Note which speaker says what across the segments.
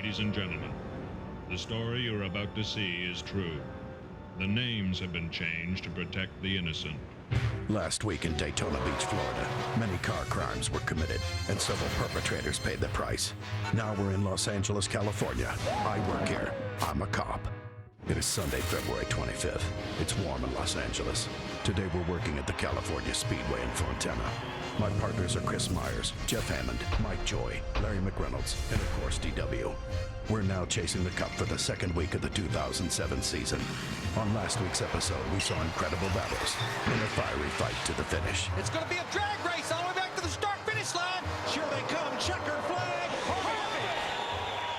Speaker 1: Ladies and gentlemen, the story you're about to see is true. The names have been changed to protect the innocent.
Speaker 2: Last week in Daytona Beach, Florida, many car crimes were committed, and several perpetrators paid the price. Now we're in Los Angeles, California. I work here. I'm a cop. It is Sunday, February 25th. It's warm in Los Angeles. Today we're working at the California Speedway in Fontana. My partners are Chris Myers, Jeff Hammond, Mike Joy, Larry McReynolds, and of course DW. We're now chasing the Cup for the second week of the 2007 season. On last week's episode, we saw incredible battles in a fiery fight to the finish.
Speaker 3: It's going to be a drag race all the way back to the start-finish line. Here they come, checkered flag.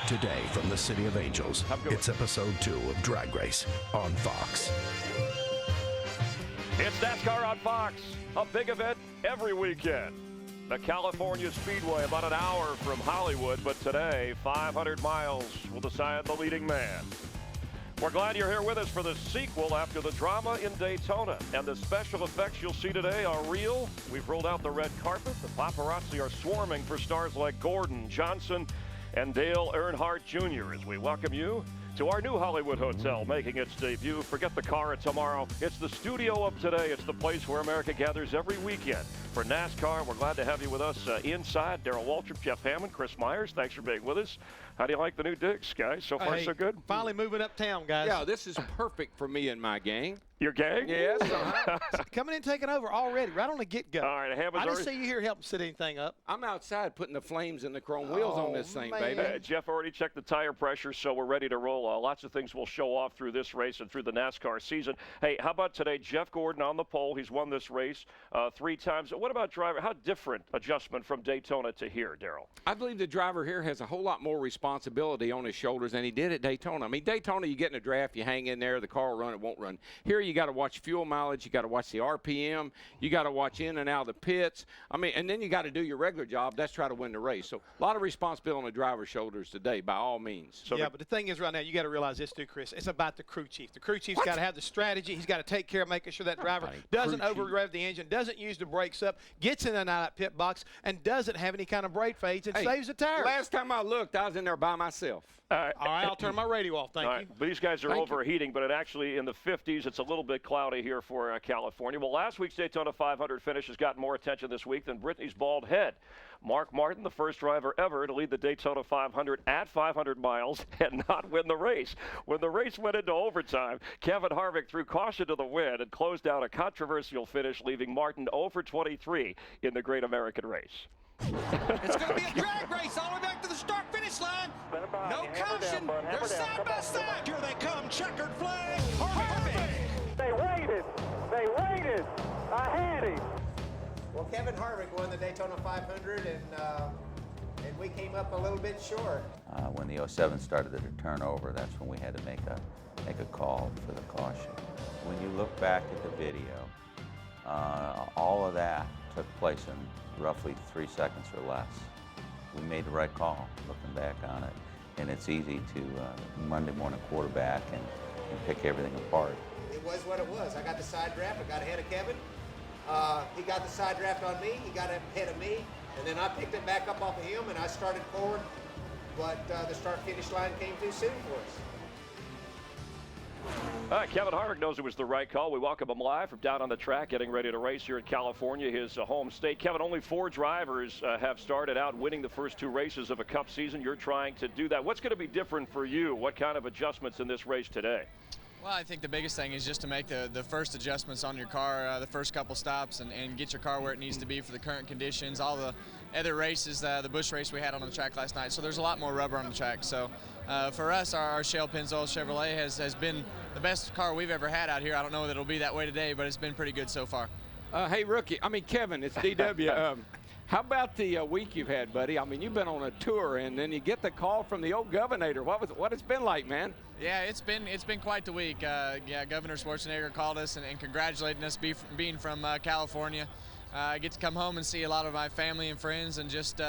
Speaker 2: Today, from the City of Angels, it's episode 2 of Drag Race on Fox.
Speaker 4: It's NASCAR on Fox, a big event every weekend. The California Speedway, about an hour from Hollywood, but today, 500 miles will decide the leading man. We're glad you're here with us for the sequel after the drama in Daytona. And the special effects you'll see today are real. We've rolled out the red carpet. The paparazzi are swarming for stars like Gordon, Johnson, and Dale Earnhardt Jr. as we welcome you to our new Hollywood hotel making its debut. Forget the car of tomorrow. It's the studio of today. It's the place where America gathers every weekend for NASCAR. We're glad to have you with us inside. Darrell Waltrip, Jeff Hammond, Chris Myers, thanks for being with us. How do you like the new digs, guys? So far, so good?
Speaker 5: Finally moving uptown, guys.
Speaker 6: Yeah, this is perfect for me and my gang.
Speaker 4: Your gang?
Speaker 6: Yes.
Speaker 5: Coming in, taking over already, right on the get-go.
Speaker 4: All right,
Speaker 5: I didn't see you here helping set anything up.
Speaker 6: I'm outside putting the flames and the chrome wheels on this thing, baby.
Speaker 4: Jeff already checked the tire pressure, so we're ready to roll. Lots of things we'll show off through this race and through the NASCAR season. Hey, how about today? Jeff Gordon on the pole. He's won this race 3 times. What about driver? How different adjustment from Daytona to here, Darrell?
Speaker 6: I believe the driver here has a whole lot more responsibility on his shoulders than he did at Daytona. I mean, Daytona, you get in a draft, you hang in there, the car will run, it won't run. Here, you got to watch fuel mileage, you got to watch the RPM, you got to watch in and out of the pits. I mean, and then you got to do your regular job. That's try to win the race. So a lot of responsibility on the driver's shoulders today, by all means.
Speaker 5: So yeah, but the thing is right now, you got to realize this too, Chris. It's about the crew chief. The crew chief's got to have the strategy. He's got to take care of making sure that driver doesn't over-rev the engine, doesn't use the brakes up, gets in and out of that pit box, and doesn't have any kind of brake fades and saves the tires.
Speaker 6: Last time I looked, I was in there by myself.
Speaker 5: All right, I'll turn my radio off. Thank you.
Speaker 4: But these guys are overheating, but it actually in the 50s, it's a little bit cloudy here for California. Well, last week's Daytona 500 finish has gotten more attention this week than Brittany's bald head. Mark Martin, the first driver ever to lead the Daytona 500 at 500 miles and not win the race. When the race went into overtime, Kevin Harvick threw caution to the wind and closed out a controversial finish, leaving Martin 0 for 23 in the Great American Race.
Speaker 3: It's going to be a drag race all the way back to the start-finish line. No caution. They're side by side. Here they come. Checkered flag. Harvick.
Speaker 7: They waited. They waited. I had him.
Speaker 8: Well, Kevin Harvick won the Daytona 500, and we came up a little bit short.
Speaker 9: When the 07 started to turn over, that's when we had to make a call for the caution. When you look back at the video, all of that took place in roughly 3 seconds or less. We made the right call, looking back on it, and it's easy to Monday morning quarterback and pick everything apart.
Speaker 8: It was what it was. I got the side draft. I got ahead of Kevin. He got the side draft on me. He got ahead of me, and then I picked it back up off of him, and I started forward, but the start-finish line came too soon for us.
Speaker 4: All right, Kevin Harvick knows it was the right call. We welcome him live from down on the track, getting ready to race here in California, his home state. Kevin, only 4 drivers have started out winning the first 2 races of a Cup season. You're trying to do that. What's going to be different for you? What kind of adjustments in this race today?
Speaker 10: Well, I think the biggest thing is just to make the first adjustments on your car, the first couple stops, and get your car where it needs to be for the current conditions. All the other races, the Busch race we had on the track last night, so there's a lot more rubber on the track. So for us, our Shell Pennzoil Chevrolet has been the best car we've ever had out here. I don't know that it'll be that way today, but it's been pretty good so far.
Speaker 6: Hey, Kevin, it's DW. How about the week you've had, buddy? I mean, you've been on a tour, and then you get the call from the old governor. What it's been like, man?
Speaker 10: Yeah, it's been quite the week. Yeah, Governor Schwarzenegger called us and congratulating us being from California. I get to come home and see a lot of my family and friends, and just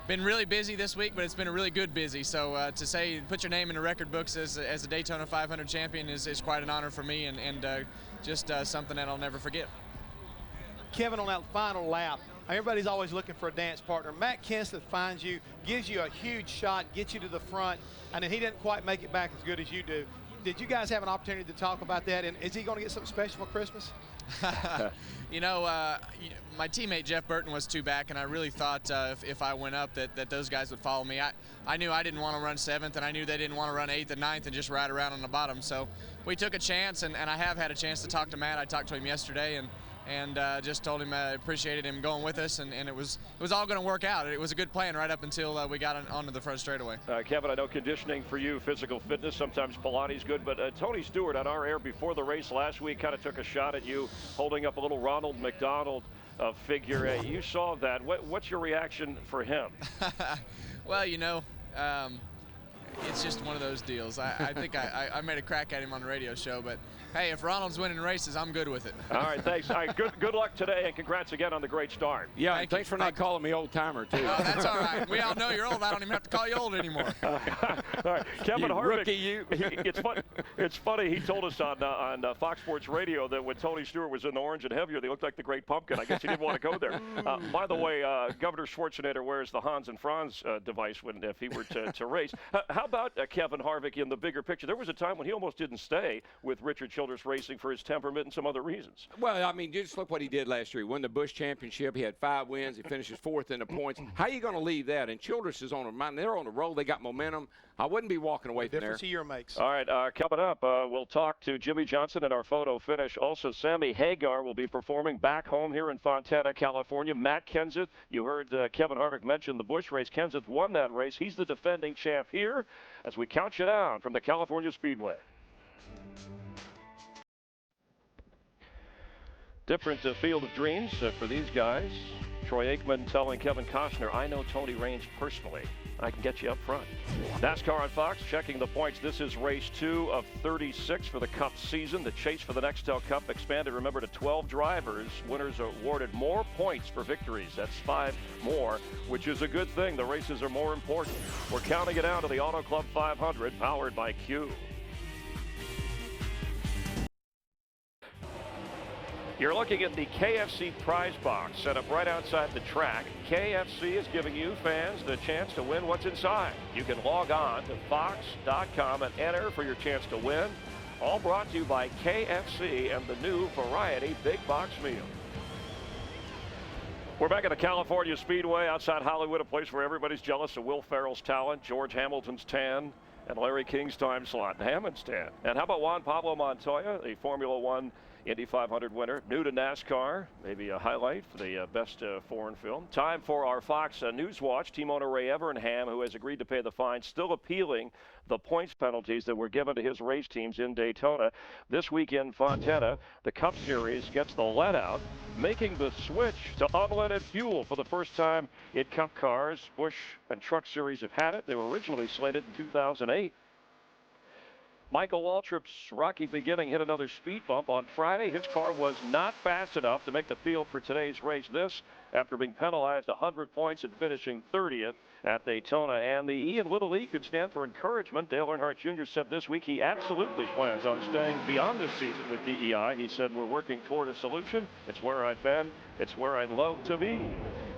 Speaker 10: been really busy this week, but it's been a really good busy. So to say, put your name in the record books as a Daytona 500 champion is quite an honor for me, and just something that I'll never forget.
Speaker 5: Kevin, on that final lap, Everybody's always looking for a dance partner. Matt Kenseth finds you, gives you a huge shot, gets you to the front, and then he didn't quite make it back as good as you do. Did you guys have an opportunity to talk about that? And is he going to get something special for Christmas?
Speaker 10: You know, my teammate Jeff Burton was 2 back, and I really thought if I went up that those guys would follow me. I knew I didn't want to run 7th, and I knew they didn't want to run 8th and 9th and just ride around on the bottom. So we took a chance, and I have had a chance to talk to Matt. I talked to him yesterday, and just told him I appreciated him going with us, and it was all going to work out. It was a good plan right up until we got onto the front straightaway.
Speaker 4: Kevin, I know conditioning for you, physical fitness, sometimes Pilates good, but Tony Stewart on our air before the race last week kind of took a shot at you holding up a little Ronald McDonald figure. You saw that. What's your reaction for him?
Speaker 10: Well, you know, it's just one of those deals. I think I made a crack at him on the radio show, but hey, if Ronald's winning races, I'm good with it.
Speaker 4: All right, thanks. All right, good luck today, and congrats again on the great start.
Speaker 6: Yeah, thanks for not calling me old timer too.
Speaker 10: Oh, that's all right. We all know you're old. I don't even have to call you old anymore.
Speaker 4: All right, Kevin Harvick.
Speaker 6: Rookie,
Speaker 4: It's funny. He told us on Fox Sports Radio that when Tony Stewart was in the orange and heavier, they looked like the Great Pumpkin. I guess he didn't want to go there. By the way, Governor Schwarzenegger wears the Hans and Franz device if he were to race. How about Kevin Harvick in the bigger picture? There was a time when he almost didn't stay with Richard Childress Racing for his temperament and some other reasons.
Speaker 6: Well, I mean, just look what he did last year. He won the Busch Championship. He had 5 wins. He finishes 4th in the points. How are you going to leave that? And Childress is on a they're on the roll. They got momentum. I wouldn't be walking away from there.
Speaker 5: Difference a year makes.
Speaker 4: All right, coming up, we'll talk to Jimmy Johnson in our photo finish. Also, Sammy Hagar will be performing back home here in Fontana, California. Matt Kenseth, you heard Kevin Harvick mention the Busch race. Kenseth won that race. He's the defending champ here as we count you down from the California Speedway. Different field of dreams for these guys. Troy Aikman telling Kevin Costner, I know Tony Raines personally. I can get you up front. NASCAR on Fox, checking the points. This is race 2 of 36 for the Cup season. The chase for the Nextel Cup expanded, remember, to 12 drivers. Winners are awarded more points for victories. That's 5 more, which is a good thing. The races are more important. We're counting it down to the Auto Club 500, powered by Q. You're looking at the KFC prize box set up right outside the track. KFC is giving you fans the chance to win what's inside. You can log on to fox.com and enter for your chance to win. All brought to you by KFC and the new Variety Big Box Meal. We're back at the California Speedway outside Hollywood, a place where everybody's jealous of Will Ferrell's talent, George Hamilton's tan, and Larry King's time slot, the Hammond's tan. And how about Juan Pablo Montoya, the Formula One Indy 500 winner, new to NASCAR, maybe a highlight for the best foreign film. Time for our Fox News Watch. Team owner Ray Evernham, who has agreed to pay the fine, still appealing the points penalties that were given to his race teams in Daytona. This weekend, Fontana, the Cup Series gets the let-out, making the switch to unleaded fuel for the first time in Cup cars. Busch and Truck Series have had it. They were originally slated in 2008. Michael Waltrip's rocky beginning hit another speed bump on Friday. His car was not fast enough to make the field for today's race. This after being penalized 100 points and finishing 30th at Daytona. And the E in Little League could stand for encouragement. Dale Earnhardt Jr. said this week he absolutely plans on staying beyond this season with DEI. He said, we're working toward a solution. It's where I've been. It's where I'd love to be.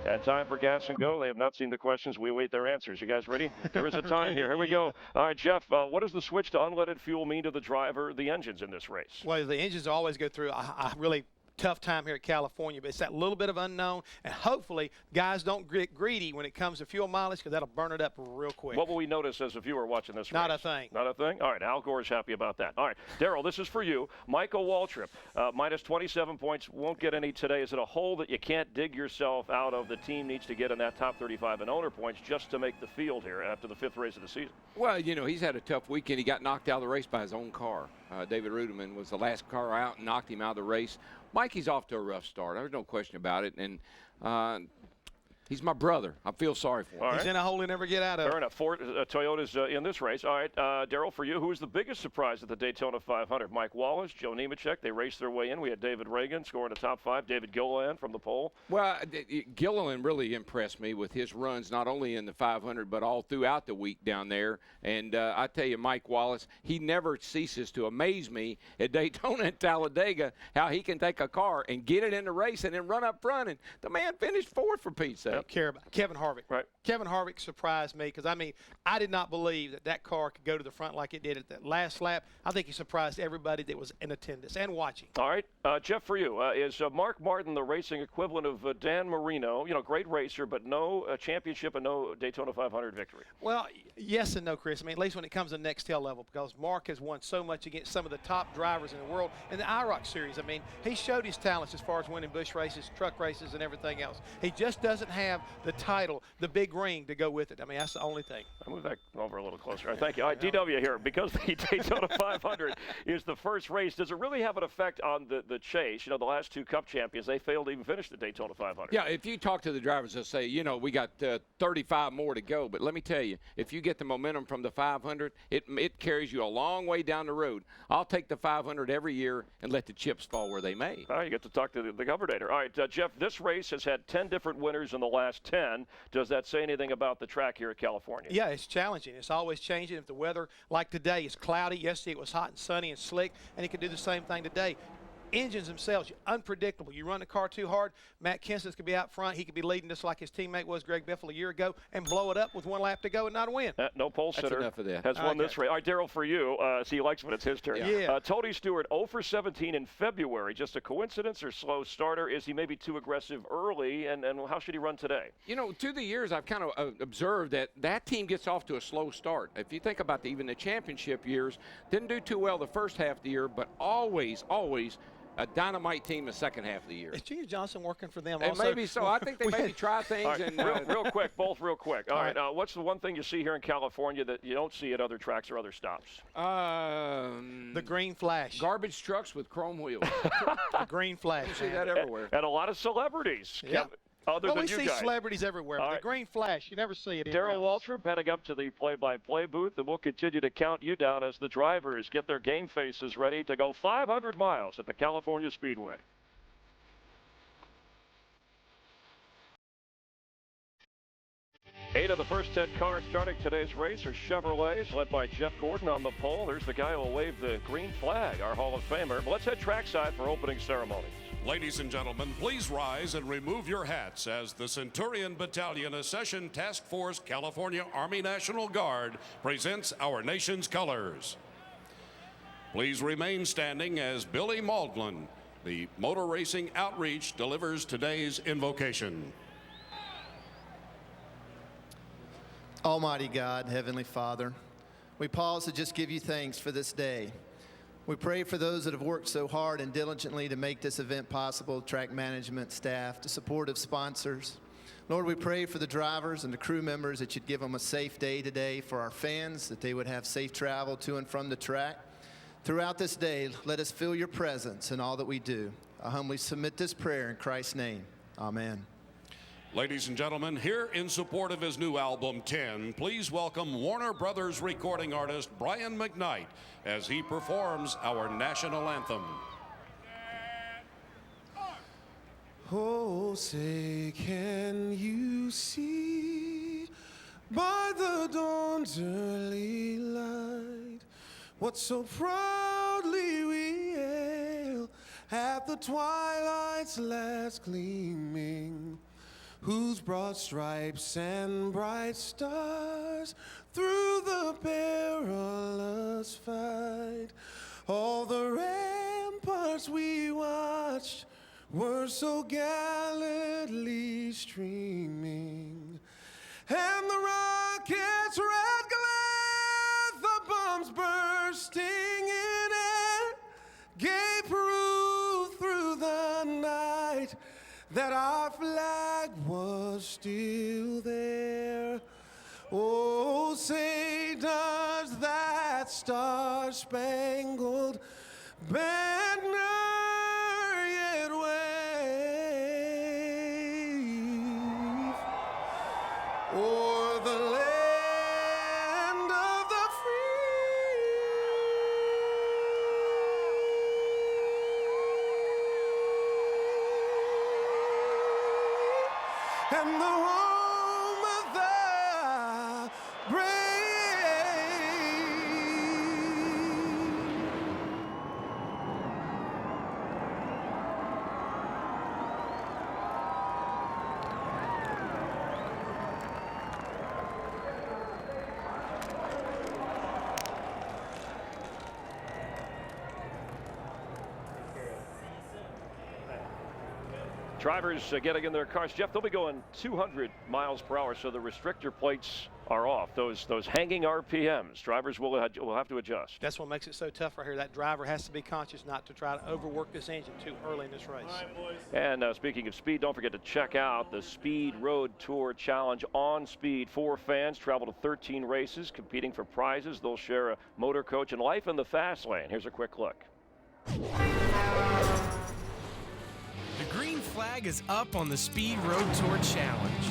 Speaker 4: And time for gas and go. They have not seen the questions. We await their answers. You guys ready? There is a time here. Here we go. All right, Jeff, what does the switch to unleaded fuel mean to the driver, the engines in this race?
Speaker 5: Well, the engines always go through a really tough time here at California, but it's that little bit of unknown, and hopefully guys don't get greedy when it comes to fuel mileage, because that'll burn it up real quick.
Speaker 4: What will we notice as a viewer watching this race?
Speaker 5: Not a thing.
Speaker 4: Not a thing? All right, Al Gore's happy about that. All right, Darrell, this is for you. Michael Waltrip, minus 27 points, won't get any today. Is it a hole that you can't dig yourself out of? The team needs to get in that top 35 in owner points just to make the field here after the 5th race of the season.
Speaker 6: Well, you know, he's had a tough weekend. He got knocked out of the race by his own car. David Ruderman was the last car out and knocked him out of the race. Mikey's off to a rough start. There's no question about it. And He's my brother. I feel sorry for him.
Speaker 4: All right.
Speaker 5: He's in a hole he'll never get out of.
Speaker 4: Fair enough. Toyota's in this race. All right, Darrell, for you, who was the biggest surprise at the Daytona 500? Mike Wallace, Joe Nemechek. They raced their way in. We had David Reagan scoring the top 5. David Gilliland from the pole.
Speaker 6: Well, Gilliland really impressed me with his runs, not only in the 500, but all throughout the week down there. And I tell you, Mike Wallace, he never ceases to amaze me at Daytona and Talladega, how he can take a car and get it in the race and then run up front. And the man finished 4th for Pete's sake.
Speaker 5: Care about Kevin Harvick.
Speaker 4: Right.
Speaker 5: Kevin Harvick surprised me because, I mean, I did not believe that car could go to the front like it did at that last lap. I think he surprised everybody that was in attendance and watching.
Speaker 4: All right. Jeff, for you, is Mark Martin the racing equivalent of Dan Marino? You know, great racer, but no championship and no Daytona 500 victory.
Speaker 5: Well, yes and no, Chris. I mean, at least when it comes to Nextel level, because Mark has won so much against some of the top drivers in the world in the IROC series. I mean, he showed his talents as far as winning bush races, truck races, and everything else. He just doesn't have the title, the big ring to go with it. I mean, that's the only thing.
Speaker 4: I'll move that over a little closer. All right, thank you. All right, DW here. Because the Daytona 500 is the first race, does it really have an effect on the chase? You know, the last 2 Cup champions, they failed to even finish the Daytona 500.
Speaker 6: Yeah, if you talk to the drivers, they'll say, you know, we got 35 more to go. But let me tell you, if you get the momentum from the 500, it carries you a long way down the road. I'll take the 500 every year and let the chips fall where they may.
Speaker 4: All right, you get to talk to the governor. All right, Jeff, this race has had 10 different winners in the last 10. Does that say anything about the track here at California?
Speaker 5: Yeah, it's challenging. It's always changing. If the weather, like today, is cloudy, yesterday it was hot and sunny and slick, and it can do the same thing today. Engines themselves, unpredictable. You run the car too hard, Matt Kenseth could be out front. He could be leading just like his teammate was, Greg Biffle, a year ago, and blow it up with 1 lap to go and not win.
Speaker 4: No pole sitter.
Speaker 6: That's enough of that.
Speaker 4: Has won this race. All right, Darrell, for you, so he likes when it's his turn.
Speaker 5: Yeah.
Speaker 4: Tony Stewart, 0 for 17 in February. Just a coincidence or slow starter? Is he maybe too aggressive early, and how should he run today?
Speaker 6: You know, through the years, I've kind of observed that team gets off to a slow start. If you think about even the championship years, didn't do too well the first half of the year, but always a dynamite team the second half of the year.
Speaker 5: Is Junior Johnson working for them
Speaker 6: And
Speaker 5: also?
Speaker 6: maybe so. I think they maybe try things.
Speaker 4: All right,
Speaker 6: and
Speaker 4: real quick, both real quick. All right, what's the one thing you see here in California that you don't see at other tracks or other stops?
Speaker 5: The green flash.
Speaker 6: Garbage trucks with chrome wheels.
Speaker 5: The green flash.
Speaker 6: You see that everywhere.
Speaker 4: And a lot of celebrities.
Speaker 5: Yeah.
Speaker 4: Other than
Speaker 5: we
Speaker 4: you
Speaker 5: see
Speaker 4: guys.
Speaker 5: celebrities everywhere. But the green flash, you never see it.
Speaker 4: Darrell Waltrip heading up to the play-by-play booth, and we'll continue to count you down as the drivers get their game faces ready to go 500 miles at the California Speedway. Eight of the first 10 cars starting today's race are Chevrolets, led by Jeff Gordon on the pole. There's the guy who will wave the green flag, our Hall of Famer. But let's head trackside for opening ceremonies.
Speaker 11: Ladies and gentlemen, please rise and remove your hats as the Centurion Battalion Accession Task Force California Army National Guard presents our nation's colors. Please remain standing as Billy Maldlin, the Motor Racing Outreach, delivers today's invocation.
Speaker 12: Almighty God, Heavenly Father, we pause to just give you thanks for this day. We pray for those that have worked so hard and diligently to make this event possible, track management staff, the supportive sponsors. Lord, we pray for the drivers and the crew members that you'd give them a safe day today, for our fans, that they would have safe travel to and from the track. Throughout this day, let us feel your presence in all that we do. I humbly submit this prayer in Christ's name. Amen.
Speaker 11: Ladies and gentlemen, here in support of his new album, 10, please welcome Warner Brothers recording artist Brian McKnight as he performs our national anthem.
Speaker 13: Oh, say, can you see by the dawn's early light what so proudly we hail at the twilight's last gleaming, whose broad stripes and bright stars through the perilous fight, all the ramparts we watched were so gallantly streaming, and the rocket's red glare, the bombs bursting in air, gave proof through the night that our flag was still there. Oh, say, does that star-spangled banner yet wave? the land of the free and the home of the brave.
Speaker 4: Drivers getting in their cars. Jeff, they'll be going 200 miles per hour, so the restrictor plates are off. Those hanging RPMs, drivers will have to adjust.
Speaker 5: That's what makes it so tough right here. That driver has to be conscious not to try to overwork this engine too early in this race.
Speaker 4: All right, boys. And speaking of speed, don't forget to check out the Speed Road Tour Challenge on Speed. 4 fans travel to 13 races, competing for prizes. They'll share a motor coach and life in the fast lane. Here's a quick look.
Speaker 14: The green flag is up on the Speed Road Tour Challenge.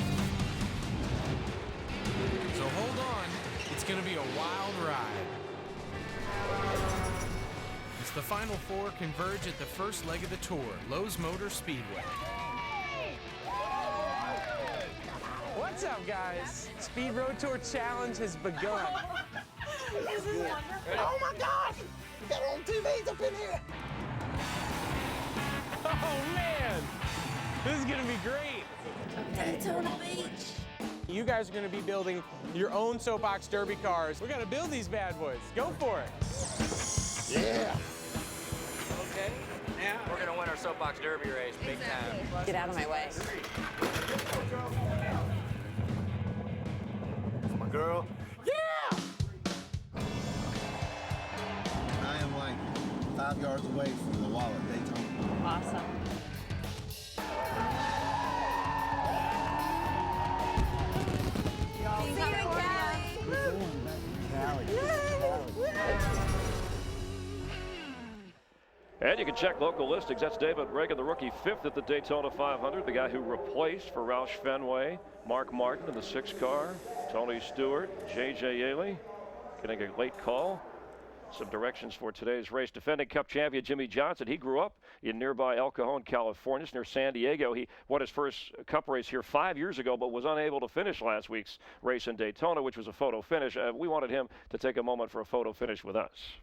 Speaker 14: So hold on, it's going to be a wild ride. As the final 4 converge at the first leg of the tour, Lowe's Motor Speedway.
Speaker 15: What's up, guys? Speed Road Tour Challenge has begun.
Speaker 3: This is wonderful. Oh my gosh! We got our own TVs up in here.
Speaker 15: Oh man, this is gonna be great.
Speaker 3: Daytona Beach.
Speaker 15: You guys are gonna be building your own soapbox derby cars. We're gonna build these bad boys. Go for it.
Speaker 3: Yeah.
Speaker 16: Okay, now we're gonna win our soapbox derby race big time.
Speaker 17: Get out of my way.
Speaker 3: For my girl. Yeah!
Speaker 18: I am like 5 yards away from the wall at Daytona.
Speaker 17: Awesome.
Speaker 4: And you can check local listings. That's David Reagan, the rookie, 5th at the Daytona 500, the guy who replaced for Roush Fenway, Mark Martin in the 6th car, Tony Stewart, J.J. Yaley getting a late call. Some directions for today's race. Defending Cup champion Jimmy Johnson. He grew up in nearby El Cajon, California, near San Diego. He won his first Cup race here 5 years ago, but was unable to finish last week's race in Daytona, which was a photo finish. We wanted him to take a moment for a photo finish with us.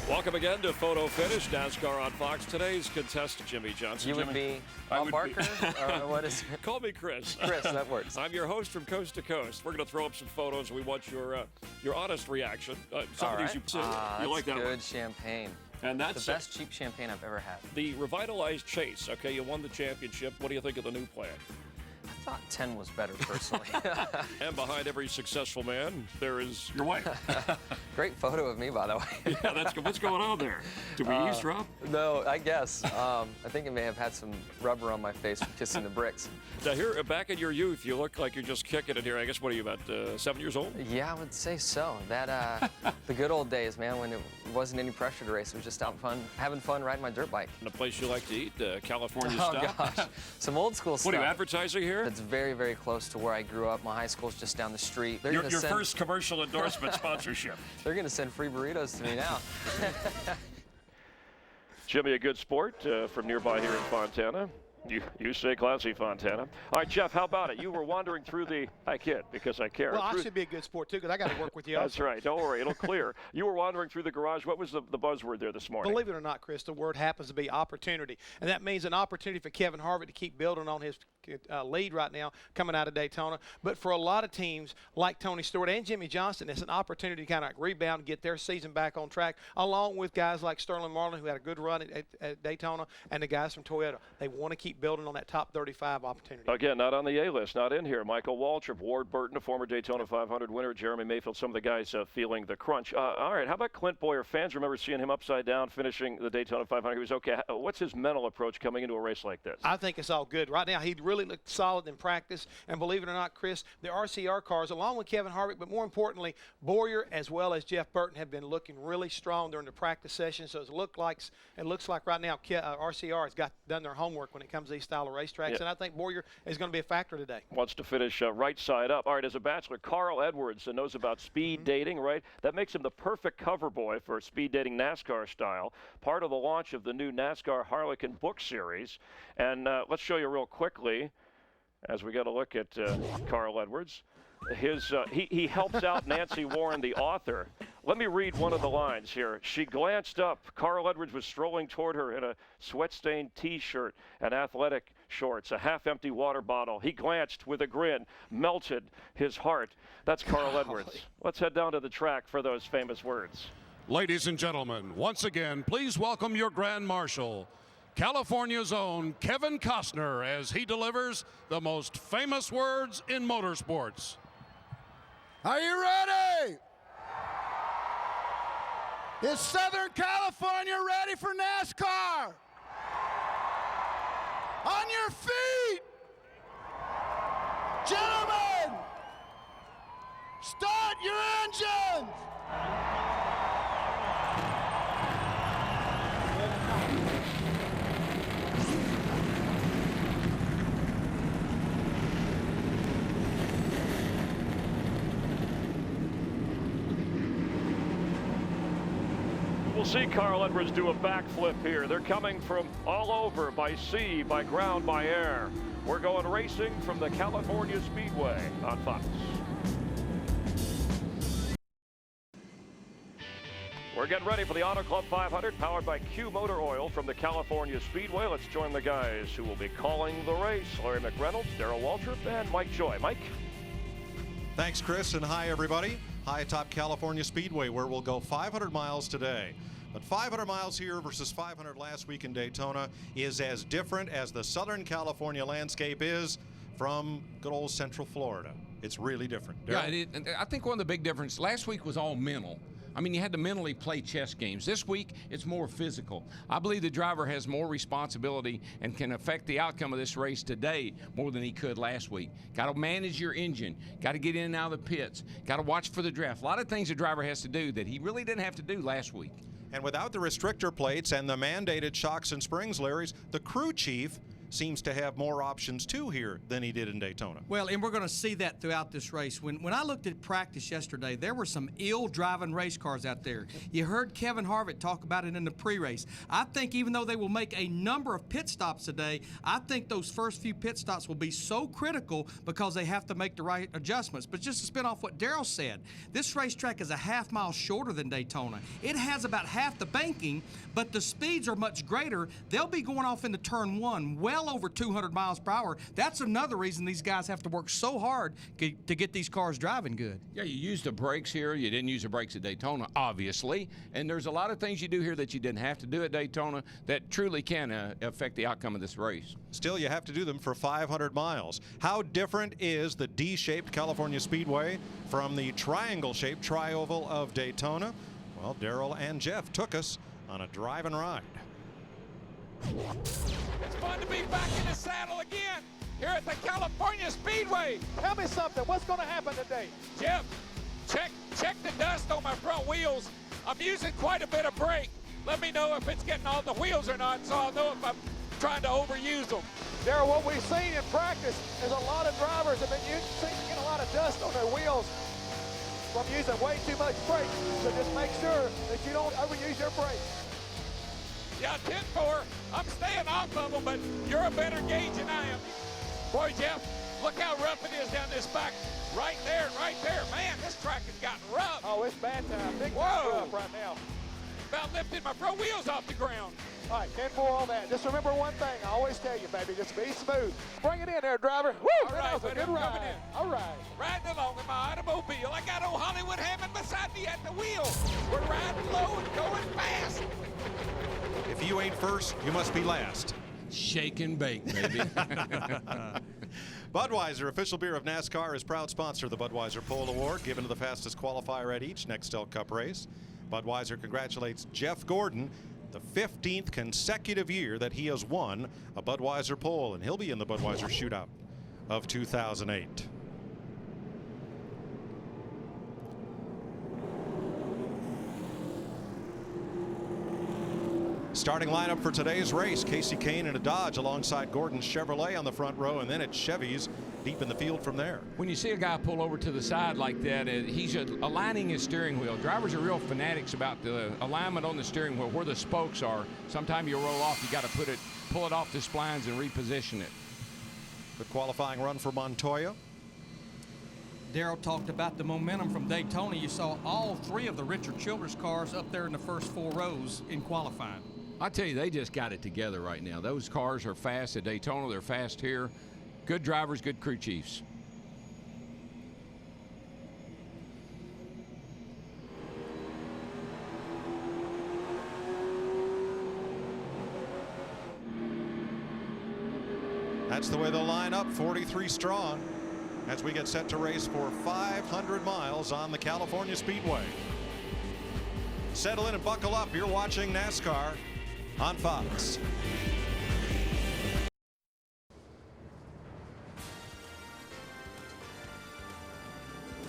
Speaker 11: Welcome again to Photo Finish, NASCAR on Fox. Today's contestant, Jimmy Johnson.
Speaker 16: You would be Bob Barker, or what is it?
Speaker 11: Call me Chris.
Speaker 16: Chris, that works.
Speaker 11: I'm your host from coast to coast. We're going to throw up some photos. We want your honest reaction. Some of these you like that
Speaker 16: good
Speaker 11: one.
Speaker 16: Champagne.
Speaker 11: And that's
Speaker 16: the best cheap champagne I've ever had.
Speaker 11: The revitalized Chase. Okay, you won the championship. What do you think of the new plan?
Speaker 16: I thought 10 was better, personally.
Speaker 11: And behind every successful man, there is your wife.
Speaker 16: Great photo of me, by the way.
Speaker 11: Yeah, that's good. What's going on there? Did we eavesdrop?
Speaker 16: No, I guess. I think it may have had some rubber on my face from kissing the bricks.
Speaker 11: Now, here, back in your youth, you look like you're just kicking it here. I guess, what are you, about 7 years old?
Speaker 16: Yeah, I would say so. That, the good old days, man, when it wasn't any pressure to race. It was just out fun, having fun riding my dirt bike.
Speaker 11: And a place you like to eat, California
Speaker 16: Oh,
Speaker 11: stuff?
Speaker 16: gosh. Some old school stuff.
Speaker 11: What are you, advertising here?
Speaker 16: It's very, very close to where I grew up. My high school's just down the street.
Speaker 11: Your first commercial endorsement sponsorship.
Speaker 16: They're going to send free burritos to me now.
Speaker 4: Jimmy, a good sport from nearby here in Fontana. You say classy, Fontana. All right, Jeff, how about it? You were wandering through the... I kid, because I care.
Speaker 5: Well, I should be a good sport, too, because I got to work with you.
Speaker 4: That's right. Don't worry. It'll clear. You were wandering through the garage. What was the buzzword there this morning?
Speaker 5: Believe it or not, Chris, the word happens to be opportunity. And that means an opportunity for Kevin Harvick to keep building on his lead right now coming out of Daytona. But for a lot of teams like Tony Stewart and Jimmy Johnson, it's an opportunity to kind of rebound and get their season back on track, along with guys like Sterling Marlin, who had a good run at Daytona, and the guys from Toyota. They want to keep building on that top 35 opportunity.
Speaker 4: Again, not on the A-list, not in here. Michael Waltrip, Ward Burton, a former Daytona 500 winner, Jeremy Mayfield, some of the guys feeling the crunch. All right, how about Clint Boyer? Fans remember seeing him upside down finishing the Daytona 500. He was okay. What's his mental approach coming into a race like this?
Speaker 5: I think it's all good. Right now, he really really looked solid in practice. And believe it or not, Chris, the RCR cars, along with Kevin Harvick, but more importantly, Boyer as well as Jeff Burton have been looking really strong during the practice session. So it looks like right now RCR has done their homework when it comes to these style of racetracks.
Speaker 4: Yeah.
Speaker 5: And I think Boyer is going to be a factor today.
Speaker 4: Wants to finish right side up. All right, as a bachelor, Carl Edwards knows about speed dating, right? That makes him the perfect cover boy for speed dating NASCAR style. Part of the launch of the new NASCAR Harlequin book series. And let's show you real quickly as we get a look at Carl Edwards. He helps out Nancy Warren, the author. Let me read one of the lines here. She glanced up. Carl Edwards was strolling toward her in a sweat-stained T-shirt and athletic shorts, a half-empty water bottle. He glanced with a grin, melted his heart. That's Carl Edwards. Let's head down to the track for those famous words.
Speaker 11: Ladies and gentlemen, once again, please welcome your Grand Marshal, California's own Kevin Costner, as he delivers the most famous words in motorsports.
Speaker 13: Are you ready? Is Southern California ready for NASCAR? On your feet! Gentlemen, start your engines!
Speaker 4: We'll see Carl Edwards do a backflip here. They're coming from all over, by sea, by ground, by air. We're going racing from the California Speedway on Fox. We're getting ready for the Auto Club 500, powered by Q Motor Oil from the California Speedway. Let's join the guys who will be calling the race. Larry McReynolds, Darrell Waltrip, and Mike Joy. Mike?
Speaker 17: Thanks, Chris, and hi, everybody. High atop California Speedway, where we'll go 500 miles today. But 500 miles here versus 500 last week in Daytona is as different as the Southern California landscape is from good old Central Florida. It's really different.
Speaker 6: Yeah, I think one of the big differences, last week was all mental. I mean, you had to mentally play chess games. This week, it's more physical. I believe the driver has more responsibility and can affect the outcome of this race today more than he could last week. Got to manage your engine. Got to get in and out of the pits. Got to watch for the draft. A lot of things the driver has to do that he really didn't have to do last week.
Speaker 17: And without the restrictor plates and the mandated shocks and springs, Larry's, the crew chief seems to have more options too here than he did in Daytona.
Speaker 19: Well, and we're going to see that throughout this race. When I looked at practice yesterday, there were some ill-driving race cars out there. You heard Kevin Harvick talk about it in the pre-race. I think even though they will make a number of pit stops today, I think those first few pit stops will be so critical because they have to make the right adjustments. But just to spin off what Darrell said, this racetrack is a half mile shorter than Daytona. It has about half the banking, but the speeds are much greater. They'll be going off into turn one well over 200 miles per hour. That's another reason these guys have to work so hard to get these cars driving good.
Speaker 6: Yeah, you used the brakes here. You didn't use the brakes at Daytona, obviously. And there's a lot of things you do here that you didn't have to do at Daytona that truly can affect the outcome of this race.
Speaker 17: Still, you have to do them for 500 miles. How different is the D-shaped California Speedway from the triangle-shaped tri-oval of Daytona? Well, Darrell and Jeff took us on a drive and ride.
Speaker 20: It's fun to be back in the saddle again here at the California Speedway.
Speaker 3: Tell me something. What's going to happen today?
Speaker 20: Jeff, check the dust on my front wheels. I'm using quite a bit of brake. Let me know if it's getting on the wheels or not, so I'll know if I'm trying to overuse them.
Speaker 3: Darrell, what we've seen in practice is a lot of drivers have been getting a lot of dust on their wheels from using way too much brake. So just make sure that you don't overuse your brakes.
Speaker 20: Yeah, 10-4. I'm staying off of them, but you're a better gauge than I am. Boy, Jeff, look how rough it is down this back. Right there. Man, this track has gotten rough.
Speaker 3: Oh, it's bad time. Big time rough right now.
Speaker 20: About lifting my front wheels off the ground.
Speaker 3: All right, 10-4 on that. Just remember one thing. I always tell you, baby, just be smooth. Bring it in there, driver. Woo!
Speaker 20: All right,
Speaker 3: that was a good ride. All right.
Speaker 20: Riding along in my automobile. I got old Hollywood Hammond beside me at the wheel. We're riding low and going fast.
Speaker 17: If you ain't first, you must be last.
Speaker 6: Shake and bake, baby.
Speaker 17: Budweiser, official beer of NASCAR, is proud sponsor of the Budweiser Pole Award, given to the fastest qualifier at each Nextel Cup race. Budweiser congratulates Jeff Gordon, the 15th consecutive year that he has won a Budweiser pole, and he'll be in the Budweiser shootout of 2008. Starting lineup for today's race: Casey Kane in a Dodge alongside Gordon Chevrolet on the front row, and then it's Chevys deep in the field from there.
Speaker 6: When you see a guy pull over to the side like that, he's aligning his steering wheel. Drivers are real fanatics about the alignment on the steering wheel, where the spokes are. Sometimes you roll off, you got to pull it off the splines and reposition it.
Speaker 17: Good qualifying run for Montoya.
Speaker 19: Darrell talked about the momentum from Daytona. You saw all three of the Richard Childress cars up there in the first 4 rows in qualifying.
Speaker 6: I tell you, they just got it together right now. Those cars are fast at Daytona. They're fast here. Good drivers, good crew chiefs.
Speaker 17: That's the way they'll line up, 43 strong, as we get set to race for 500 miles on the California Speedway. Settle in and buckle up. You're watching NASCAR on Fox.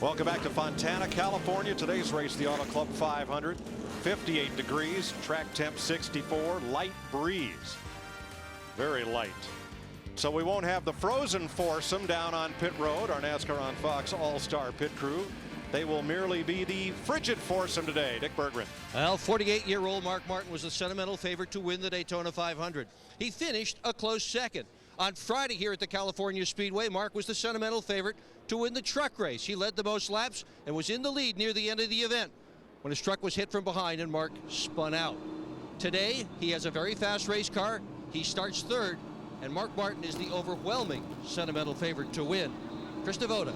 Speaker 17: Welcome back to Fontana, California. Today's race, the Auto Club 500. 58 degrees, track temp 64, light breeze. Very light. So we won't have the frozen foursome down on pit road, our NASCAR on Fox all-star pit crew. They will merely be the frigid foursome today. Dick Berggren.
Speaker 21: Well, 48-year-old Mark Martin was a sentimental favorite to win the Daytona 500. He finished a close second. On Friday here at the California Speedway, Mark was the sentimental favorite to win the truck race. He led the most laps and was in the lead near the end of the event when his truck was hit from behind and Mark spun out. Today, he has a very fast race car. He starts third, and Mark Martin is the overwhelming sentimental favorite to win. Chris Devoda.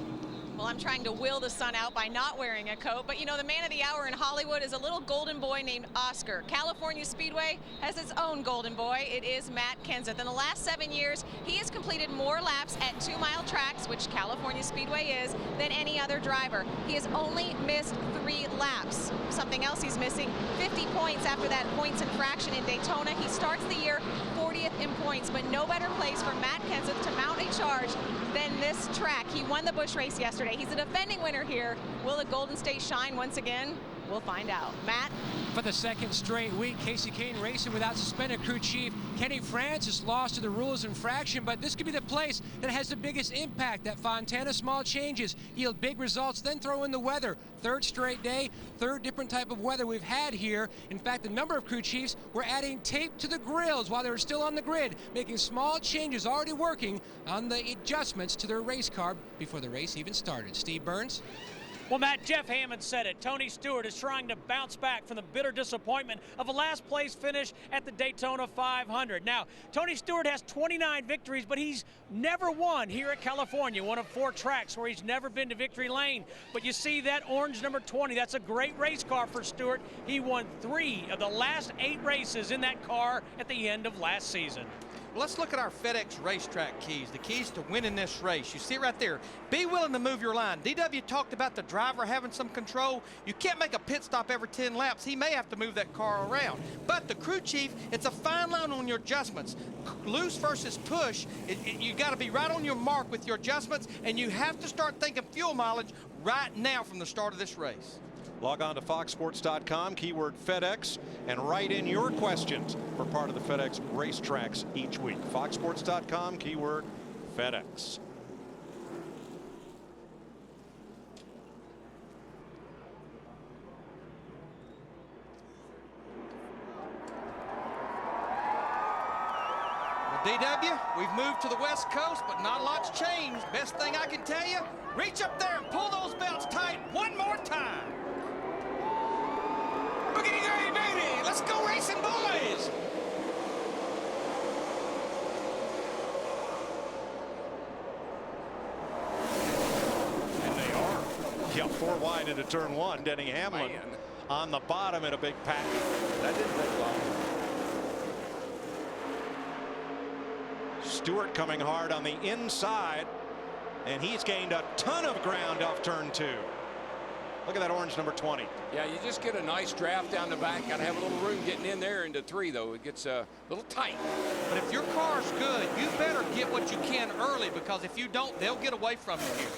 Speaker 22: Well, I'm trying to will the sun out by not wearing a coat, but you know, the man of the hour in Hollywood is a little golden boy named Oscar. California Speedway has its own golden boy. It is Matt Kenseth. In the last 7 years, he has completed more laps at 2-mile tracks, which California Speedway is, than any other driver. He has only missed 3 laps. Something else he's missing, 50 points after that points infraction in Daytona. He starts the year 40th in points, but no better place for Matt Kenseth to mount a charge than this track. He won the Busch race yesterday. He's a defending winner here. Will the Golden State shine once again? We'll find out. Matt?
Speaker 23: For the second straight week, Casey Kane racing without suspended crew chief. Kenny Francis lost to the rules infraction, but this could be the place that has the biggest impact. That Fontana small changes yield big results, then throw in the weather. Third straight day, third different type of weather we've had here. In fact, a number of crew chiefs were adding tape to the grills while they were still on the grid, making small changes, already working on the adjustments to their race car before the race even started. Steve Burns?
Speaker 24: Well, Matt, Jeff Hammond said it. Tony Stewart is trying to bounce back from the bitter disappointment of a last-place finish at the Daytona 500. Now, Tony Stewart has 29 victories, but he's never won here at California, one of 4 tracks where he's never been to victory lane. But you see that orange number 20, that's a great race car for Stewart. He won 3 of the last 8 races in that car at the end of last season.
Speaker 19: Well, let's look at our FedEx racetrack keys, the keys to winning this race. You see it right there. Be willing to move your line. DW talked about the driver having some control. You can't make a pit stop every 10 laps. He may have to move that car around. But the crew chief, it's a fine line on your adjustments. Loose versus push, you got to be right on your mark with your adjustments, and you have to start thinking fuel mileage right now from the start of this race.
Speaker 17: Log on to foxsports.com, keyword FedEx, and write in your questions for part of the FedEx racetracks each week. Foxsports.com, keyword FedEx.
Speaker 19: Well, DW, we've moved to the West Coast, but not a lot's changed. Best thing I can tell you, reach up there and pull those belts tight one more time.
Speaker 20: Boogity Gray, baby! Let's go racing, boys!
Speaker 17: And they are. Yeah, 4 wide into turn 1. Denny Hamlin on the bottom in a big pack. That didn't take long. Stewart coming hard on the inside, and he's gained a ton of ground off turn 2. Look at that orange number 20.
Speaker 6: Yeah, you just get a nice draft down the back. Got to have a little room getting in there into 3, though. It gets a little tight.
Speaker 21: But if your car's good, you better get what you can early, because if you don't, they'll get away from you here.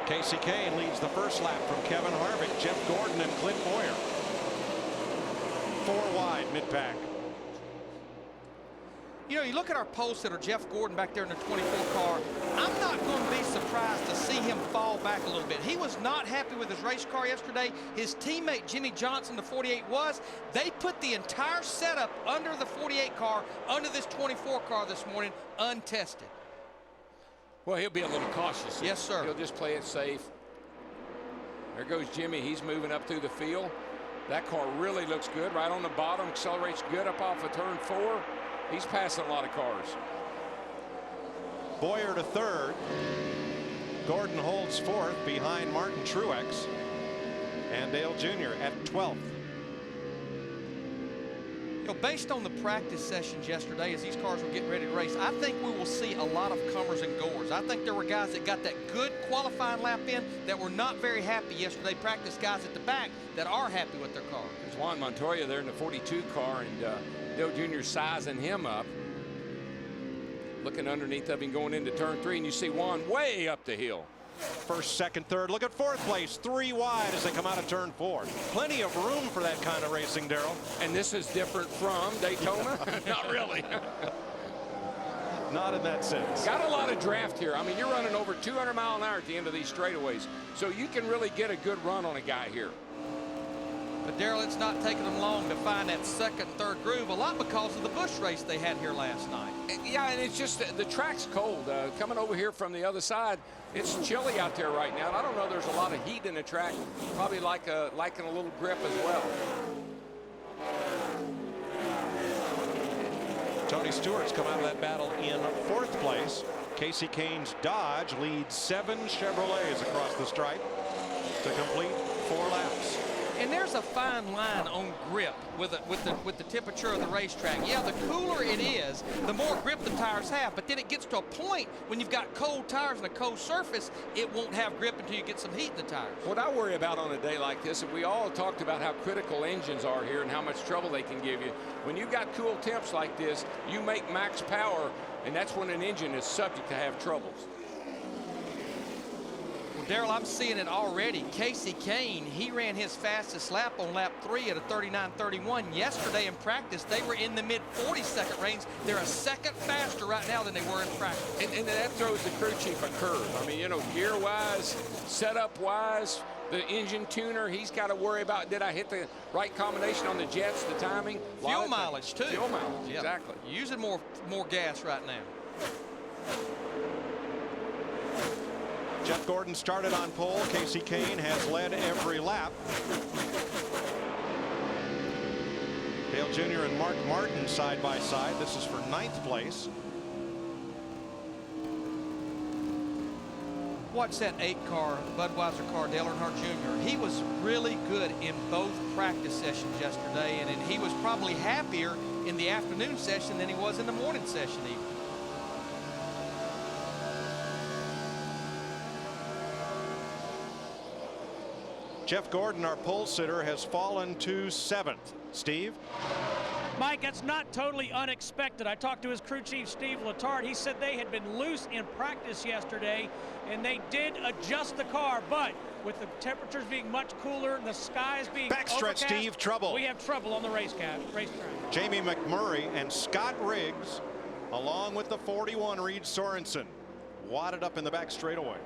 Speaker 17: Casey Kane leads the first lap from Kevin Harvick, Jeff Gordon, and Clint Boyer. 4 wide mid-pack.
Speaker 21: You know, you look at our pole sitter, Jeff Gordon, back there in the 24 car. I'm not going to be surprised to see him fall back a little bit. He was not happy with his race car yesterday. His teammate, Jimmy Johnson, the 48 was. They put the entire setup under the 48 car, under this 24 car this morning, untested.
Speaker 6: Well, he'll be a little cautious.
Speaker 21: Yes, sir.
Speaker 6: He'll just play it safe. There goes Jimmy. He's moving up through the field. That car really looks good. Right on the bottom, accelerates good up off of turn 4. He's passing a lot of cars.
Speaker 17: Boyer to 3rd. Gordon holds 4th behind Martin Truex. And Dale Jr. at 12th.
Speaker 21: You know, based on the practice sessions yesterday as these cars were getting ready to race, I think we will see a lot of comers and goers. I think there were guys that got that good qualifying lap in that were not very happy yesterday. Practice guys at the back that are happy with their car.
Speaker 6: There's Juan Montoya there in the 42 car, and Dale Jr. sizing him up. Looking underneath of him going into turn 3, and you see Juan way up the hill.
Speaker 17: First, second, third. Look at 4th place. 3 wide as they come out of turn 4. Plenty of room for that kind of racing, Darrell.
Speaker 6: And this is different from Daytona? Not really.
Speaker 17: Not in that sense.
Speaker 6: Got a lot of draft here. I mean, you're running over 200 mile an hour at the end of these straightaways. So you can really get a good run on a guy here.
Speaker 21: But Darrell, it's not taking them long to find that second, third groove, a lot because of the Busch race they had here last night.
Speaker 6: Yeah, and it's just the track's cold. Coming over here from the other side, it's chilly out there right now. And I don't know, there's a lot of heat in the track, probably liking a little grip as well.
Speaker 17: Tony Stewart's come out of that battle in 4th place. Casey Kane's Dodge leads 7 Chevrolets across the stripe to complete 4 laps.
Speaker 21: And there's a fine line on grip with the temperature of the racetrack. Yeah, the cooler it is, the more grip the tires have. But then it gets to a point when you've got cold tires and a cold surface, it won't have grip until you get some heat in the tires.
Speaker 6: What I worry about on a day like this, and we all talked about how critical engines are here and how much trouble they can give you. When you've got cool temps like this, you make max power, and that's when an engine is subject to have troubles.
Speaker 21: Darrell, I'm seeing it already. Casey Kane, he ran his fastest lap on lap 3 at a 39.31. Yesterday in practice, they were in the mid-40-second range. They're a second faster right now than they were in practice.
Speaker 6: And that throws the crew chief a curve. I mean, you know, gear-wise, setup-wise, the engine tuner, he's got to worry about, did I hit the right combination on the jets, the timing?
Speaker 21: Fuel mileage, too.
Speaker 6: Fuel mileage,
Speaker 21: yep.
Speaker 6: Exactly.
Speaker 21: Using more gas right now.
Speaker 17: Jeff Gordon started on pole. Casey Kane has led every lap. Dale Jr. and Mark Martin side by side. This is for 9th place.
Speaker 21: Watch that 8-car Budweiser car, Dale Earnhardt Jr. He was really good in both practice sessions yesterday, and he was probably happier in the afternoon session than he was in the morning session even.
Speaker 17: Jeff Gordon, our pole sitter, has fallen to 7th. Steve?
Speaker 24: Mike, that's not totally unexpected. I talked to his crew chief, Steve Letarte. He said they had been loose in practice yesterday, and they did adjust the car, but with the temperatures being much cooler and the skies being
Speaker 17: backstretch,
Speaker 21: overcast,
Speaker 17: Steve, trouble.
Speaker 21: We have trouble on the racetrack.
Speaker 17: Jamie McMurray and Scott Riggs, along with the 41 Reed Sorensen, wadded up in the back straightaway.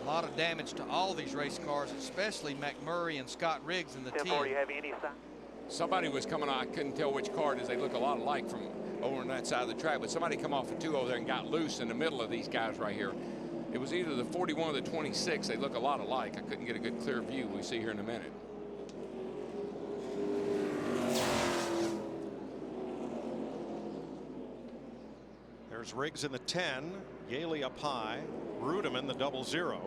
Speaker 21: A lot of damage to all these race cars, especially McMurray and Scott Riggs in the team.
Speaker 6: Somebody was coming on, I couldn't tell which car it is. They look a lot alike from over on that side of the track, but somebody come off a 2 over there and got loose in the middle of these guys right here. It was either the 41 or the 26. They look a lot alike. I couldn't get a good clear view. We'll see here in a minute.
Speaker 17: There's Riggs in the 10, Yaley up high, Rudeman the 00.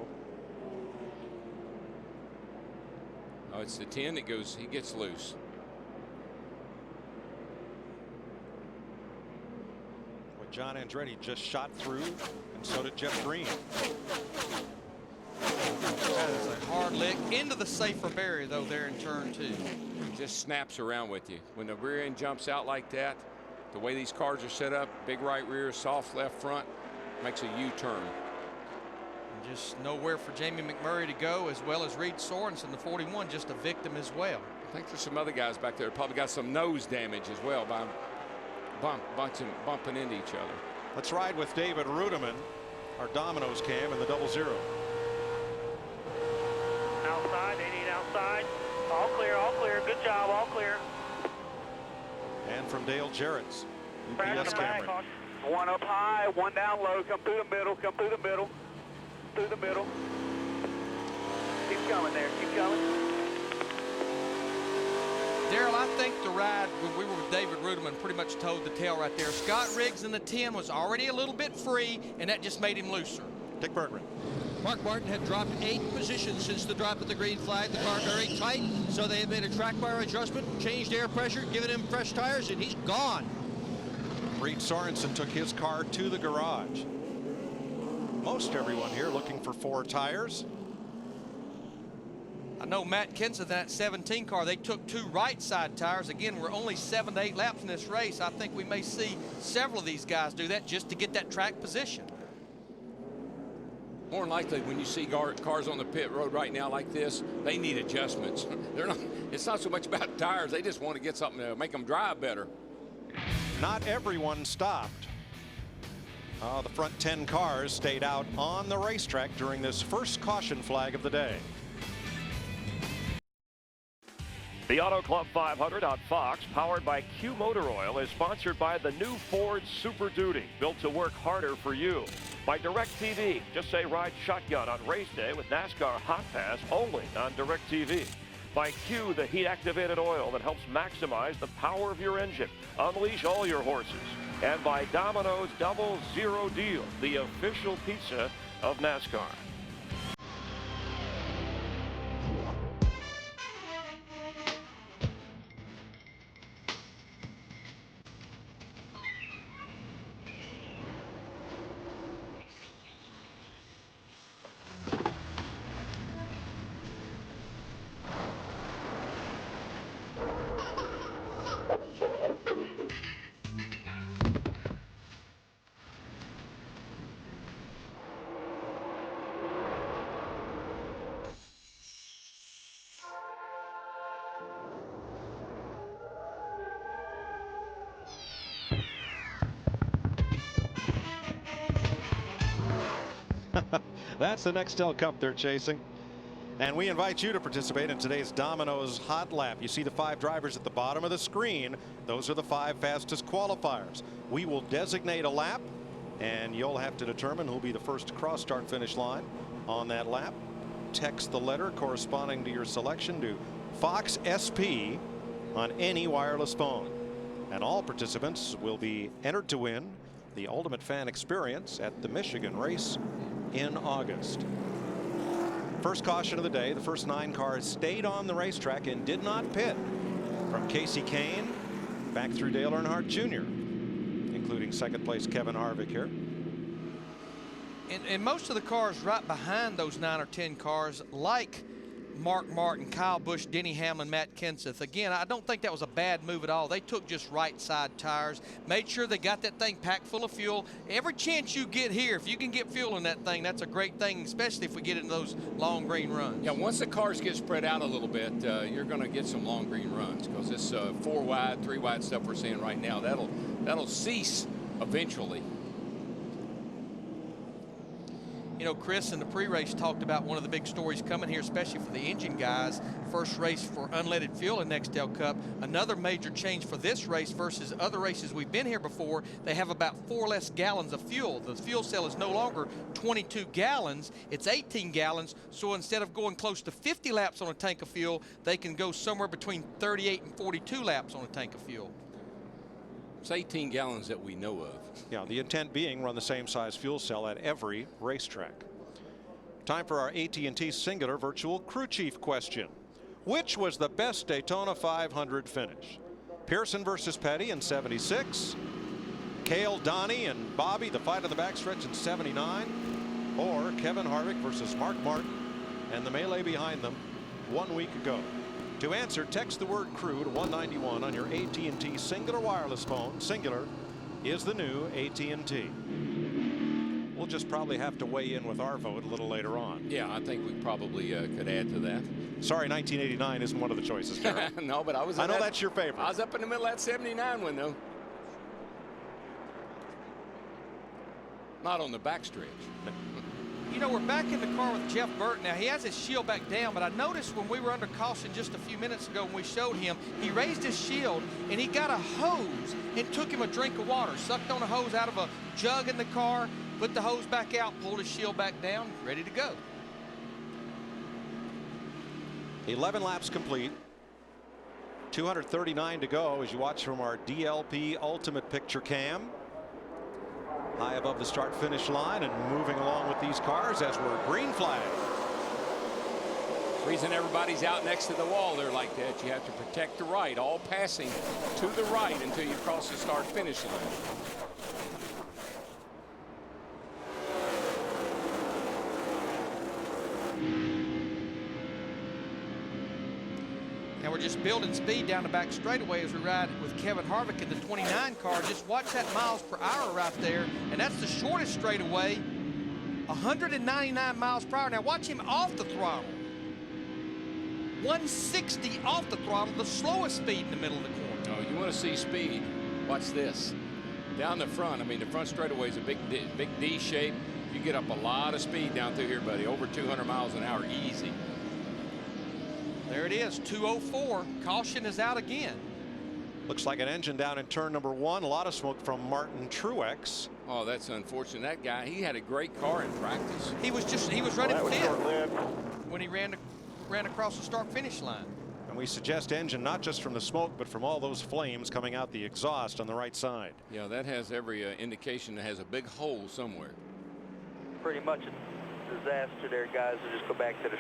Speaker 6: Oh, it's the 10 that goes, he gets loose.
Speaker 17: John Andretti just shot through, and so did Jeff Green.
Speaker 19: That is a hard lick into the safer barrier, though, there in turn 2.
Speaker 6: It just snaps around with you. When the rear end jumps out like that, the way these cars are set up, big right rear, soft left front, makes a U-turn.
Speaker 19: Just nowhere for Jamie McMurray to go, as well as Reed Sorensen, the 41, just a victim as well.
Speaker 6: I think there's some other guys back there probably got some nose damage as well by bumping into each other.
Speaker 17: Let's ride with David Rudeman, our Domino's cam in the 0-0.
Speaker 1: Outside, 88 outside. All clear, good job, all clear.
Speaker 17: And from Dale Jarrett's UPS camera.
Speaker 1: One up high, one down low, come through the middle, through the middle. Keep coming there, keep coming.
Speaker 19: Daryl, I think the ride when we were with David Rudeman pretty much told the tale right there. Scott Riggs in the 10 was already a little bit free, and that just made him looser.
Speaker 17: Dick Berggren.
Speaker 21: Mark Martin had dropped 8 positions since the drop of the green flag. The car very tight, so they have made a track bar adjustment, changed air pressure, given him fresh tires, and he's gone.
Speaker 17: Reed Sorensen took his car to the garage. Most everyone here looking for 4 tires.
Speaker 19: I know Matt Kenseth in that 17 car, they took 2 right side tires. Again, we're only 7 to 8 laps in this race. I think we may see several of these guys do that just to get that track position.
Speaker 6: More than likely, when you see cars on the pit road right now like this, they need adjustments. It's not so much about tires. They just want to get something to make them drive better.
Speaker 17: Not everyone stopped. The front 10 cars stayed out on the racetrack during this first caution flag of the day.
Speaker 4: The Auto Club 500 on Fox, powered by Q Motor Oil, is sponsored by the new Ford Super Duty, built to work harder for you. By DirecTV, just say ride shotgun on race day with NASCAR Hot Pass only on DirecTV. By Q, the heat-activated oil that helps maximize the power of your engine. Unleash all your horses. And by Domino's Double Zero Deal, the official pizza of NASCAR.
Speaker 17: That's the Nextel Cup they're chasing. And we invite you to participate in today's Domino's Hot Lap. You see the 5 drivers at the bottom of the screen. Those are the 5 fastest qualifiers. We will designate a lap, and you'll have to determine who'll be the first to cross start finish line on that lap. Text the letter corresponding to your selection to Fox SP on any wireless phone. And all participants will be entered to win the ultimate fan experience at the Michigan race in August. First caution of the day, the first 9 cars stayed on the racetrack and did not pit. From Casey Kane back through Dale Earnhardt Jr., including second place Kevin Harvick here.
Speaker 19: And most of the cars right behind those 9 or 10 cars, like Mark Martin, Kyle Busch, Denny Hamlin, Matt Kenseth. Again, I don't think that was a bad move at all. They took just right side tires, made sure they got that thing packed full of fuel. Every chance you get here, if you can get fuel in that thing, that's a great thing, especially if we get into those long green runs.
Speaker 6: Yeah, once the cars get spread out a little bit, you're going to get some long green runs, because this 4 wide, 3 wide stuff we're seeing right now, that'll cease eventually.
Speaker 19: You know, Chris in the pre-race talked about one of the big stories coming here, especially for the engine guys. First race for unleaded fuel in Nextel Cup. Another major change for this race versus other races we've been here before. They have about 4 less gallons of fuel. The fuel cell is no longer 22 gallons, it's 18 gallons. So instead of going close to 50 laps on a tank of fuel, they can go somewhere between 38 and 42 laps on a tank of fuel.
Speaker 6: It's 18 gallons that we know of.
Speaker 17: Yeah, the intent being run the same size fuel cell at every racetrack. Time for our AT&T Singular Virtual Crew Chief question. Which was the best Daytona 500 finish? Pearson versus Petty in '76, Cale, Donnie, and Bobby, the fight of the backstretch in 79, or Kevin Harvick versus Mark Martin and the melee behind them 1 week ago. To answer, text the word crew to 191 on your AT&T singular wireless phone. Singular is the new AT&T. We'll just probably have to weigh in with our vote a little later on.
Speaker 6: Yeah, I think we probably could add to that.
Speaker 17: Sorry, 1989 isn't one of the choices, Darryl.
Speaker 6: No, but
Speaker 17: I know that's your favorite.
Speaker 6: I was up in the middle of that 79 one, though. Not on the backstretch.
Speaker 19: You know, we're back in the car with Jeff Burton. Now, he has his shield back down, but I noticed when we were under caution just a few minutes ago when we showed him, he raised his shield and he got a hose and took him a drink of water, sucked on a hose out of a jug in the car, put the hose back out, pulled his shield back down, ready to go.
Speaker 17: 11 laps complete. 239 to go as you watch from our DLP Ultimate Picture Cam. High above the start finish line and moving along with these cars as we're green flag.
Speaker 6: The reason everybody's out next to the wall there like that, you have to protect the right, all passing to the right until you cross the start finish line.
Speaker 19: Now we're just building speed down the back straightaway as we ride with Kevin Harvick in the 29 car. Just watch that miles per hour right there. And that's the shortest straightaway, 199 miles per hour. Now watch him off the throttle. 160 off the throttle, the slowest speed in the middle of the corner.
Speaker 6: Oh, you want to see speed? Watch this. Down the front, I mean, the front straightaway is a big D shape. You get up a lot of speed down through here, buddy. Over 200 miles an hour, easy.
Speaker 19: There it is, 204. Caution is out again.
Speaker 17: Looks like an engine down in turn number 1. A lot of smoke from Martin Truex.
Speaker 6: Oh, that's unfortunate. That guy, he had a great car in practice.
Speaker 19: He was running fifth when he ran across the start finish line.
Speaker 17: And we suggest engine not just from the smoke, but from all those flames coming out the exhaust on the right side.
Speaker 6: Yeah, that has every indication that has a big hole somewhere.
Speaker 1: Pretty much a disaster there, guys. So just go back to the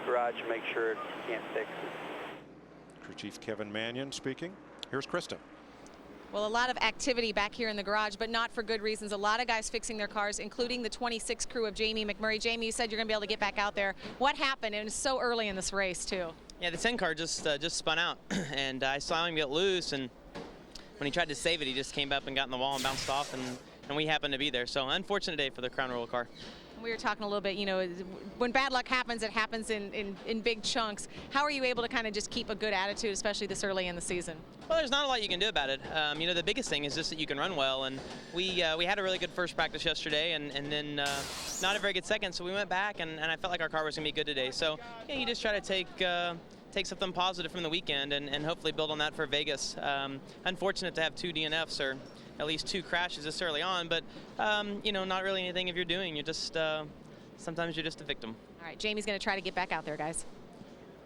Speaker 1: garage and make sure you can't fix it.
Speaker 17: Crew Chief Kevin Mannion speaking. Here's Krista.
Speaker 22: Well, a lot of activity back here in the garage, but not for good reasons. A lot of guys fixing their cars, including the 26 crew of Jamie McMurray. Jamie, you said you're going to be able to get back out there. What happened? It was so early in this race, too.
Speaker 2: Yeah, the 10 car just spun out, and I saw him get loose, and when he tried to save it, he just came up and got in the wall and bounced off, and we happened to be there. So, unfortunate day for the Crown Royal car.
Speaker 22: We were talking a little bit, you know, when bad luck happens, it happens in big chunks. How are you able to kind of just keep a good attitude, especially this early in the season?
Speaker 2: Well, there's not a lot you can do about it. You know, the biggest thing is just that you can run well, and we had a really good first practice yesterday, and then not a very good second, so we went back, and I felt like our car was going to be good today. So, you know, you just try to take something positive from the weekend and hopefully build on that for Vegas. Unfortunate to have 2 DNFs or at least 2 crashes this early on, but you know, not really anything if you're doing. You're just sometimes you're just a victim.
Speaker 22: All right, Jamie's going to try to get back out there, guys.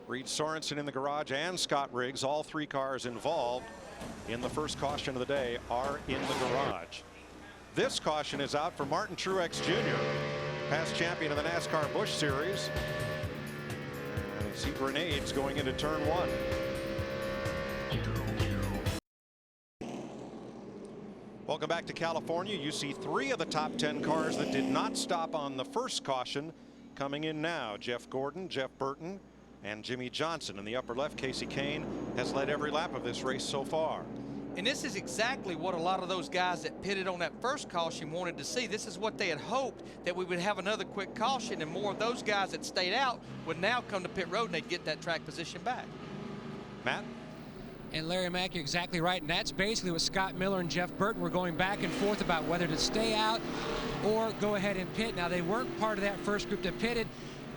Speaker 17: Reed Sorensen in the garage and Scott Riggs, all 3 cars involved in the first caution of the day, are in the garage. This caution is out for Martin Truex Jr., past champion of the NASCAR Busch Series. As he grenades going into turn 1. Welcome back to California. You see 3 of the top 10 cars that did not stop on the first caution coming in now. Jeff Gordon, Jeff Burton, and Jimmy Johnson. In the upper left, Casey Kane has led every lap of this race so far.
Speaker 19: And this is exactly what a lot of those guys that pitted on that first caution wanted to see. This is what they had hoped, that we would have another quick caution, and more of those guys that stayed out would now come to pit road and they'd get that track position back.
Speaker 17: Matt?
Speaker 23: And Larry Mack, you're exactly right, and that's basically what Scott Miller and Jeff Burton were going back and forth about, whether to stay out or go ahead and pit. Now, they weren't part of that first group that pitted,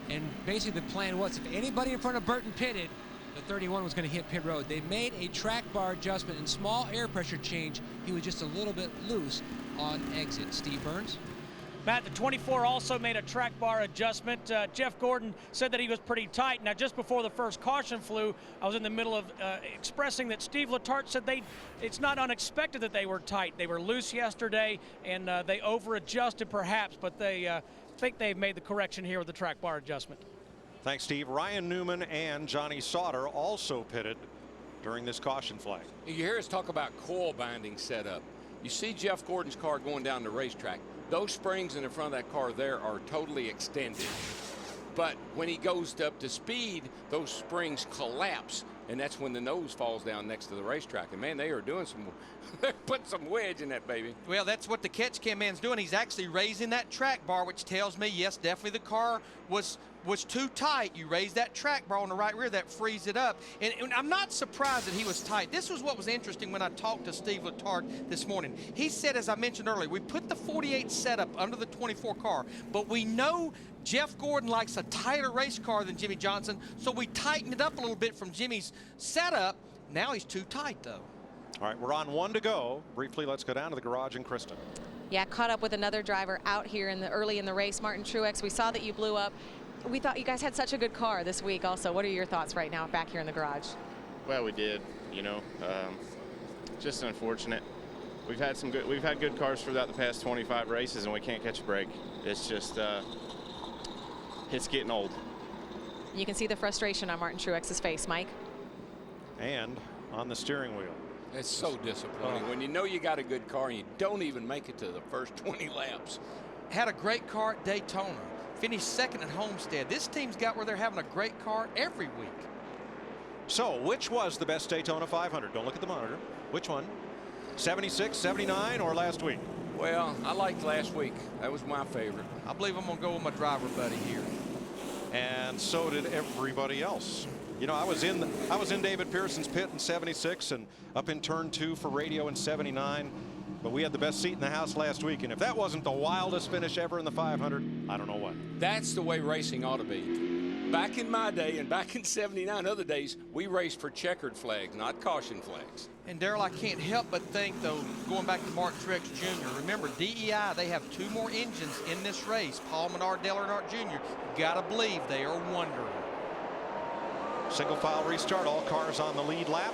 Speaker 23: and basically the plan was if anybody in front of Burton pitted, the 31 was going to hit pit road. They made a track bar adjustment and small air pressure change. He was just a little bit loose on exit. Steve Burns?
Speaker 24: Matt, the 24 also made a track bar adjustment. Jeff Gordon said that he was pretty tight. Now, just before the first caution flew, I was in the middle of expressing that Steve Letarte said it's not unexpected that they were tight. They were loose yesterday, and they over-adjusted perhaps, but they think they've made the correction here with the track bar adjustment.
Speaker 17: Thanks, Steve. Ryan Newman and Johnny Sauter also pitted during this caution flag.
Speaker 6: You hear us talk about coil binding setup. You see Jeff Gordon's car going down the racetrack. Those springs in the front of that car there are totally extended. But when he goes up to speed, those springs collapse, and that's when the nose falls down next to the racetrack. And man, they are doing some, they're putting some wedge in that baby.
Speaker 19: Well, that's what the catch cam man's doing. He's actually raising that track bar, which tells me, yes, definitely the car was too tight. You raise that track bar on the right rear, that frees it up. And I'm not surprised that he was tight. This was what was interesting when I talked to Steve Letarte this morning. He said, as I mentioned earlier, we put the 48 setup under the 24 car, but we know Jeff Gordon likes a tighter race car than Jimmy Johnson, so we tightened it up a little bit from Jimmy's setup. Now he's too tight, though.
Speaker 17: All right, we're on 1 to go. Briefly, let's go down to the garage and Kristen.
Speaker 22: Yeah, caught up with another driver out here early in the race, Martin Truex. We saw that you blew up. We thought you guys had such a good car this week also. What are your thoughts right now back here in the garage?
Speaker 7: Well, we did, just unfortunate. We've had good cars throughout the past 25 races, and we can't catch a break. It's just, it's getting old.
Speaker 22: You can see the frustration on Martin Truex's face, Mike.
Speaker 17: And on the steering wheel.
Speaker 6: It's so disappointing when you know you got a good car and you don't even make it to the first 20 laps.
Speaker 19: Had a great car at Daytona. Finished second at Homestead. This team's got where they're having a great car every week.
Speaker 17: So, which was the best Daytona 500? Don't look at the monitor. Which one? 76, 79, or last week?
Speaker 6: Well, I liked last week. That was my favorite.
Speaker 19: I believe I'm going to go with my driver buddy here.
Speaker 17: And so did everybody else. You know, I was in David Pearson's pit in 76 and up in turn 2 for radio in 79. But we had the best seat in the house last week, and if that wasn't the wildest finish ever in the 500, I don't know what.
Speaker 6: That's the way racing ought to be. Back in my day and back in 79 other days, we raced for checkered flags, not caution flags.
Speaker 19: And Darrell, I can't help but think, though, going back to Martin Truex Jr., remember, DEI, they have 2 more engines in this race. Paul Menard, Dale Earnhardt Jr., you got to believe they are wondering.
Speaker 17: Single file restart, all cars on the lead lap.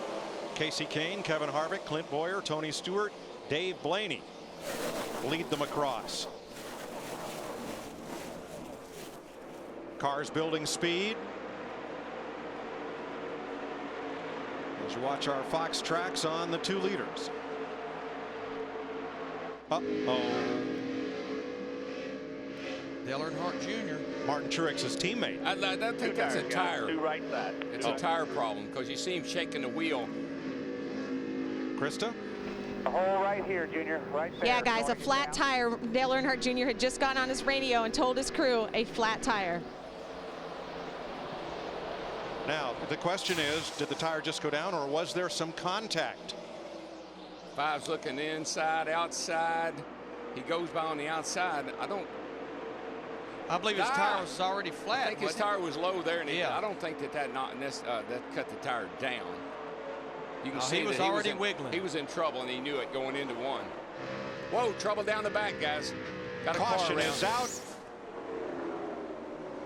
Speaker 17: Casey Kane, Kevin Harvick, Clint Boyer, Tony Stewart, Dave Blaney lead them across. Cars building speed. As you watch our Fox tracks on the 2 leaders. Uh-oh.
Speaker 19: Dale Earnhardt Jr.
Speaker 17: Martin Truex's teammate.
Speaker 6: I think that's a tire.
Speaker 1: Two right side.
Speaker 6: It's a tire problem because you see him shaking the wheel.
Speaker 17: Krista?
Speaker 1: A hole right here, Junior, right there.
Speaker 22: Yeah, guys, a flat tire. Dale Earnhardt Jr. had just gone on his radio and told his crew a flat tire.
Speaker 17: Now, the question is, did the tire just go down or was there some contact?
Speaker 6: Five's looking inside, outside. He goes by on the outside.
Speaker 19: I believe his tire was already flat.
Speaker 6: I think his tire was low there, and
Speaker 19: yeah.
Speaker 6: I don't think that cut the tire down. You can see
Speaker 19: he was already wiggling.
Speaker 6: He was in trouble, and he knew it going into 1. Whoa, trouble down the back, guys. Got a
Speaker 17: Caution
Speaker 6: car around.
Speaker 17: is out.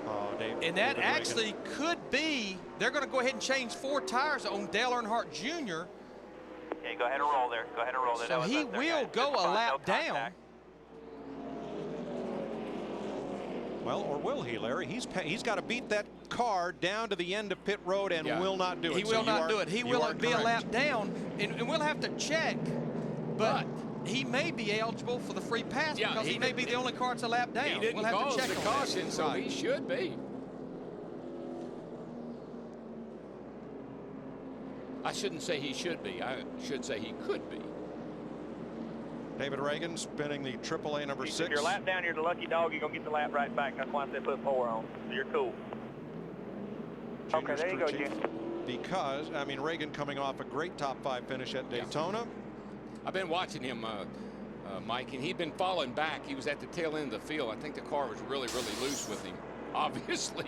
Speaker 17: Oh, Dave.
Speaker 19: And that actually could be, they're going to go ahead and change 4 tires on Dale Earnhardt Jr.
Speaker 1: Yeah, go ahead and roll there. Go ahead and roll there.
Speaker 19: So he will go a lap down.
Speaker 17: Well, or will he, Larry? He's got to beat that car down to the end of pit road and will not do it.
Speaker 19: He will not do it. He will be a lap down, and we'll have to check. But he may be eligible for the free pass because he may be the only car that's a lap down.
Speaker 6: He didn't
Speaker 19: we'll have
Speaker 6: cause
Speaker 19: to check
Speaker 6: the
Speaker 19: on
Speaker 6: caution,
Speaker 19: that.
Speaker 6: so he should be. I shouldn't say he should be. I should say he could be.
Speaker 17: David Reagan spinning the AAA number 6.
Speaker 1: If you're a lap down, you're the lucky dog. You're going to get the lap right back. That's why they put 4 on. So you're cool.
Speaker 17: Junior's
Speaker 1: okay, there you go,
Speaker 17: crew chief.
Speaker 1: Junior.
Speaker 17: Because, I mean, Reagan coming off a great top 5 finish at Daytona.
Speaker 6: I've been watching him, Mike, and he'd been falling back. He was at the tail end of the field. I think the car was really, really loose with him, obviously.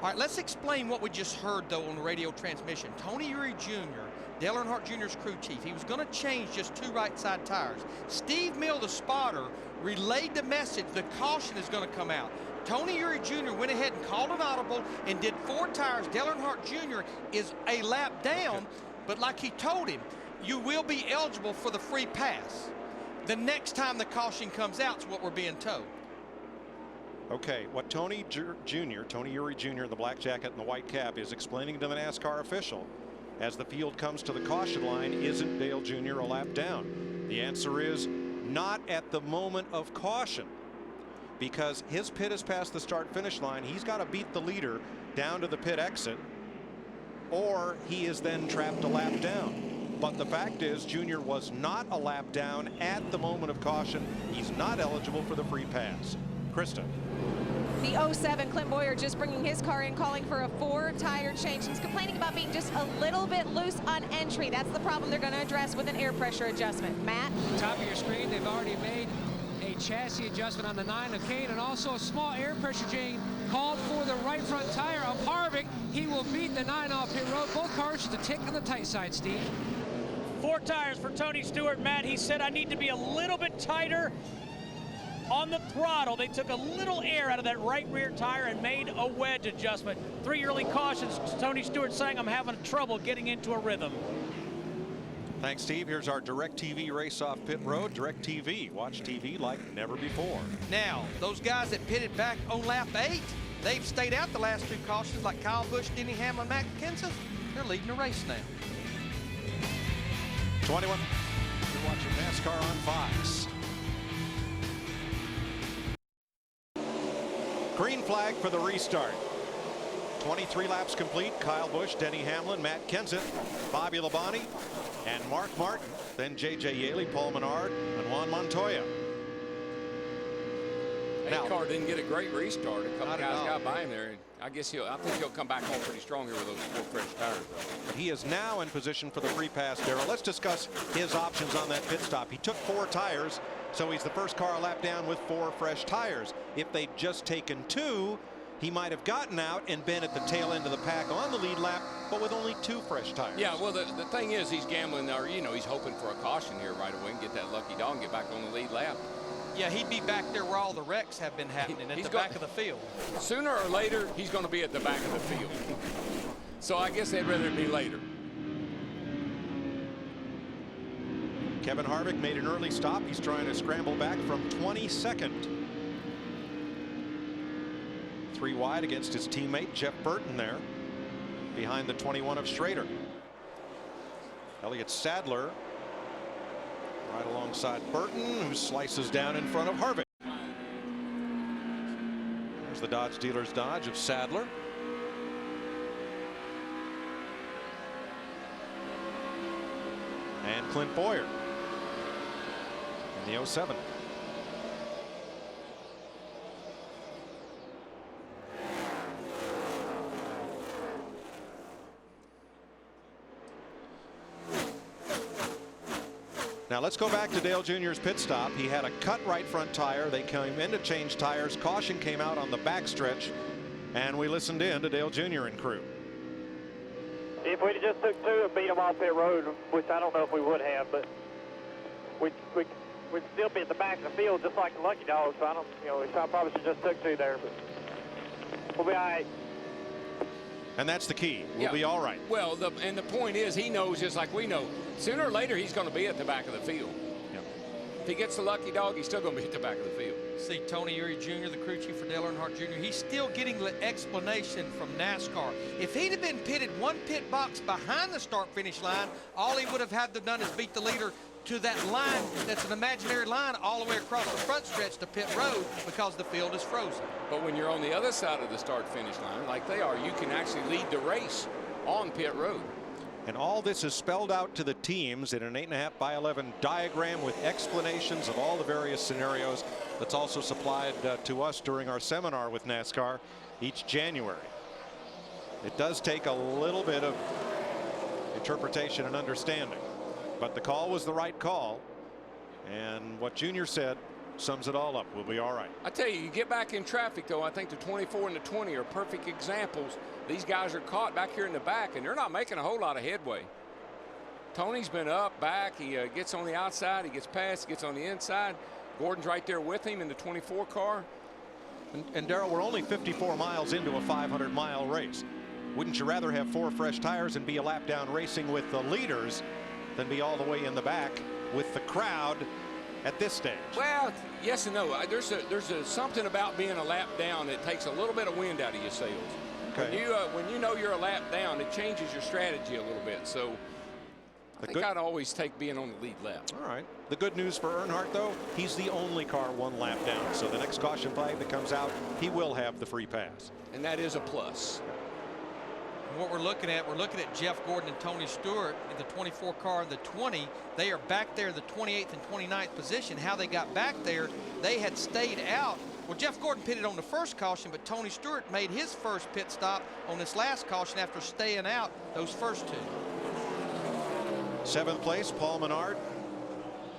Speaker 19: All right, let's explain what we just heard, though, on the radio transmission. Tony Eury Jr., Dale Earnhardt Jr.'s crew chief, he was going to change just 2 right side tires. Steve Mill, the spotter, relayed the message the caution is going to come out. Tony Eury Jr. went ahead and called an audible and did 4 tires. Dale Earnhardt Jr. is a lap down, but like he told him, you will be eligible for the free pass. The next time the caution comes out is what we're being told.
Speaker 17: Okay, what Tony Eury Jr., the black jacket and the white cap, is explaining to the NASCAR official as the field comes to the caution line, isn't Dale Jr. a lap down? The answer is not at the moment of caution, because his pit is past the start-finish line. He's got to beat the leader down to the pit exit, or he is then trapped a lap down. But the fact is, Junior was not a lap down at the moment of caution. He's not eligible for the free pass. Krista.
Speaker 22: The 07 Clint Boyer just bringing his car in, calling for a 4-tire change. He's complaining about being just a little bit loose on entry. That's the problem they're going to address with an air pressure adjustment. Matt?
Speaker 23: Top of your screen, they've already made a chassis adjustment on the 9 of Kane, and also a small air pressure change called for the right front tire of Harvick. He will beat the 9 off pit road. Both cars just a tick on the tight side, Steve.
Speaker 24: 4 tires for Tony Stewart, Matt. He said, I need to be a little bit tighter on the throttle. They took a little air out of that right rear tire and made a wedge adjustment. 3 early cautions. Tony Stewart saying, I'm having trouble getting into a rhythm.
Speaker 17: Thanks, Steve. Here's our DirecTV race off pit road. DirecTV. Watch TV like never before.
Speaker 19: Now, those guys that pitted back on lap 8, they've stayed out the last 2 cautions, like Kyle Busch, Denny Hamlin, Matt Kenseth. They're leading the race now.
Speaker 17: 21. You're watching NASCAR on Fox. Green flag for the restart. 23 laps complete. Kyle Busch, Denny Hamlin, Matt Kenseth, Bobby Labonte, and Mark Martin. Then J.J. Yaley, Paul Menard, and Juan Montoya.
Speaker 6: That car didn't get a great restart. A couple guys got by him there. I think he'll come back home pretty strong here with those 4 fresh tires.
Speaker 17: But he is now in position for the free pass, Darrell. Let's discuss his options on that pit stop. He took 4 tires, so he's the first car a lap down with 4 fresh tires. If they'd just taken 2, he might have gotten out and been at the tail end of the pack on the lead lap, but with only 2 fresh tires.
Speaker 6: Yeah, well, the thing is, he's gambling, or he's hoping for a caution here right away and get that lucky dog and get back on the lead lap.
Speaker 19: Yeah, he'd be back there where all the wrecks have been happening, at the back of the field.
Speaker 6: Sooner or later, he's going to be at the back of the field. So I guess they'd rather it be later.
Speaker 17: Kevin Harvick made an early stop. He's trying to scramble back from 22nd. 3 wide against his teammate Jeff Burton there, behind the 21 of Schrader. Elliott Sadler right alongside Burton, who slices down in front of Harvick. There's the Dodge dealer's Dodge of Sadler. And Clint Boyer in the 07. Now let's go back to Dale Jr.'s pit stop. He had a cut right front tire. They came in to change tires. Caution came out on the backstretch, and we listened in to Dale Jr. and crew.
Speaker 1: If we'd have just took 2 and beat them off that road, which I don't know if we would have, but we'd still be at the back of the field just like the lucky dog. So I don't, I probably should just took 2 there, but we'll be all right.
Speaker 17: And that's the key. We'll be all right.
Speaker 6: Well, the point is, he knows just like we know. Sooner or later, he's going to be at the back of the field.
Speaker 17: Yep.
Speaker 6: If he gets the lucky dog, he's still going to be at the back of the field.
Speaker 19: See, Tony Eury Jr., the crew chief for Dale Earnhardt Jr., he's still getting the explanation from NASCAR. If he'd have been pitted 1 pit box behind the start-finish line, all he would have had to done is beat the leader to that line that's an imaginary line all the way across the front stretch to pit road because the field is frozen.
Speaker 6: But when you're on the other side of the start-finish line, like they are, you can actually lead the race on pit road.
Speaker 17: And all this is spelled out to the teams in an 8.5 by 11 diagram with explanations of all the various scenarios that's also supplied to us during our seminar with NASCAR each January. It does take a little bit of interpretation and understanding, but the call was the right call, and what Junior said sums it all up. We'll be all right.
Speaker 6: I tell you, you get back in traffic, though, I think the 24 and the 20 are perfect examples. These guys are caught back here in the back, and they're not making a whole lot of headway. Tony's been up, back. He gets on the outside. He gets past. He gets on the inside. Gordon's right there with him in the 24 car.
Speaker 17: And Darrell, we're only 54 miles into a 500-mile race. Wouldn't you rather have 4 fresh tires and be a lap down racing with the leaders than be all the way in the back with the crowd at this stage?
Speaker 6: Well, yes and no. There's something about being a lap down that takes a little bit of wind out of your sails.
Speaker 17: Okay.
Speaker 6: When you know you're a lap down, it changes your strategy a little bit. So I think I'd always take being on the lead lap.
Speaker 17: All right. The good news for Earnhardt, though, he's the only car 1 lap down. So the next caution flag that comes out, he will have the free pass.
Speaker 6: And that is a plus.
Speaker 19: And what we're looking at Jeff Gordon and Tony Stewart in the 24 car and the 20. They are back there in the 28th and 29th position. How they got back there, they had stayed out. Well, Jeff Gordon pitted on the first caution, but Tony Stewart made his first pit stop on this last caution after staying out those first 2.
Speaker 17: 7th place, Paul Menard,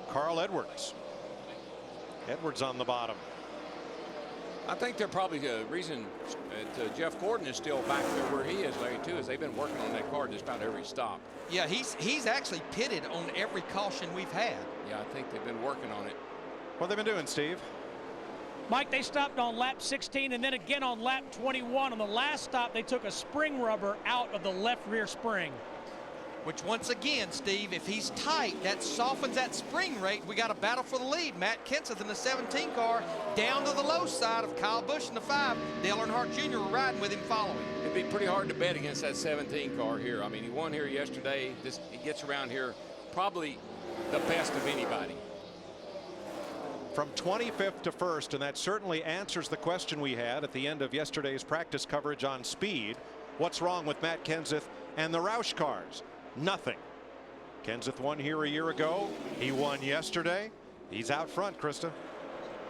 Speaker 17: Carl Edwards. Edwards on the bottom.
Speaker 6: I think they're probably the reason that Jeff Gordon is still back there where he is, Larry, too, is they've been working on that car just about every stop.
Speaker 19: Yeah, he's actually pitted on every caution we've had.
Speaker 6: Yeah, I think they've been working on it.
Speaker 17: What have they been doing, Steve?
Speaker 24: Mike, they stopped on lap 16 and then again on lap 21. On the last stop, they took a spring rubber out of the left rear spring.
Speaker 19: Which once again, Steve, if he's tight, that softens that spring rate. We got a battle for the lead. Matt Kenseth in the 17 car down to the low side of Kyle Busch in the 5. Dale Earnhardt Jr. were riding with him following.
Speaker 6: It'd be pretty hard to bet against that 17 car here. I mean, he won here yesterday. He gets around here probably the best of anybody.
Speaker 17: From 25th to 1st, and that certainly answers the question we had at the end of yesterday's practice coverage on speed. What's wrong with Matt Kenseth and the Roush cars? Nothing. Kenseth won here a year ago. He won yesterday. He's out front, Krista.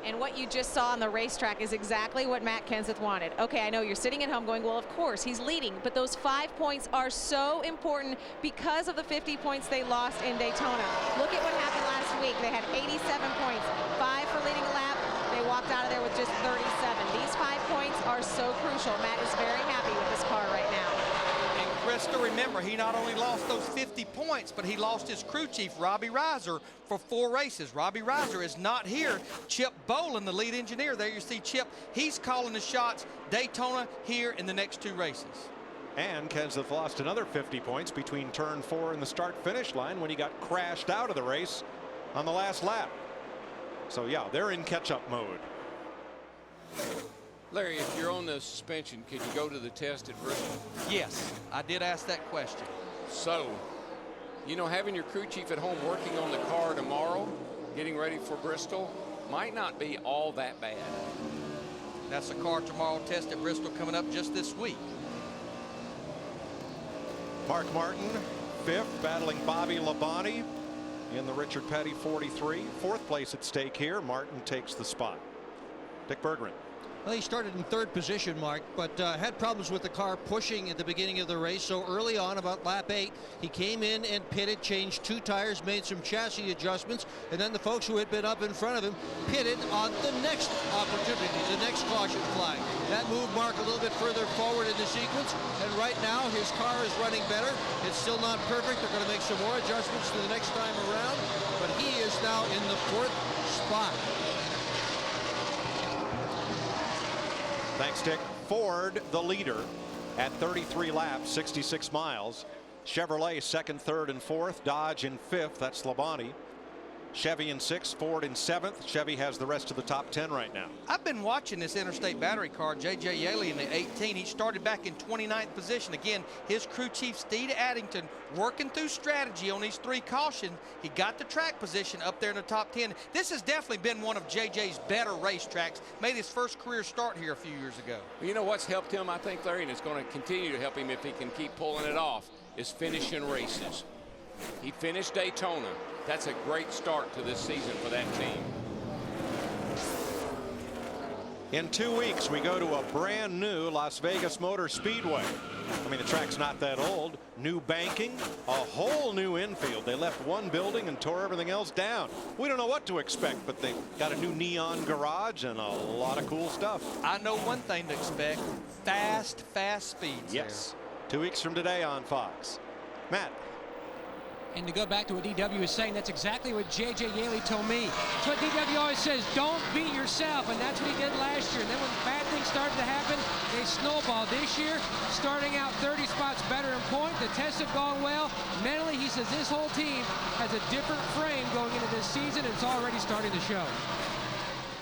Speaker 22: And what you just saw on the racetrack is exactly what Matt Kenseth wanted. Okay, I know you're sitting at home going, well, of course, he's leading. But those 5 points are so important because of the 50 points they lost in Daytona. Look at what happened last week. They had 87 points, 5 for leading a lap. They walked out of there with just 37. These 5 points are so crucial. Matt is very happy with this car right now.
Speaker 19: Krista, remember, he not only lost those 50 points, but he lost his crew chief, Robbie Reiser, for 4 races. Robbie Reiser is not here. Chip Bolin, the lead engineer, there you see Chip. He's calling the shots. Daytona here in the next 2 races.
Speaker 17: And Kenseth lost another 50 points between turn 4 and the start-finish line when he got crashed out of the race on the last lap. So, yeah, they're in catch-up mode.
Speaker 6: Larry, if you're on the suspension, could you go to the test at Bristol?
Speaker 19: Yes, I did ask that question.
Speaker 6: So, you know, having your crew chief at home working on the car tomorrow, getting ready for Bristol, might not be all that bad.
Speaker 19: That's a car tomorrow test at Bristol coming up just this week.
Speaker 17: Mark Martin, 5th, battling Bobby Labonte in the Richard Petty 43. 4th place at stake here. Martin takes the spot. Dick Berggren.
Speaker 21: Well, he started in 3rd position, Mark, but had problems with the car pushing at the beginning of the race. So early on, about lap 8, he came in and pitted, changed 2 tires, made some chassis adjustments, and then the folks who had been up in front of him pitted on the next opportunity, the next caution flag. That moved Mark a little bit further forward in the sequence, and right now his car is running better. It's still not perfect. They're going to make some more adjustments the next time around, but he is now in the 4th spot.
Speaker 17: Thanks, Dick. Ford, the leader, at 33 laps, 66 miles. Chevrolet, 2nd, 3rd, and 4th. Dodge in 5th. That's Labonte. Chevy in 6th, Ford in 7th. Chevy has the rest of the top 10 right now.
Speaker 19: I've been watching this interstate battery car, J.J. Yaley in the 18. He started back in 29th position. Again, his crew chief, Steve Addington, working through strategy on these 3 cautions. He got the track position up there in the top 10. This has definitely been one of J.J.'s better racetracks. Made his first career start here a few years ago.
Speaker 6: Well, you know what's helped him, I think, Larry, and it's going to continue to help him if he can keep pulling it off, is finishing races. He finished Daytona. That's a great start to this season for that team.
Speaker 17: In 2 weeks, we go to a brand new Las Vegas Motor Speedway. I mean, the track's not that old. New banking, a whole new infield. They left one building and tore everything else down. We don't know what to expect, but they got a new neon garage and a lot of cool stuff.
Speaker 19: I know one thing to expect. Fast speeds.
Speaker 17: Yes. There. 2 weeks from today on Fox. Matt.
Speaker 23: And to go back to what DW is saying, that's exactly what J.J. Yaley told me. That's what DW always says, don't beat yourself, and that's what he did last year. And then when bad things started to happen, they snowballed. This year, starting out 30 spots better in point. The tests have gone well. Mentally, he says this whole team has a different frame going into this season, and it's already starting to show.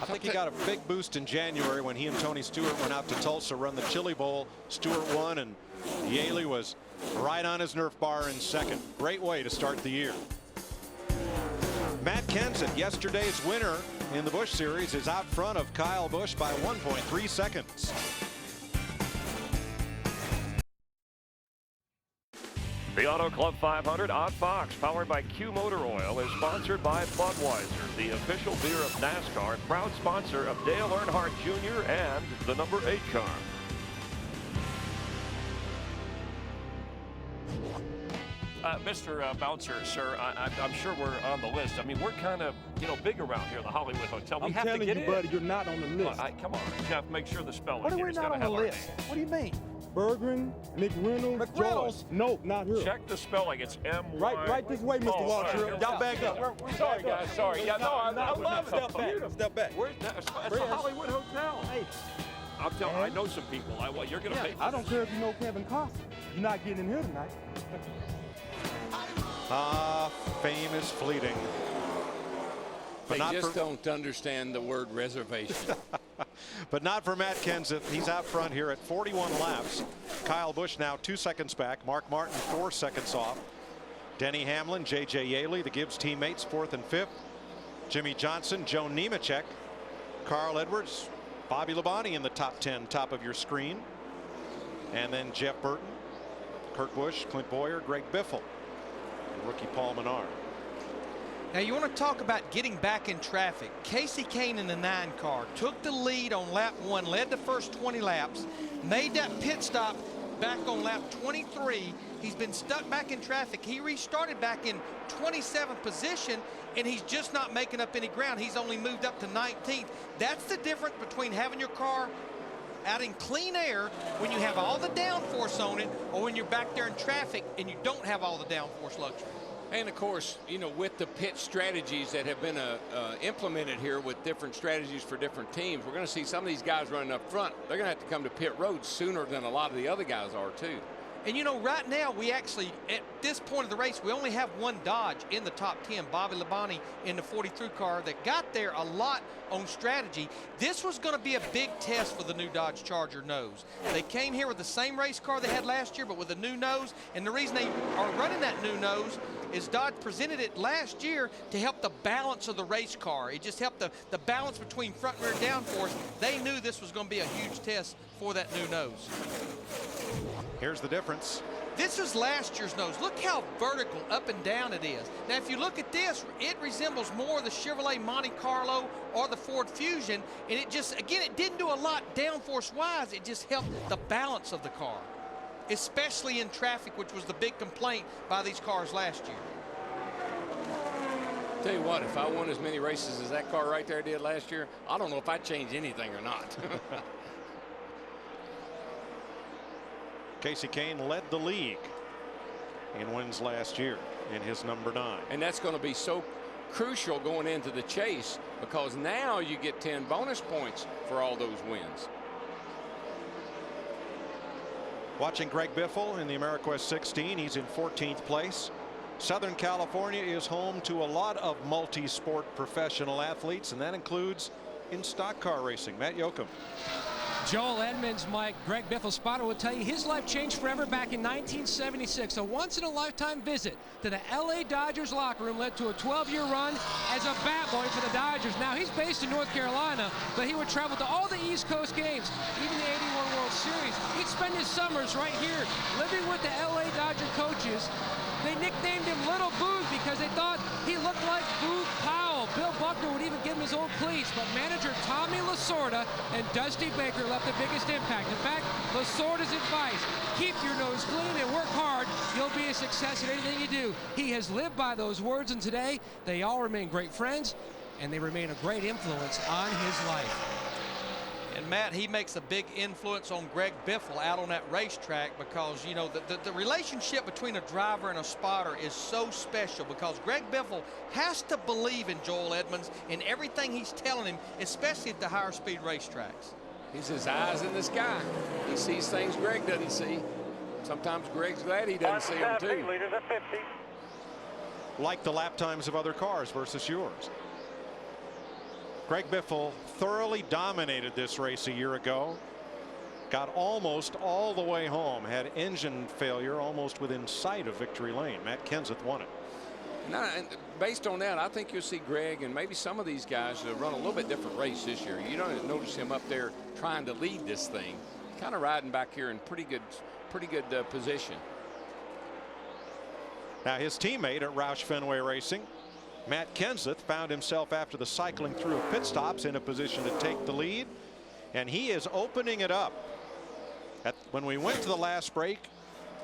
Speaker 17: I think he got a big boost in January when he and Tony Stewart went out to Tulsa, run the Chili Bowl. Stewart won, and Yaley was right on his Nerf bar in second. Great way to start the year. Matt Kenseth, yesterday's winner in the Busch Series, is out front of Kyle Busch by 1.3 seconds.
Speaker 4: The Auto Club 500 on Fox, powered by Q Motor Oil, is sponsored by Budweiser, the official beer of NASCAR, proud sponsor of Dale Earnhardt Jr. and the number 8 car.
Speaker 8: Mr. Bouncer, sir, I'm sure we're on the list. I mean, we're kind of, big around here, the Hollywood Hotel. We have to get in.
Speaker 9: I'm telling you, buddy, you're not on the list.
Speaker 8: Come on, Jeff, make sure the spelling
Speaker 9: What are
Speaker 8: here
Speaker 9: we
Speaker 8: is
Speaker 9: not
Speaker 8: going
Speaker 9: on
Speaker 8: to
Speaker 9: the
Speaker 8: have our
Speaker 9: list?
Speaker 8: name.
Speaker 9: What do you mean? Bergren, McReynolds, Joyce. No, not here.
Speaker 8: Check the spelling. It's M-Y.
Speaker 9: Right this way, Mr. Waltrip. Y'all back up.
Speaker 8: We're sorry, guys. Sorry. Yeah, no, I love it.
Speaker 9: Step back.
Speaker 8: It's a Hollywood Hotel. Hey, I'm telling you, I know some people. You're going to pay for
Speaker 9: I don't care if you know Kevin Costner. You're not getting in here tonight.
Speaker 17: Fame is fleeting.
Speaker 6: But they just don't understand the word reservation.
Speaker 17: But not for Matt Kenseth. He's out front here at 41 laps. Kyle Busch now 2 seconds back. Mark Martin 4 seconds off. Denny Hamlin, J.J. Yaley, the Gibbs teammates, 4th and 5th. Jimmy Johnson, Joe Nemechek, Carl Edwards, Bobby Labonte in the top 10, top of your screen. And then Jeff Burton, Kurt Busch, Clint Boyer, Greg Biffle, and rookie Paul Menard.
Speaker 19: Now you want to talk about getting back in traffic. Casey Kane in the 9 car took the lead on lap 1, led the first 20 laps, made that pit stop back on lap 23. He's been stuck back in traffic. He restarted back in 27th position, and he's just not making up any ground. He's only moved up to 19th. That's the difference between having your car out in clean air when you have all the downforce on it, or when you're back there in traffic and you don't have all the downforce luxury.
Speaker 6: And of course, with the pit strategies that have been implemented here with different strategies for different teams, we're going to see some of these guys running up front. They're going to have to come to pit road sooner than a lot of the other guys are too.
Speaker 19: And right now we actually, at this point of the race, we only have one Dodge in the top 10, Bobby Labonte in the 43 car that got there a lot on strategy. This was going to be a big test for the new Dodge Charger nose. They came here with the same race car they had last year, but with a new nose. And the reason they are running that new nose is Dodge presented it last year to help the balance of the race car. It just helped the balance between front and rear downforce. They knew this was going to be a huge test for that new nose.
Speaker 17: Here's the difference.
Speaker 19: This was last year's nose. Look how vertical up and down it is. Now, if you look at this, it resembles more the Chevrolet Monte Carlo or the Ford Fusion. And it just, again, it didn't do a lot downforce-wise. It just helped the balance of the car, especially in traffic, which was the big complaint by these cars last year.
Speaker 6: Tell you what, if I won as many races as that car right there did last year, I don't know if I'd change anything or not.
Speaker 17: Casey Kane led the league in wins last year in his number 9.
Speaker 6: And that's going to be so crucial going into the chase, because now you get 10 bonus points for all those wins.
Speaker 17: Watching Greg Biffle in the AmeriQuest 16. He's in 14th place. Southern California is home to a lot of multi-sport professional athletes, and that includes in stock car racing. Matt Yoakum.
Speaker 23: Joel Edmonds, Mike, Greg Biffle spotter will tell you his life changed forever back in 1976. A once-in-a-lifetime visit to the LA Dodgers locker room led to a 12-year run as a bat boy for the Dodgers. Now, he's based in North Carolina, but he would travel to all the East Coast games, even the '81 World Series. He'd spend his summers right here, living with the LA Dodger coaches. They nicknamed him Little Booth because they thought he looked like Booth Powell. Bill Buckner would even give him his old cleats, but manager Tommy Lasorda and Dusty Baker left the biggest impact. In fact, Lasorda's advice, keep your nose clean and work hard. You'll be a success at anything you do. He has lived by those words, and today they all remain great friends, and they remain a great influence on his life.
Speaker 19: And Matt, he makes a big influence on Greg Biffle out on that racetrack, because the relationship between a driver and a spotter is so special, because Greg Biffle has to believe in Joel Edmonds in everything he's telling him, especially at the higher speed racetracks.
Speaker 6: He's his eyes in the sky. He sees things Greg doesn't see. Sometimes Greg's glad he doesn't see them too.
Speaker 1: Leaders at 50.
Speaker 17: Like the lap times of other cars versus yours. Greg Biffle thoroughly dominated this race a year ago. got almost all the way home, had engine failure almost within sight of victory lane. Matt Kenseth won it.
Speaker 6: Now, and based on that, I think you'll see Greg and maybe some of these guys run a little bit different race this year. You don't notice him up there trying to lead this thing, kind of riding back here in pretty good position.
Speaker 17: Now his teammate at Roush Fenway Racing, Matt Kenseth, found himself after the cycling through of pit stops in a position to take the lead, and he is opening it up. When we went to the last break,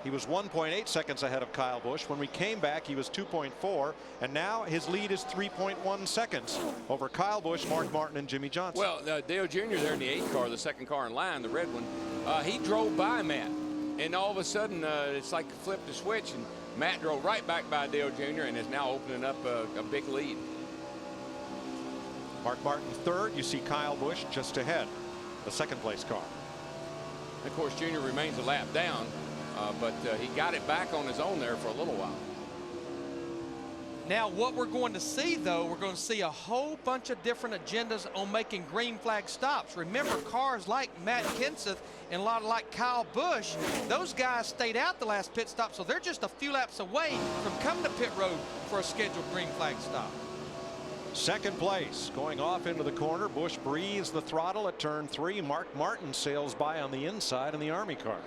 Speaker 17: he was 1.8 seconds ahead of Kyle Busch. When we came back, he was 2.4, and now his lead is 3.1 seconds over Kyle Busch, Mark Martin, and Jimmy Johnson.
Speaker 6: Well, Dale Jr. there in the 8 car, the second car in line, the red one, he drove by Matt, and all of a sudden it's like flipped a switch, and Matt drove right back by Dale Jr. and is now opening up a big lead.
Speaker 17: Mark Martin third. You see Kyle Busch just ahead, the second place car.
Speaker 6: Of course, Jr. remains a lap down, but he got it back on his own there for a little while.
Speaker 19: Now what we're going to see, though, we're going to see a whole bunch of different agendas on making green flag stops. Remember, cars like Matt Kenseth and a lot like Kyle Busch, those guys stayed out the last pit stop, so they're just a few laps away from coming to pit road for a scheduled green flag stop.
Speaker 17: Second place, going off into the corner. Busch breathes the throttle at turn 3. Mark Martin sails by on the inside in the Army car.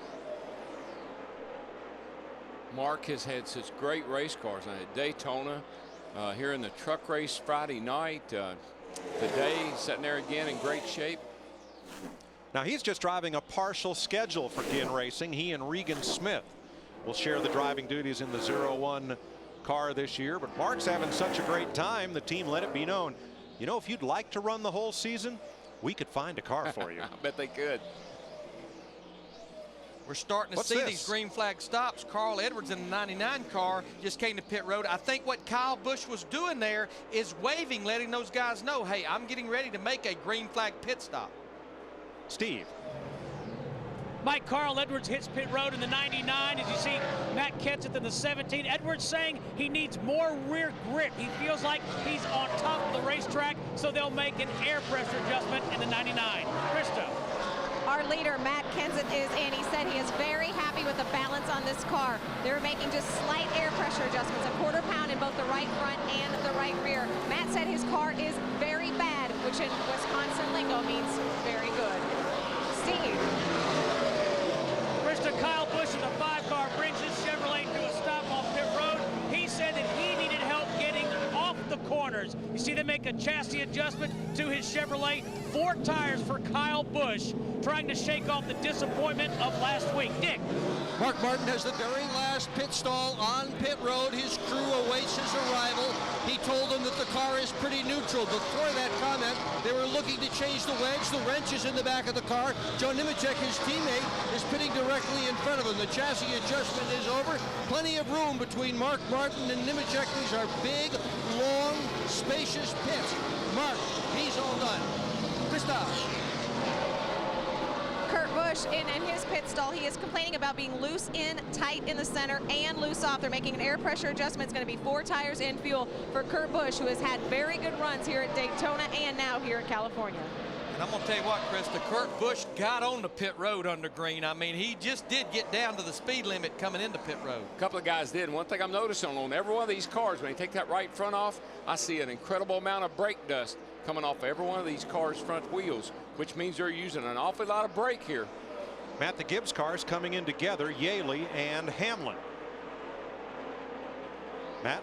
Speaker 6: Mark has had such great race cars at Daytona, here in the truck race Friday night. Today, sitting there again in great shape.
Speaker 17: Now he's just driving a partial schedule for Ginn Racing. He and Regan Smith will share the driving duties in the 01 car this year. But Mark's having such a great time, the team let it be known, you know, if you'd like to run the whole season, we could find a car for you.
Speaker 6: I bet they could.
Speaker 19: We're starting to see these green flag stops. Carl Edwards in the 99 car just came to pit road. I think what Kyle Busch was doing there is waving, letting those guys know, hey, I'm getting ready to make a green flag pit stop.
Speaker 17: Steve.
Speaker 24: Mike, Carl Edwards hits pit road in the 99. As you see, Matt Kenseth in the 17. Edwards saying he needs more rear grip. He feels like he's on top of the racetrack, so they'll make an air pressure adjustment in the 99. Krista.
Speaker 22: Our leader, Matt Kenseth, is in. He said he is very happy with the balance on this car. They're making just slight air pressure adjustments, a quarter pound in both the right front and the right rear. Matt said his car is very bad, which in Wisconsin lingo means very good. Steve.
Speaker 24: Krista, Kyle Busch in the 5 car brings his Chevrolet to a stop off pit road. He said that he needed help getting off the corners. You see them make a chassis adjustment to his Chevrolet. 4 tires for Kyle Busch, trying to shake off the disappointment of last week. Dick.
Speaker 21: Mark Martin has the very last pit stall on pit road. His crew awaits his arrival. He told them that the car is pretty neutral. Before that comment, they were looking to change the wedge. The wrench is in the back of the car. Joe Nemechek, his teammate, is pitting directly in front of him. The chassis adjustment is over. Plenty of room between Mark Martin and Nemechek. These are big, long, spacious pits. Mark, he's all done. Krista.
Speaker 22: Kurt Busch in his pit stall, he is complaining about being loose in, tight in the center, and loose off. They're making an air pressure adjustment. It's going to be 4 tires and fuel for Kurt Busch, who has had very good runs here at Daytona and now here at California.
Speaker 19: And I'm going to tell you what, Krista, Kurt Busch got on the pit road under green. I mean, he just did get down to the speed limit coming into pit road.
Speaker 6: A couple of guys did. One thing I'm noticing on every one of these cars, when you take that right front off, I see an incredible amount of brake dust coming off every one of these cars' front wheels, which means they're using an awful lot of brake here.
Speaker 17: Matt, the Gibbs cars coming in together, Yaley and Hamlin. Matt?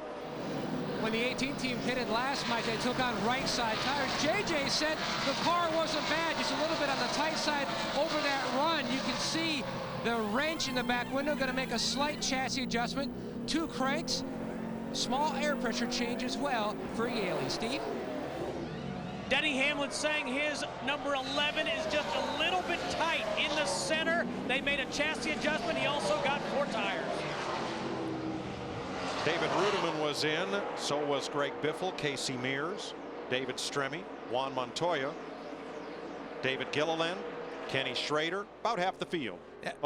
Speaker 23: When the 18 team pitted last night, they took on right side tires. JJ said the car wasn't bad, just a little bit on the tight side over that run. You can see the wrench in the back window, going to make a slight chassis adjustment. 2 cranks, small air pressure change as well for Yaley. Steve?
Speaker 24: Denny Hamlin saying his number 11 is just a little bit tight in the center. They made a chassis adjustment. He also got 4 tires.
Speaker 17: David Ruderman was in, so was Greg Biffle, Casey Mears, David Stremme, Juan Montoya, David Gilliland, Kenny Schrader, about half the field.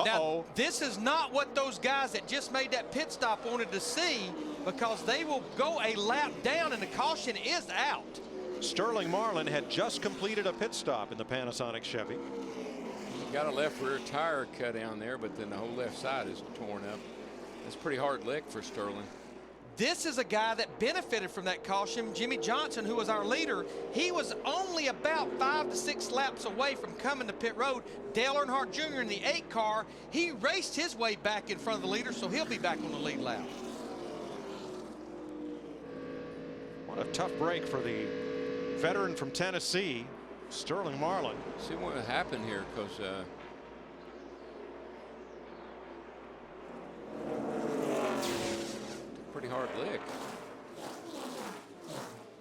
Speaker 19: Now, this is not what those guys that just made that pit stop wanted to see, because they will go a lap down and the caution is out.
Speaker 17: Sterling Marlin had just completed a pit stop in the Panasonic Chevy.
Speaker 6: got a left rear tire cut down there, but then the whole left side is torn up. That's a pretty hard lick for Sterling.
Speaker 19: This is a guy that benefited from that caution. Jimmy Johnson, who was our leader, he was only about 5 to 6 laps away from coming to pit road. Dale Earnhardt Jr. in the 8 car, he raced his way back in front of the leader, so he'll be back on the lead lap.
Speaker 17: What a tough break for the veteran from Tennessee, Sterling Marlin.
Speaker 6: See what happened here, because pretty hard lick.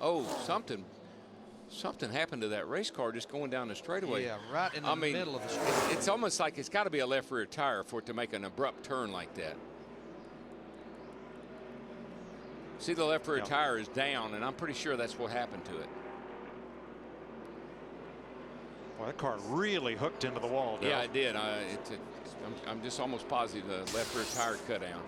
Speaker 6: Oh, something happened to that race car just going down the straightaway.
Speaker 19: Yeah, right in the middle of the straightaway.
Speaker 6: It's almost like it's got to be a left rear tire for it to make an abrupt turn like that. See, the left rear tire is down, and I'm pretty sure that's what happened to it.
Speaker 17: Well, that car really hooked into the wall, Dale.
Speaker 6: Yeah, it did. I'm just almost positive the left rear tire cut down.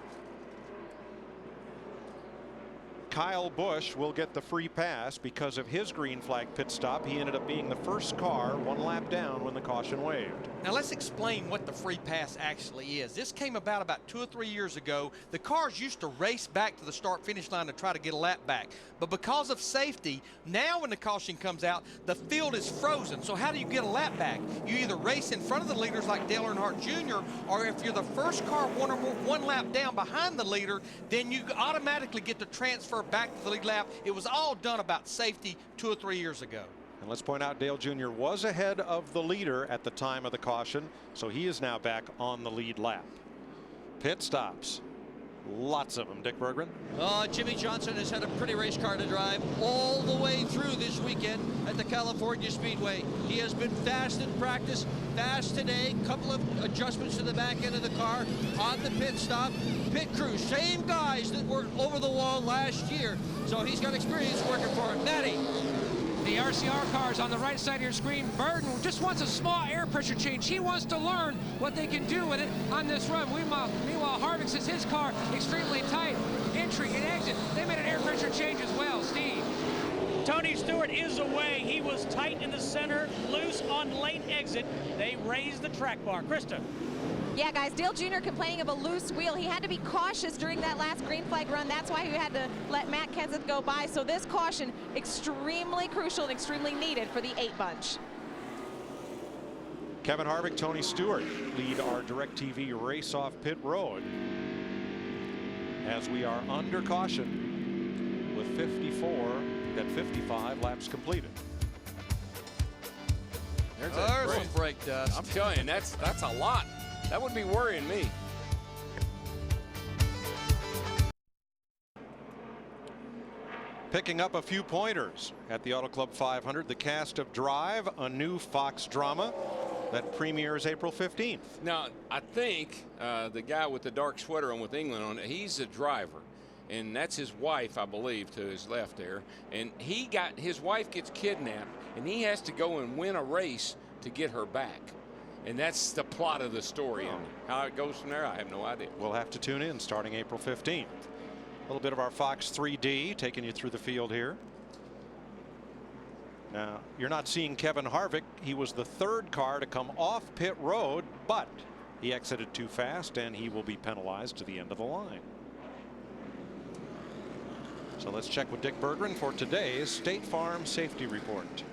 Speaker 17: Kyle Busch will get the free pass because of his green flag pit stop. He ended up being the first car 1 lap down when the caution waved.
Speaker 19: Now let's explain what the free pass actually is. This came about 2 or 3 years ago. The cars used to race back to the start-finish line to try to get a lap back. But because of safety, now when the caution comes out, the field is frozen. So how do you get a lap back? You either race in front of the leaders like Dale Earnhardt Jr., or if you're the first car 1 lap down behind the leader, then you automatically get to transfer back to the lead lap. It was all done about safety 2 or 3 years ago.
Speaker 17: And let's point out Dale Jr. was ahead of the leader at the time of the caution, so he is now back on the lead lap. Pit stops. Lots of them, Dick Berggren.
Speaker 21: Jimmy Johnson has had a pretty race car to drive all the way through this weekend at the California Speedway. He has been fast in practice, fast today, couple of adjustments to the back end of the car on the pit stop. Pit crew, same guys that were over the wall last year, so he's got experience working for him. Matty.
Speaker 23: The RCR cars on the right side of your screen. Burton just wants a small air pressure change. He wants to learn what they can do with it on this run. Meanwhile, Harvick says his car extremely tight. Entry and exit. They made an air pressure change as well. Steve.
Speaker 24: Tony Stewart is away. He was tight in the center, loose on late exit. They raised the track bar. Krista.
Speaker 22: Yeah, guys, Dale Jr. complaining of a loose wheel. He had to be cautious during that last green flag run. That's why he had to let Matt Kenseth go by. So this caution, extremely crucial and extremely needed for the 8 bunch.
Speaker 17: Kevin Harvick, Tony Stewart lead our DirecTV race off pit road as we are under caution with 55 laps completed.
Speaker 6: There's
Speaker 21: some brake dust.
Speaker 6: I'm telling you, that's a lot. That would be worrying me.
Speaker 17: Picking up a few pointers at the Auto Club 500, the cast of Drive, a new Fox drama that premieres April 15th.
Speaker 6: Now, I think the guy with the dark sweater on with England on it, he's a driver. And that's his wife, I believe, to his left there. And his wife gets kidnapped, and he has to go and win a race to get her back. And that's the plot of the story. And how it goes from there, I have no idea.
Speaker 17: We'll have to tune in starting April 15th. A little bit of our Fox 3D taking you through the field here. Now, you're not seeing Kevin Harvick. He was the 3rd car to come off pit road, but he exited too fast, and he will be penalized to the end of the line. So let's check with Dick Berggren for today's State Farm Safety Report.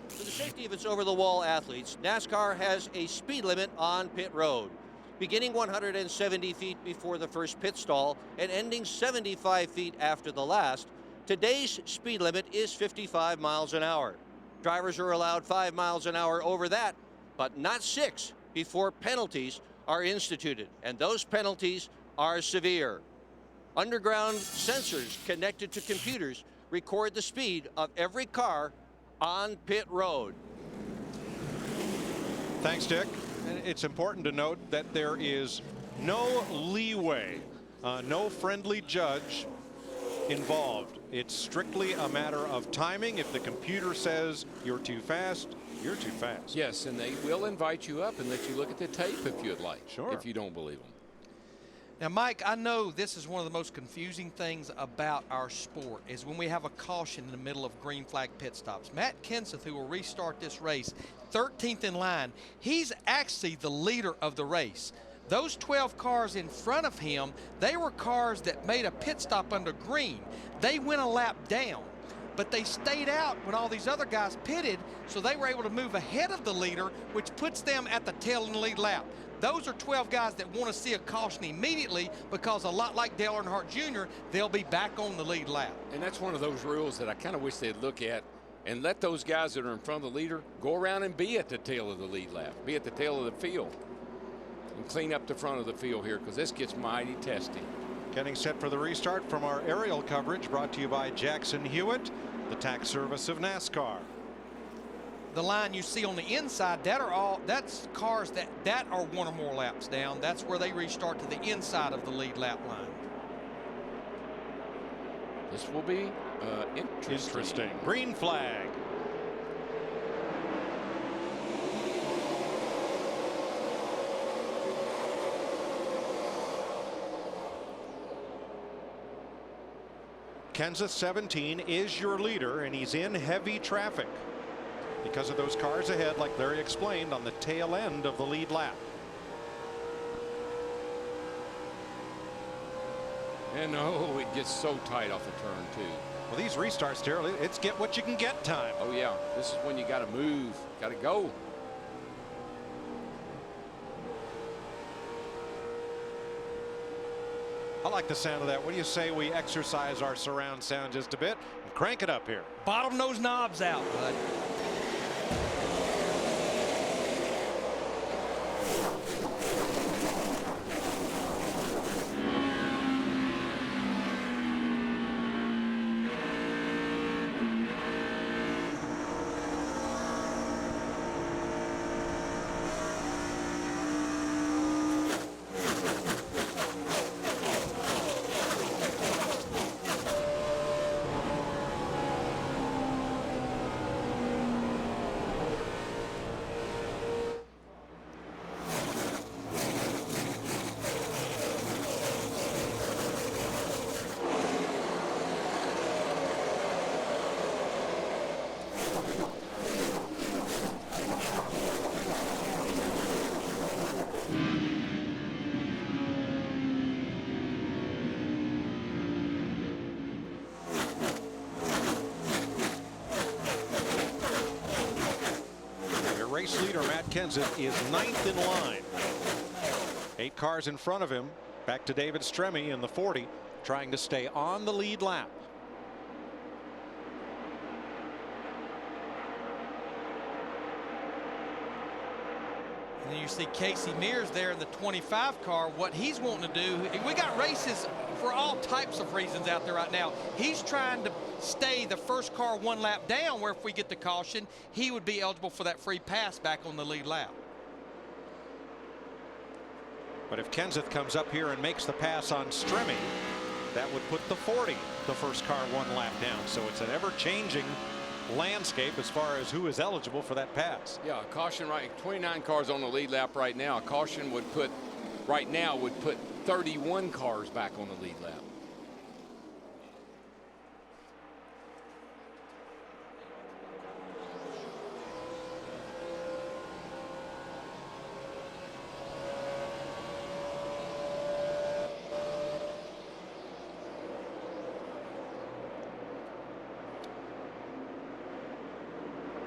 Speaker 21: For the safety of its over-the-wall athletes, NASCAR has a speed limit on pit road, beginning 170 feet before the first pit stall and ending 75 feet after the last. Today's speed limit is 55 miles an hour. Drivers are allowed 5 miles an hour over that, but not 6 before penalties are instituted, and those penalties are severe. Underground sensors connected to computers record the speed of every car on pit road.
Speaker 17: Thanks, Dick. And it's important to note that there is no leeway, no friendly judge involved. It's strictly a matter of timing. If the computer says you're too fast, you're too fast.
Speaker 6: Yes, and they will invite you up and let you look at the tape if you'd like.
Speaker 17: Sure.
Speaker 6: If you don't believe them.
Speaker 19: Now, Mike, I know this is one of the most confusing things about our sport is when we have a caution in the middle of green flag pit stops. Matt Kenseth, who will restart this race, 13th in line, he's actually the leader of the race. Those 12 cars in front of him, they were cars that made a pit stop under green. They went a lap down, but they stayed out when all these other guys pitted, so they were able to move ahead of the leader, which puts them at the tail in the lead lap. Those are 12 guys that want to see a caution immediately because a lot like Dale Earnhardt Jr., they'll be back on the lead lap.
Speaker 6: And that's one of those rules that I kind of wish they'd look at and let those guys that are in front of the leader go around and be at the tail of the lead lap, be at the tail of the field, and clean up the front of the field here because this gets mighty testy.
Speaker 17: Getting set for the restart from our aerial coverage brought to you by Jackson Hewitt, the tax service of NASCAR.
Speaker 19: The line you see on the inside, that's cars that are one or more laps down. That's where they restart to the inside of the lead lap line.
Speaker 6: This will be interesting.
Speaker 17: Green flag. Kenseth 17 is your leader, and he's in heavy traffic because of those cars ahead, like Larry explained, on the tail end of the lead lap.
Speaker 6: And oh, it gets so tight off the turn too.
Speaker 17: Well, these restarts, Darryl, it's get what you can get time.
Speaker 6: Oh yeah, this is when you got to move, got to go.
Speaker 17: I like the sound of that. What do you say we exercise our surround sound just a bit and crank it up here?
Speaker 19: Bottom those knobs out, bud.
Speaker 17: Race leader Matt Kenseth is 9th in line. 8 cars in front of him. Back to David Stremme in the 40, trying to stay on the lead lap.
Speaker 19: And then you see Casey Mears there in the 25 car. What he's wanting to do, we got races for all types of reasons out there right now. He's trying to stay the first car 1 lap down, where if we get the caution, he would be eligible for that free pass back on the lead lap.
Speaker 17: But if Kenseth comes up here and makes the pass on Stremme, that would put the 40, the first car 1 lap down. So it's an ever-changing landscape as far as who is eligible for that pass.
Speaker 6: Yeah, a caution, right? 29 cars on the lead lap right now. A caution would put, right now, would put 31 cars back on the lead lap.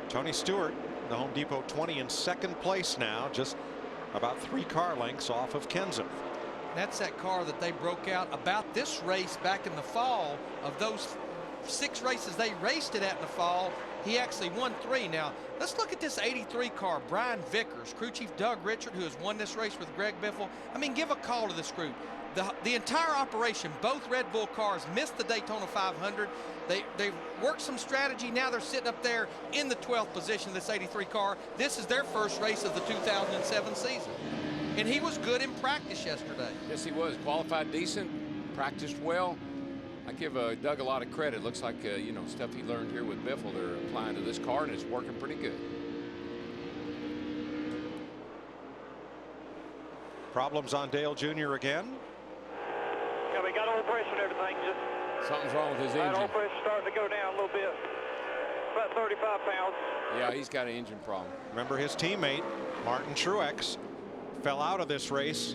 Speaker 17: Tony Stewart, the Home Depot 20 in 2nd place now, just about 3 car lengths off of Kenseth.
Speaker 19: That's that car that they broke out about this race back in the fall. Of those 6 races they raced it at in the fall, he actually won 3. Now, let's look at this 83 car. Brian Vickers, crew chief Doug Richard, who has won this race with Greg Biffle. I mean, give a call to this group. The entire operation, both Red Bull cars missed the Daytona 500. They've worked some strategy. Now they're sitting up there in the 12th position, this 83 car. This is their first race of the 2007 season. And he was good in practice yesterday.
Speaker 6: Yes, he was. Qualified decent, practiced well. I give Doug a lot of credit. Looks like, you know, stuff he learned here with Biffle, they're applying to this car, and it's working pretty good.
Speaker 17: Problems on Dale Jr. again.
Speaker 1: Yeah, we got oil pressure and everything. Just
Speaker 6: something's wrong with his
Speaker 1: that
Speaker 6: engine.
Speaker 1: oil pressure starting to go down a little bit. About 35 pounds.
Speaker 6: Yeah, he's got an engine problem.
Speaker 17: Remember his teammate, Martin Truex, fell out of this race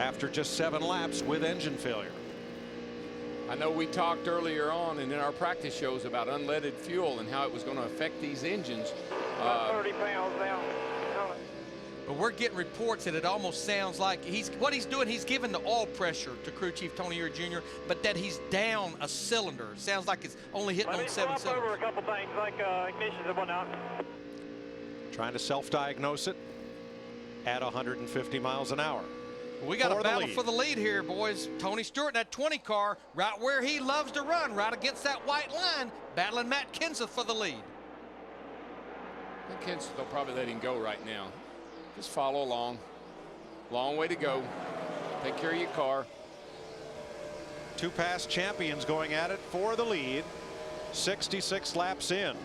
Speaker 17: after just 7 laps with engine failure.
Speaker 6: I know we talked earlier on and in our practice shows about unleaded fuel and how it was going to affect these engines.
Speaker 1: About 30 pounds now.
Speaker 19: But we're getting reports that it almost sounds like what he's doing, he's giving the oil pressure to Crew Chief Tony Ure Jr., but that he's down a cylinder. It sounds like it's only hitting on 7 cylinders.
Speaker 1: Over a couple things like ignitions and whatnot.
Speaker 17: Trying to self-diagnose it at 150 miles an hour.
Speaker 19: We got a battle for the lead here, boys. Tony Stewart in that 20 car, right where he loves to run, right against that white line, battling Matt Kenseth for the lead.
Speaker 6: I think Kenseth will probably let him go right now. Just follow along. Long way to go. Take care of your car.
Speaker 17: 2 past champions going at it for the lead. 66 laps in.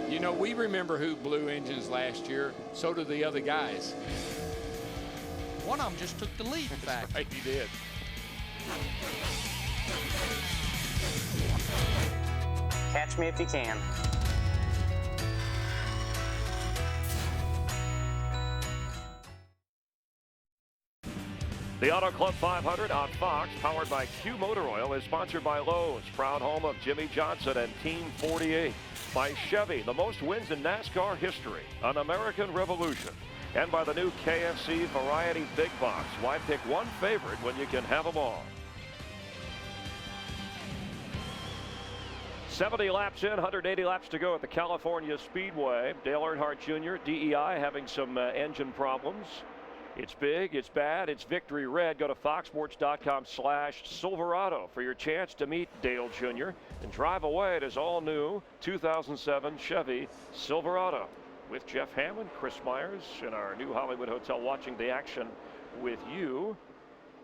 Speaker 6: You know, we remember who blew engines last year. So do the other guys.
Speaker 19: One of them just took the lead, in fact.
Speaker 6: Right, he did.
Speaker 10: Catch me if you can.
Speaker 4: The Auto Club 500 on Fox, powered by Q Motor Oil, is sponsored by Lowe's, proud home of Jimmy Johnson and Team 48. By Chevy, the most wins in NASCAR history, an American Revolution. And by the new KFC Variety Big Box. Why pick one favorite when you can have them all? 70 laps in, 180 laps to go at the California Speedway. Dale Earnhardt Jr., DEI, having some engine problems. It's big, it's bad, it's victory red. Go to foxsports.com/Silverado for your chance to meet Dale Jr. and drive away in his all-new 2007 Chevy Silverado. With Jeff Hammond, Chris Myers in our new Hollywood hotel watching the action with you.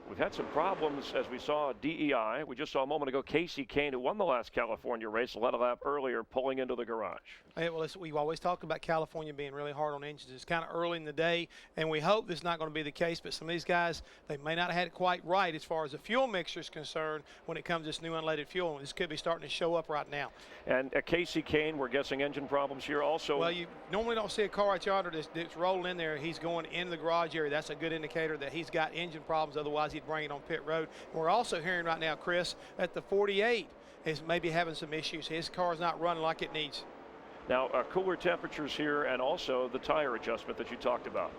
Speaker 4: We've had some problems as we saw DEI. We just saw a moment ago Casey Kane, who won the last California race, led a lap earlier, pulling into the garage.
Speaker 5: Hey, well, we've always talked about California being really hard on engines. It's kind of early in the day, and we hope this is not going to be the case, but some of these guys, they may not have had it quite right as far as the fuel mixture is concerned when it comes to this new unleaded fuel. This could be starting to show up right now.
Speaker 4: And Casey Kane, we're guessing engine problems here also.
Speaker 5: Well, you normally don't see a car right yonder that's rolling in there. He's going into the garage area. That's a good indicator that he's got engine problems. Otherwise, he'd bring it on pit road. And we're also hearing right now, Chris, that the 48 is maybe having some issues. His car's not running like it needs.
Speaker 4: Now, cooler temperatures here and also the tire adjustment that you talked about.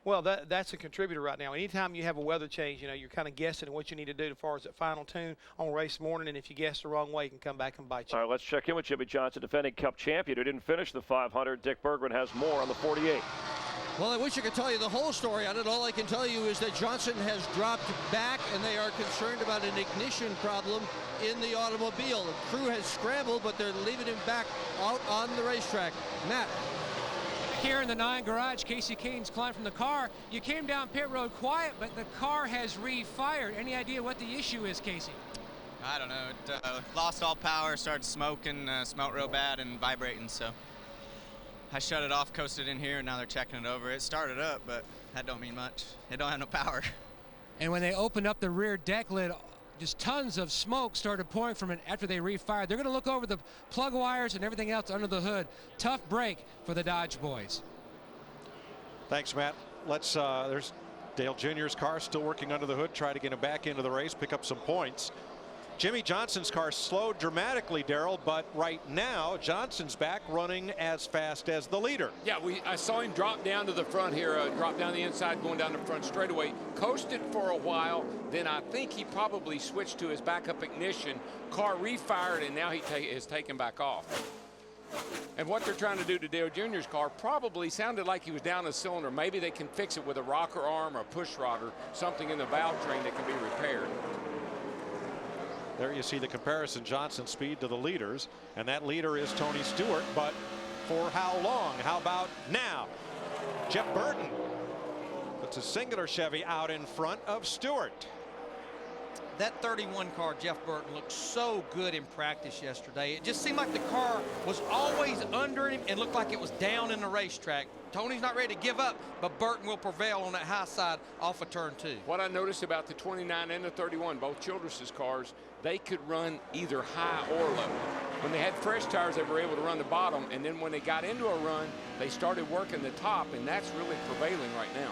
Speaker 5: Well, that's a contributor right now. Anytime you have a weather change, you're kind of guessing what you need to do as far as that final tune on race morning, and if you guess the wrong way, you can come back and bite you.
Speaker 4: All right, let's check in with Jimmy Johnson, defending Cup champion, who didn't finish the 500. Dick Bergman has more on the 48.
Speaker 21: Well, I wish I could tell you the whole story on it. All I can tell you is that Johnson has dropped back, and they are concerned about an ignition problem in the automobile. The crew has scrambled, but they're leaving him back out on the racetrack. Matt.
Speaker 23: Here in the 9 garage, Casey Kane's climbed from the car. You came down pit road quiet, but the car has refired. Any idea what the issue is, Casey?
Speaker 12: I don't know. It lost all power, started smoking, smelled real bad and vibrating, so I shut it off, coasted in here, and now they're checking it over. It started up, but that don't mean much. It don't have no power.
Speaker 23: And when they opened up the rear deck lid, just tons of smoke started pouring from it after they refired. They're going to look over the plug wires and everything else under the hood. Tough break for the Dodge boys.
Speaker 17: Thanks, Matt. There's Dale Jr.'s car still working under the hood, try to get him back into the race, pick up some points. Jimmy Johnson's car slowed dramatically, Darrell, but right now Johnson's back running as fast as the leader.
Speaker 6: Yeah, I saw him drop down to the front here, drop down the inside, going down the front straightaway, coasted for a while, then I think he probably switched to his backup ignition, car refired, and now he is taken back off. And what they're trying to do to Dale Jr.'s car probably sounded like he was down a cylinder. Maybe they can fix it with a rocker arm or a push rod or something in the valve train that can be repaired.
Speaker 17: There you see the comparison, Johnson's speed to the leaders, and that leader is Tony Stewart, but for how long? How about now? Jeff Burton puts a singular Chevy out in front of Stewart.
Speaker 19: That 31 car, Jeff Burton, looked so good in practice yesterday. It just seemed like the car was always under him and looked like it was down in the racetrack. Tony's not ready to give up, but Burton will prevail on that high side off of turn 2.
Speaker 6: What I noticed about the 29 and the 31, both Childress's cars, they could run either high or low. When they had fresh tires, they were able to run the bottom, and then when they got into a run, they started working the top, and that's really prevailing right now.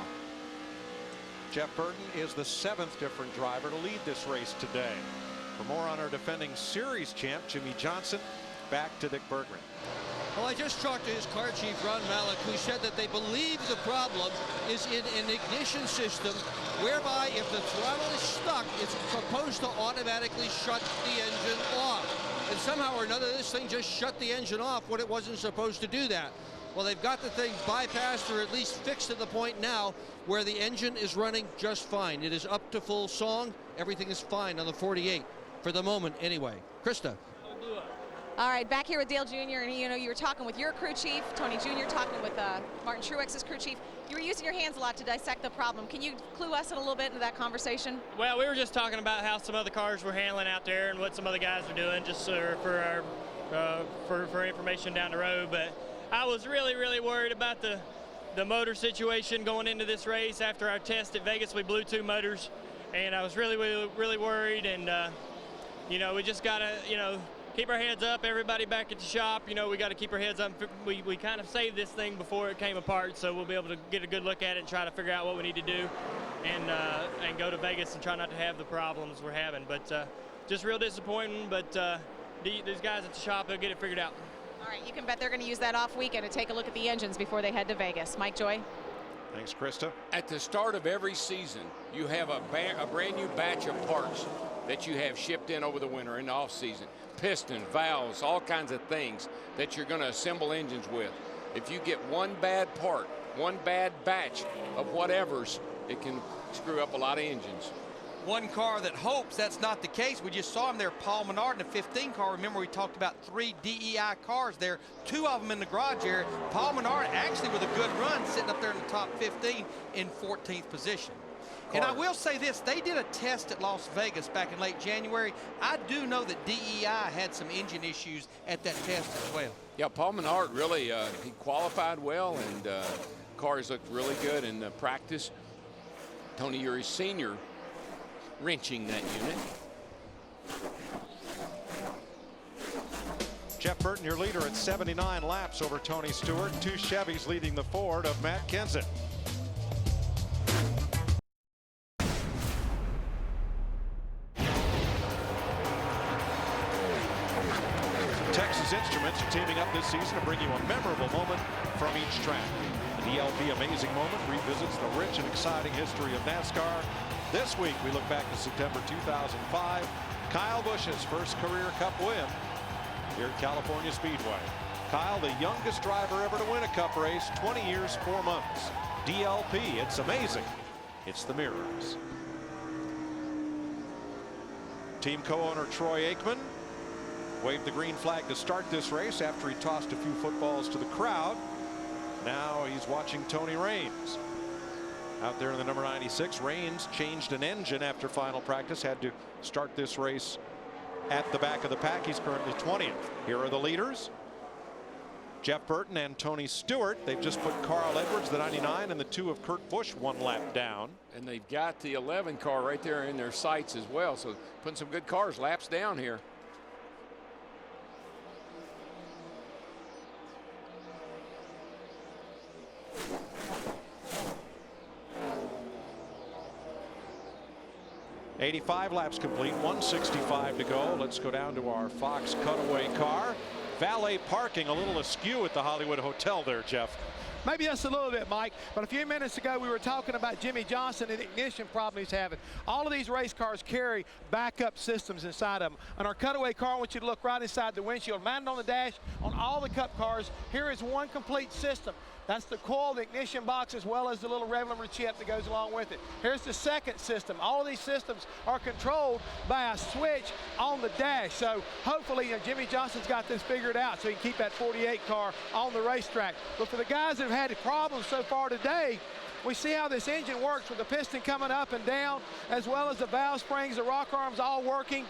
Speaker 17: Jeff Burton is the 7th different driver to lead this race today. For more on our defending series champ, Jimmy Johnson, back to Dick Berggren.
Speaker 21: Well, I just talked to his car chief, Ron Malik, who said that they believe the problem is in an ignition system whereby if the throttle is stuck, it's supposed to automatically shut the engine off. And somehow or another, this thing just shut the engine off when it wasn't supposed to do that. Well, they've got the thing bypassed or at least fixed to the point now where the engine is running just fine. It is up to full song. Everything is fine on the 48 for the moment anyway. Krista.
Speaker 22: All right, back here with Dale Jr. and you were talking with your crew chief, Tony Jr., talking with Martin Truex's crew chief. You were using your hands a lot to dissect the problem. Can you clue us in a little bit into that conversation?
Speaker 14: Well, we were just talking about how some other cars were handling out there and what some other guys are doing, just for information down the road. But I was really worried about the motor situation going into this race. After our test at Vegas, we blew 2 motors, and I was really worried. And we just gotta keep our heads up. Everybody back at the shop, we got to keep our heads up. We kind of saved this thing before it came apart, so we'll be able to get a good look at it and try to figure out what we need to do, and go to Vegas and try not to have the problems we're having. But just real disappointing. But these guys at the shop, they'll get it figured out.
Speaker 22: All right, you can bet they're going to use that off weekend to take a look at the engines before they head to Vegas. Mike Joy.
Speaker 17: Thanks, Krista.
Speaker 6: At the start of every season, you have a brand new batch of parts that you have shipped in over the winter and the off season. Piston, valves, all kinds of things that you're going to assemble engines with. If you get one bad part, one bad batch of whatevers, it can screw up a lot of engines.
Speaker 19: One car that hopes that's not the case. We just saw him there, Paul Menard in the 15 car. Remember, we talked about 3 DEI cars there, 2 of them in the garage area. Paul Menard actually with a good run, sitting up there in the top 15 in 14th position. And I will say this, they did a test at Las Vegas back in late January. I do know that DEI had some engine issues at that test as well.
Speaker 6: Yeah, Paul Menard really, he qualified well, and cars looked really good in the practice. Tony Uri Sr. wrenching that unit.
Speaker 17: Jeff Burton, your leader at 79 laps over Tony Stewart. 2 Chevys leading the Ford of Matt Kenseth. Texas Instruments are teaming up this season to bring you a memorable moment from each track. The DLP Amazing Moment revisits the rich and exciting history of NASCAR. This week, we look back to September 2005, Kyle Busch's first career Cup win here at California Speedway. Kyle, the youngest driver ever to win a Cup race, 20 years, 4 months. DLP, it's amazing. It's the mirrors. Team co-owner Troy Aikman waved the green flag to start this race after he tossed a few footballs to the crowd. Now he's watching Tony Raines. Out there in the number 96, Raines changed an engine after final practice, had to start this race at the back of the pack. He's currently 20th. Here are the leaders. Jeff Burton and Tony Stewart. They've just put Carl Edwards, the 99, and the 2 of Kurt Busch 1 lap down.
Speaker 6: And they've got the 11 car right there in their sights as well. So putting some good cars laps down here.
Speaker 17: '85 laps complete, 165 to go. Let's go down to our Fox cutaway car. Valet parking a little askew at the Hollywood Hotel there, Jeff.
Speaker 5: Maybe just a little bit, Mike, but a few minutes ago we were talking about Jimmy Johnson and the ignition problem he's having. All of these race cars carry backup systems inside of them. On our cutaway car, I want you to look right inside the windshield. Mounted on the dash on all the Cup cars, here is one complete system. That's the coil, the ignition box, as well as the little Revlimmer chip that goes along with it. Here's the second system. All of these systems are controlled by a switch on the dash. So hopefully Jimmy Johnson's got this figured out so he can keep that 48 car on the racetrack. But for the guys that have had problems so far today, We see how this engine works with the piston coming up and down, as well as the valve springs, the rock arms all working.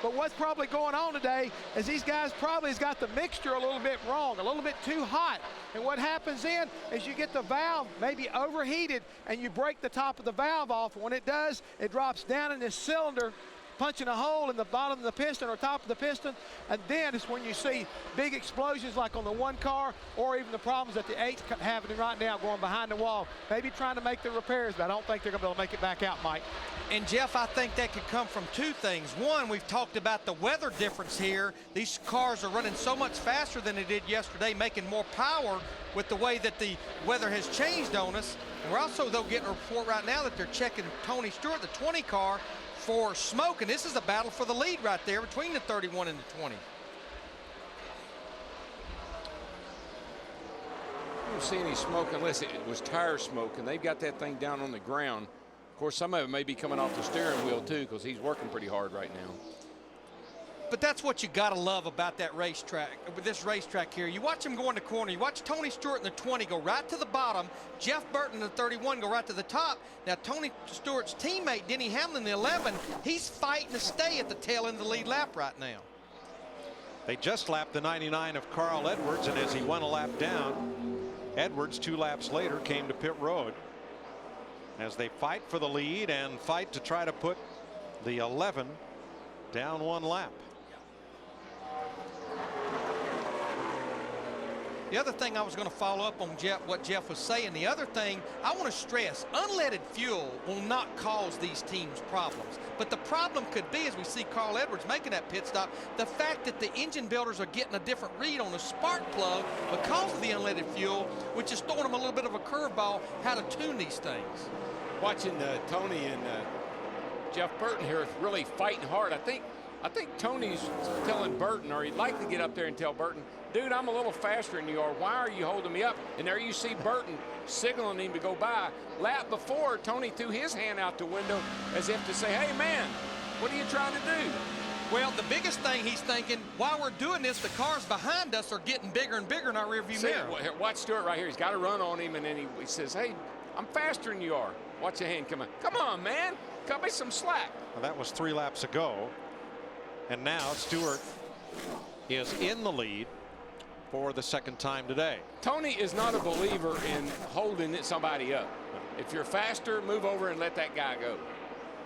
Speaker 5: But what's probably going on today is these guys probably has got the mixture a little bit wrong, a little bit too hot. And what happens then is you get the valve maybe overheated and you break the top of the valve off. When it does, it drops down in this cylinder, punching a hole in the bottom of the piston or top of the piston, and then it's when you see big explosions like on the one car, or even the problems that the 8's having right now going behind the wall, maybe trying to make the repairs, but I don't think they're going to be able to make it back out, Mike.
Speaker 19: And Jeff, I think that could come from two things. One, we've talked about the weather difference here. These cars are running so much faster than they did yesterday, making more power with the way that the weather has changed on us. And we're also, though, getting a report right now that they're checking Tony Stewart, the 20 car, for smoke, and this is a battle for the lead right there between the 31 and the 20.
Speaker 6: I don't see any smoke unless it was tire smoke, and they've got that thing down on the ground. Of course, some of it may be coming off the steering wheel too, because he's working pretty hard right now.
Speaker 19: But that's what you gotta love about that racetrack, with this racetrack here. You watch him go in the corner, you watch Tony Stewart in the 20 go right to the bottom, Jeff Burton in the 31 go right to the top. Now Tony Stewart's teammate, Denny Hamlin, the 11, he's fighting to stay at the tail end of the lead lap right now.
Speaker 17: They just lapped the 99 of Carl Edwards, and as he went a lap down, Edwards 2 laps later came to pit road as they fight for the lead and fight to try to put the 11 down 1 lap.
Speaker 19: The other thing I was going to follow up on what Jeff was saying, the other thing I want to stress, unleaded fuel will not cause these teams problems. But the problem could be, as we see Carl Edwards making that pit stop, the fact that the engine builders are getting a different read on the spark plug because of the unleaded fuel, which is throwing them a little bit of a curveball how to tune these things.
Speaker 6: Watching Tony and Jeff Burton here really fighting hard. I think Tony's telling Burton, or he'd like to get up there and tell Burton, dude, I'm a little faster than you are. Why are you holding me up? And there you see Burton signaling him to go by. Lap before, Tony threw his hand out the window as if to say, hey, man, what are you trying to do?
Speaker 19: Well, the biggest thing he's thinking, while we're doing this, the cars behind us are getting bigger and bigger in our rearview mirror.
Speaker 6: Watch Stewart right here. He's got to run on him, and then he says, hey, I'm faster than you are. Watch your hand come on. Come on, man. Cut me some slack.
Speaker 17: Well, that was 3 laps ago. And now Stewart is in the lead for the 2nd time today.
Speaker 6: Tony is not a believer in holding somebody up. If you're faster, move over and let that guy go.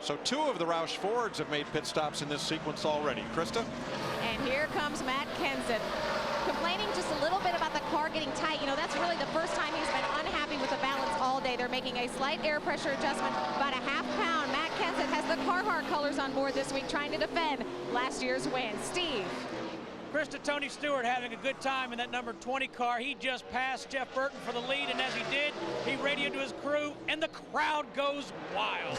Speaker 17: So 2 of the Roush Fords have made pit stops in this sequence already. Krista?
Speaker 22: And here comes Matt Kenseth, complaining just a little bit about the car getting tight. You know, that's really the first time he's been unhappy with the balance all day. They're making a slight air pressure adjustment, about a ½ pound. Matt Kenseth has the Carhartt colors on board this week, trying to defend last year's win. Steve.
Speaker 24: Krista, Tony Stewart having a good time in that number 20 car. He just passed Jeff Burton for the lead, and as he did, he radioed to his crew, and the crowd goes wild.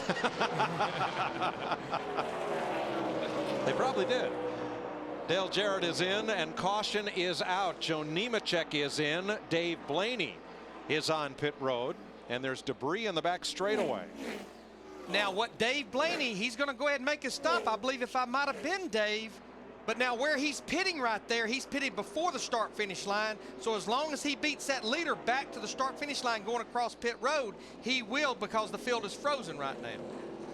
Speaker 17: They probably did. Dale Jarrett is in, and caution is out. Joe Nemechek is in. Dave Blaney is on pit road, and there's debris in the back straightaway.
Speaker 19: Now, what Dave Blaney, he's going to go ahead and make a stop. I believe if I might have been Dave. But now where he's pitting right there, he's pitting before the start-finish line. So as long as he beats that leader back to the start-finish line going across pit road, he will, because the field is frozen right now.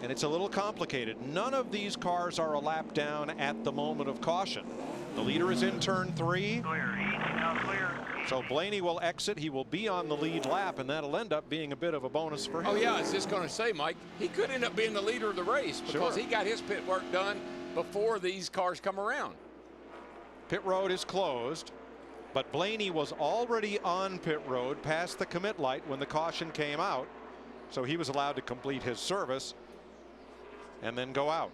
Speaker 17: And it's a little complicated. None of these cars are a lap down at the moment of caution. The leader is in turn 3.
Speaker 1: Clear, now clear.
Speaker 17: So Blaney will exit. He will be on the lead lap, and that'll end up being a bit of a bonus for him.
Speaker 6: Oh, yeah, I was just going to say, Mike, he could end up being the leader of the race because he got his pit work done before these cars come around.
Speaker 17: Pit road is closed, but Blaney was already on pit road past the commit light when the caution came out, so he was allowed to complete his service and then go out.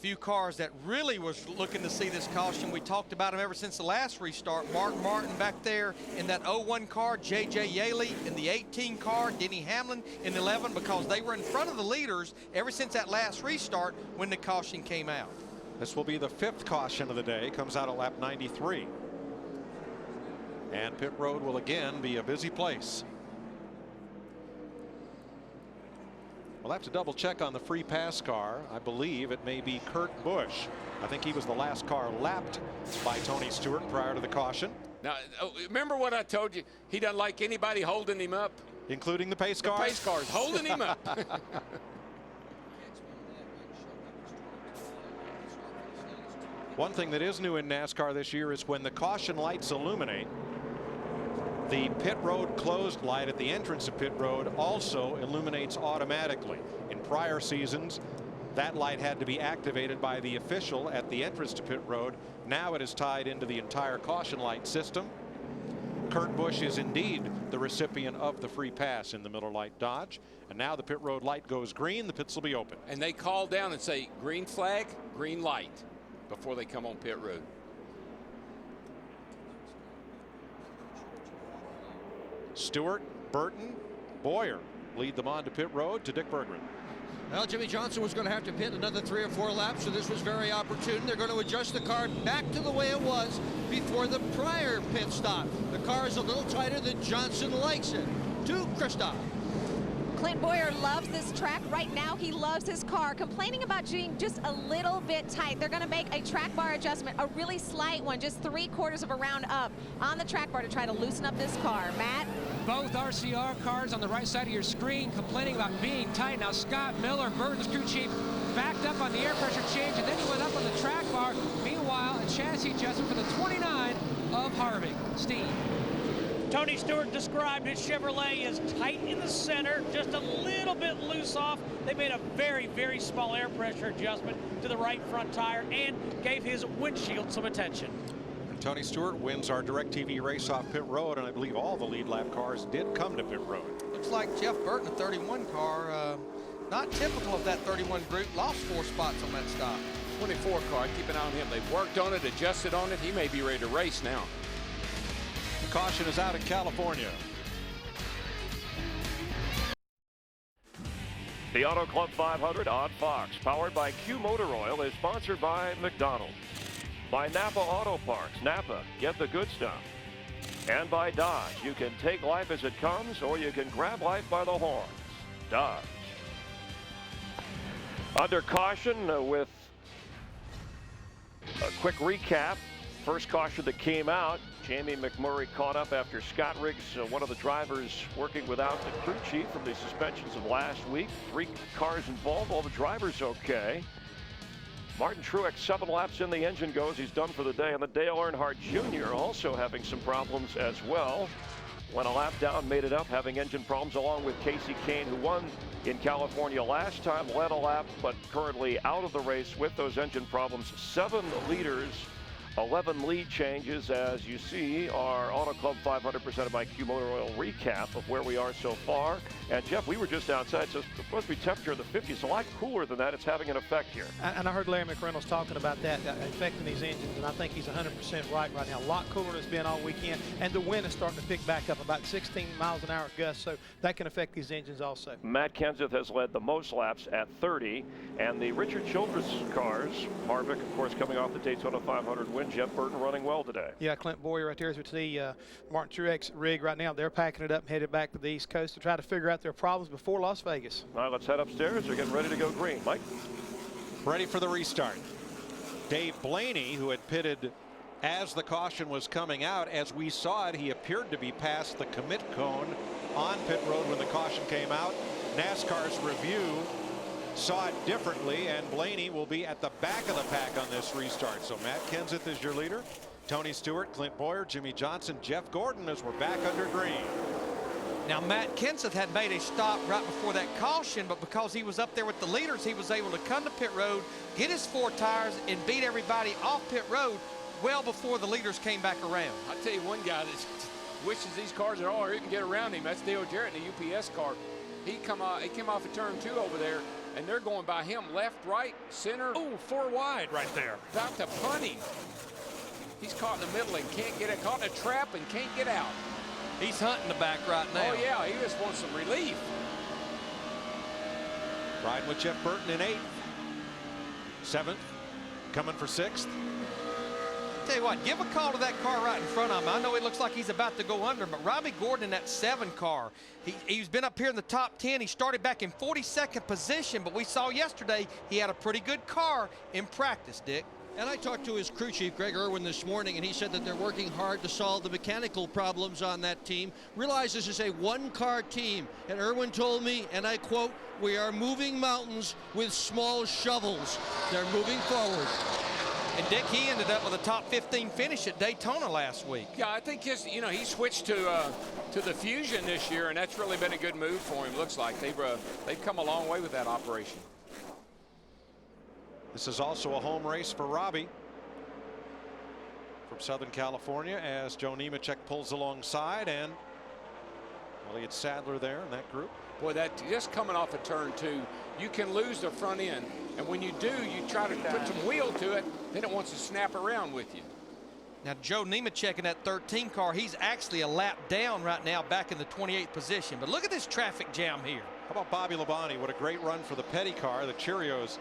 Speaker 19: Few cars that really was looking to see this caution. We talked about him ever since the last restart. Mark Martin back there in that 01 car, J.J. Yaley in the 18 car, Denny Hamlin in the 11, because they were in front of the leaders ever since that last restart when the caution came out.
Speaker 17: This will be the 5th caution of the day. Comes out at lap 93. And pit road will again be a busy place. We'll have to double check on the free pass car. I believe it may be Kurt Busch. I think he was the last car lapped by Tony Stewart prior to the caution.
Speaker 11: Now, remember what I told you? He doesn't like anybody holding him up.
Speaker 17: Including the pace cars?
Speaker 11: The pace cars, holding him up.
Speaker 17: One thing that is new in NASCAR this year is when the caution lights illuminate, the pit road closed light at the entrance of pit road also illuminates automatically. In prior seasons, that light had to be activated by the official at the entrance to pit road. Now it is tied into the entire caution light system. Kurt Busch is indeed the recipient of the free pass in the Miller Lite Dodge. And now the pit road light goes green. The pits will be open.
Speaker 11: And they call down and say, green flag, green light, before they come on pit road.
Speaker 17: Stewart, Burton, Boyer lead them on to pit road to Dick Berggren.
Speaker 21: Well, Jimmy Johnson was going to have to pit another 3 or 4 laps, so this was very opportune. They're going to adjust the car back to the way it was before the prior pit stop. The car is a little tighter than Johnson likes it. To Kristoff.
Speaker 22: Clint Boyer loves this track. Right now, he loves his car, complaining about being just a little bit tight. They're going to make a track bar adjustment, a really slight one, just 3/4 of a round up on the track bar to try to loosen up this car. Matt?
Speaker 23: Both RCR cars on the right side of your screen complaining about being tight. Now, Scott Miller, Burton's crew chief, backed up on the air pressure change, and then he went up on the track bar. Meanwhile, a chassis adjustment for the 29 of Harvick. Steve.
Speaker 24: Tony Stewart described his Chevrolet as tight in the center, just a little bit loose off. They made a very, very small air pressure adjustment to the right front tire and gave his windshield some attention.
Speaker 17: And Tony Stewart wins our DirecTV race off pit road, and I believe all the lead lap cars did come to pit road.
Speaker 19: Looks like Jeff Burton, a 31 car, not typical of that 31 group, lost 4 spots on that stop.
Speaker 11: 24 car, keep an eye on him. They've worked on it, adjusted on it. He may be ready to race now.
Speaker 17: The caution is out in California.
Speaker 4: The Auto Club 500 on Fox, powered by Q Motor Oil, is sponsored by McDonald's, by Napa Auto Parts. Napa, get the good stuff. And by Dodge. You can take life as it comes, or you can grab life by the horns. Dodge. Under caution with a quick recap. First caution that came out, Jamie McMurray caught up after Scott Riggs, one of the drivers working without the crew chief from the suspensions of last week. 3 cars involved, all the drivers okay. Martin Truex 7 laps in, the engine goes, he's done for the day. And the Dale Earnhardt Jr. also having some problems as well. Went a lap down, made it up, having engine problems, along with Casey Kane, who won in California last time, led a lap, but currently out of the race with those engine problems. 7 leaders, 11 lead changes. As you see, our Auto Club 500 presented by Q Motor Oil recap of where we are so far. And Jeff, we were just outside, so it's supposed to be temperature in the 50s. A lot cooler than that. It's having an effect here.
Speaker 5: And I heard Larry McReynolds talking about that affecting these engines, and I think he's 100% right now. A lot cooler than it's been all weekend, and the wind is starting to pick back up, about 16 miles an hour gusts, so that can affect these engines also.
Speaker 4: Matt Kenseth has led the most laps at 30, and the Richard Childress cars, Harvick, of course, coming off the Daytona 500 win, Jeff Burton running well today.
Speaker 5: Yeah, Clint Boyer right there, as we see Martin Truex rig right now. They're packing it up and headed back to the East Coast to try to figure out their problems before Las Vegas.
Speaker 4: All right, let's head upstairs. They're getting ready to go green. Mike?
Speaker 17: Ready for the restart. Dave Blaney, who had pitted as the caution was coming out, as we saw it, he appeared to be past the commit cone on pit road when the caution came out. NASCAR's review saw it differently, and Blaney will be at the back of the pack on this restart. So Matt Kenseth is your leader. Tony Stewart, Clint Boyer, Jimmy Johnson, Jeff Gordon as we're back under green.
Speaker 19: Now, Matt Kenseth had made a stop right before that caution, but because he was up there with the leaders, he was able to come to pit road, get his 4 tires, and beat everybody off pit road well before the leaders came back around.
Speaker 11: I'll tell you one guy that wishes these cars are all, or he can get around him. That's Dale Jarrett in the UPS car. He came off of turn 2 over there, and they're going by him left, right, center.
Speaker 24: Ooh, 4 wide right there.
Speaker 11: About to punt him. He's caught in the middle and can't get it. Caught in a trap and can't get out.
Speaker 19: He's hunting the back right now.
Speaker 11: Oh, yeah, he just wants some relief.
Speaker 17: Riding with Jeff Burton in 8th. 7th, coming for 6th.
Speaker 19: Tell you what, give a call to that car right in front of him. I know it looks like he's about to go under, but Robbie Gordon in that 7 car, he's been up here in the top 10. He started back in 42nd position, but we saw yesterday he had a pretty good car in practice, Dick.
Speaker 21: And I talked to his crew chief, Greg Irwin, this morning, and he said that they're working hard to solve the mechanical problems on that team. Realize this is a one-car team. And Irwin told me, and I quote, "We are moving mountains with small shovels." They're moving forward.
Speaker 19: And Dick, he ended up with a top 15 finish at Daytona last week.
Speaker 11: Yeah, I think he switched to the Fusion this year, and that's really been a good move for him. Looks like they've come a long way with that operation.
Speaker 17: This is also a home race for Robbie from Southern California as Joe Nemechek pulls alongside, and Elliott Sadler there in that group.
Speaker 11: Boy, that just coming off of turn 2, you can lose the front end, and when you do, you try to put some wheel to it, then it wants to snap around with you.
Speaker 19: Now, Joe Nemechek in that 13 car, he's actually a lap down right now, back in the 28th position. But look at this traffic jam here.
Speaker 17: How about Bobby Labonte? What a great run for the Petty car. The Cheerios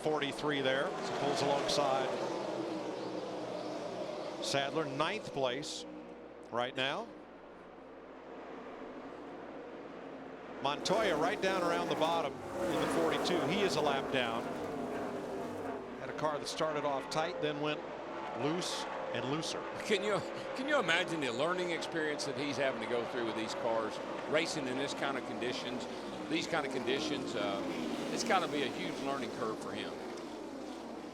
Speaker 17: 43 there. So pulls alongside Sadler, 9th place right now. Montoya right down around the bottom in the 42. He is a lap down. Had a car that started off tight, then went loose and looser.
Speaker 11: Can you imagine the learning experience that he's having to go through with these cars, racing in this kind of conditions, these kind of conditions? It's got to be a huge learning curve for him.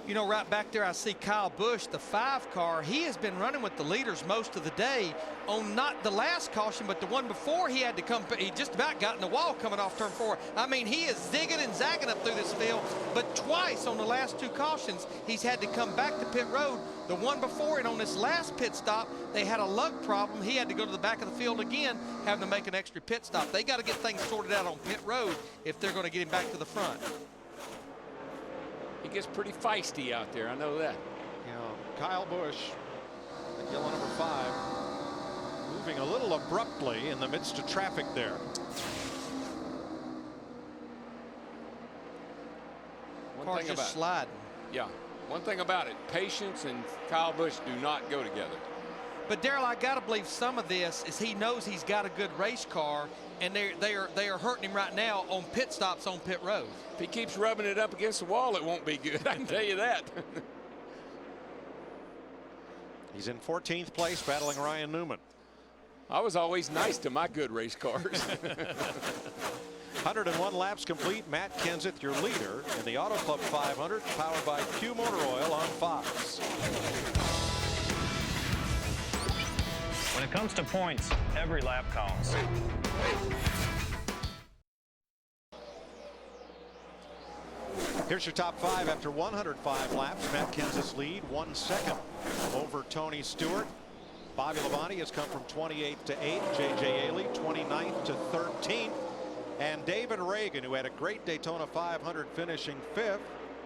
Speaker 19: You know, right back there I see Kyle Busch, the 5 car. He has been running with the leaders most of the day on not the last caution, but the one before. He had to come, he just about got in the wall coming off turn 4. I mean, he is zigging and zagging up through this field, but twice on the last 2 cautions, he's had to come back to pit road. The one before, and on this last pit stop, they had a lug problem. He had to go to the back of the field again, having to make an extra pit stop. They got to get things sorted out on pit road if they're going to get him back to the front.
Speaker 11: He gets pretty feisty out there, I know that.
Speaker 17: You know, Kyle Busch, yellow number 5, moving a little abruptly in the midst of traffic there.
Speaker 11: One thing about
Speaker 19: sliding.
Speaker 11: Yeah, one thing about it, patience and Kyle Busch do not go together.
Speaker 19: But Darrell, I got to believe some of this is he knows he's got a good race car, and they are hurting him right now on pit stops on pit road.
Speaker 11: If he keeps rubbing it up against the wall, it won't be good. I can tell you that.
Speaker 17: He's in 14th place, battling Ryan Newman.
Speaker 11: I was always nice to my good race cars.
Speaker 17: 101 laps complete. Matt Kenseth, your leader in the Auto Club 500, powered by Q Motor Oil on Fox.
Speaker 13: When it comes to points, every lap counts.
Speaker 17: Here's your top 5 after 105 laps. Matt Kenseth's lead, 1 second over Tony Stewart. Bobby Labonte has come from 28th to 8th. J.J. Ailey 29th to 13th. And David Reagan, who had a great Daytona 500 finishing 5th,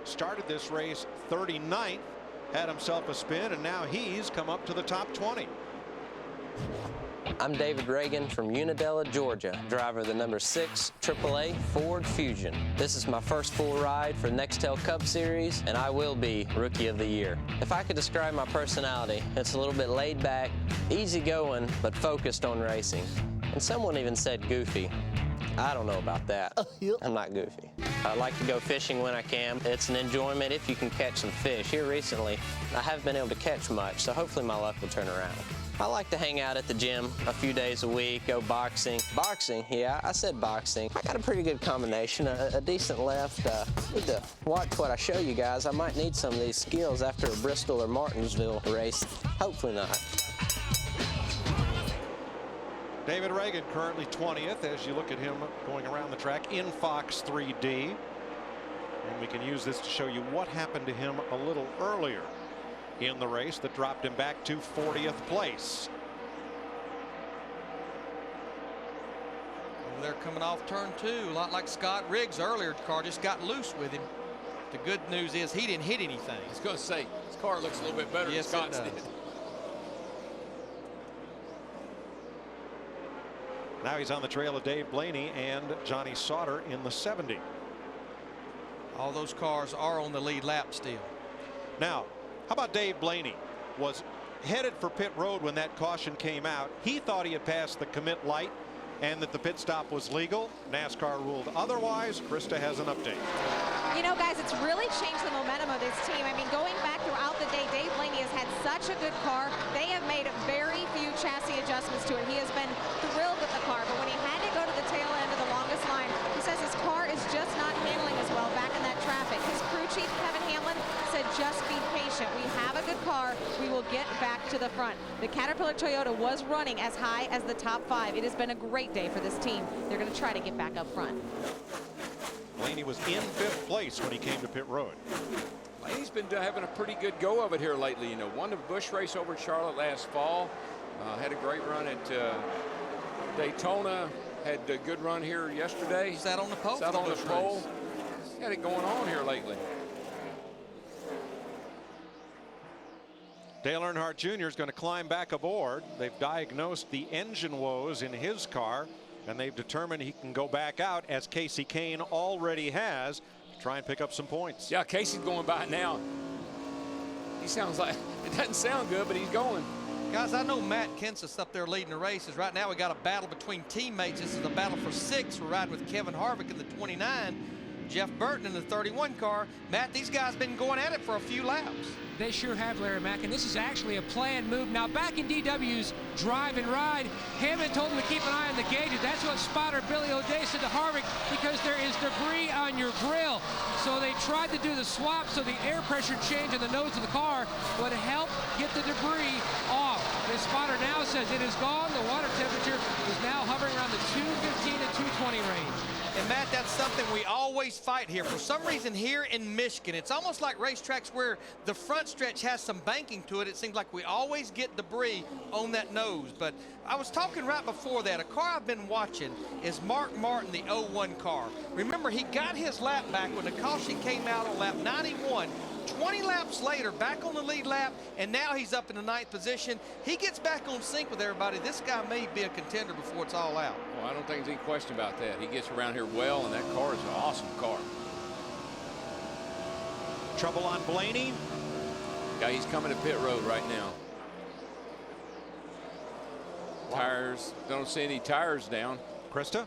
Speaker 17: started this race 39th, had himself a spin, and now he's come up to the top 20.
Speaker 15: I'm David Reagan from Unadilla, Georgia, driver of the number 6 AAA Ford Fusion. This is my first full ride for the Nextel Cup Series, and I will be Rookie of the Year. If I could describe my personality, it's a little bit laid back, easygoing, but focused on racing. And someone even said goofy. I don't know about that. I'm not goofy. I like to go fishing when I can. It's an enjoyment if you can catch some fish. Here recently, I haven't been able to catch much, so hopefully my luck will turn around. I like to hang out at the gym a few days a week, go boxing. Boxing, yeah, I said boxing. I got a pretty good combination, a decent left. Need to watch what I show you guys. I might need some of these skills after a Bristol or Martinsville race. Hopefully not.
Speaker 17: David Reagan currently 20th as you look at him going around the track in Fox 3D. And we can use this to show you what happened to him a little earlier in the race that dropped him back to 40th place.
Speaker 19: They're coming off turn 2, a lot like Scott Riggs earlier. The car just got loose with him. The good news is he didn't hit anything.
Speaker 11: I was going to say, his car looks a little bit better than Scott's did.
Speaker 17: Now he's on the trail of Dave Blaney and Johnny Sauter in the 70.
Speaker 19: All those cars are on the lead lap still.
Speaker 17: Now, how about Dave Blaney? Was headed for pit road when that caution came out. He thought he had passed the commit light and that the pit stop was legal. NASCAR ruled otherwise. Krista has an update.
Speaker 22: You know, guys, it's really changed the momentum of this team. I mean, going back throughout the day, Dave Blaney has had such a good car. They have made very few chassis adjustments to it. He has been thrilled with the car, but when he had to go to the tail end of the longest line, he says his car is just not handling as well back in that traffic. His crew chief, Kevin Hamlin, said just be patient. We have a good car. We will get back to the front. The Caterpillar Toyota was running as high as the top 5. It has been a great day for this team. They're going to try to get back up front.
Speaker 17: Blaney was in 5th place when he came to pit road.
Speaker 11: Blaney's been having a pretty good go of it here lately. You know, won the Busch race over at Charlotte last fall. Had a great run at Daytona. Had a good run here yesterday.
Speaker 19: Sat on the pole.
Speaker 11: Sat on the pole. He's had it going on here lately.
Speaker 17: Dale Earnhardt Jr. is going to climb back aboard. They've diagnosed the engine woes in his car, and they've determined he can go back out, as Casey Kane already has, to try and pick up some points.
Speaker 11: Yeah, Casey's going by now. He sounds like, it doesn't sound good, but he's going.
Speaker 19: Guys, I know Matt Kenseth's up there leading the races. Right now we got a battle between teammates. This is a battle for 6. We're riding with Kevin Harvick in the 29, Jeff Burton in the 31 car. Matt, these guys been going at it for a few laps.
Speaker 23: They sure have, Larry Mack, and this is actually a planned move. Now, back in DW's drive and ride, Hammond told him to keep an eye on the gauges. That's what spotter Billy O'Day said to Harvick, because there is debris on your grill. So they tried to do the swap so the air pressure change on the nose of the car would help get the debris off. The spotter now says it is gone. The water temperature is now hovering around the 215 to 220 range.
Speaker 19: And Matt, that's something we always fight here. For some reason here in Michigan, it's almost like racetracks where the front stretch has some banking to it. It seems like we always get debris on that nose. But I was talking right before that. A car I've been watching is Mark Martin, the 01 car. Remember, he got his lap back when the caution came out on lap 91. 20 laps later, back on the lead lap, and now he's up in the 9th position. He gets back on sync with everybody. This guy may be a contender before it's all out.
Speaker 11: Well, I don't think there's any question about that. He gets around here well, and that car is an awesome car.
Speaker 17: Trouble on Blaney.
Speaker 11: Yeah, he's coming to pit road right now. Tires, don't see any tires down.
Speaker 17: Krista?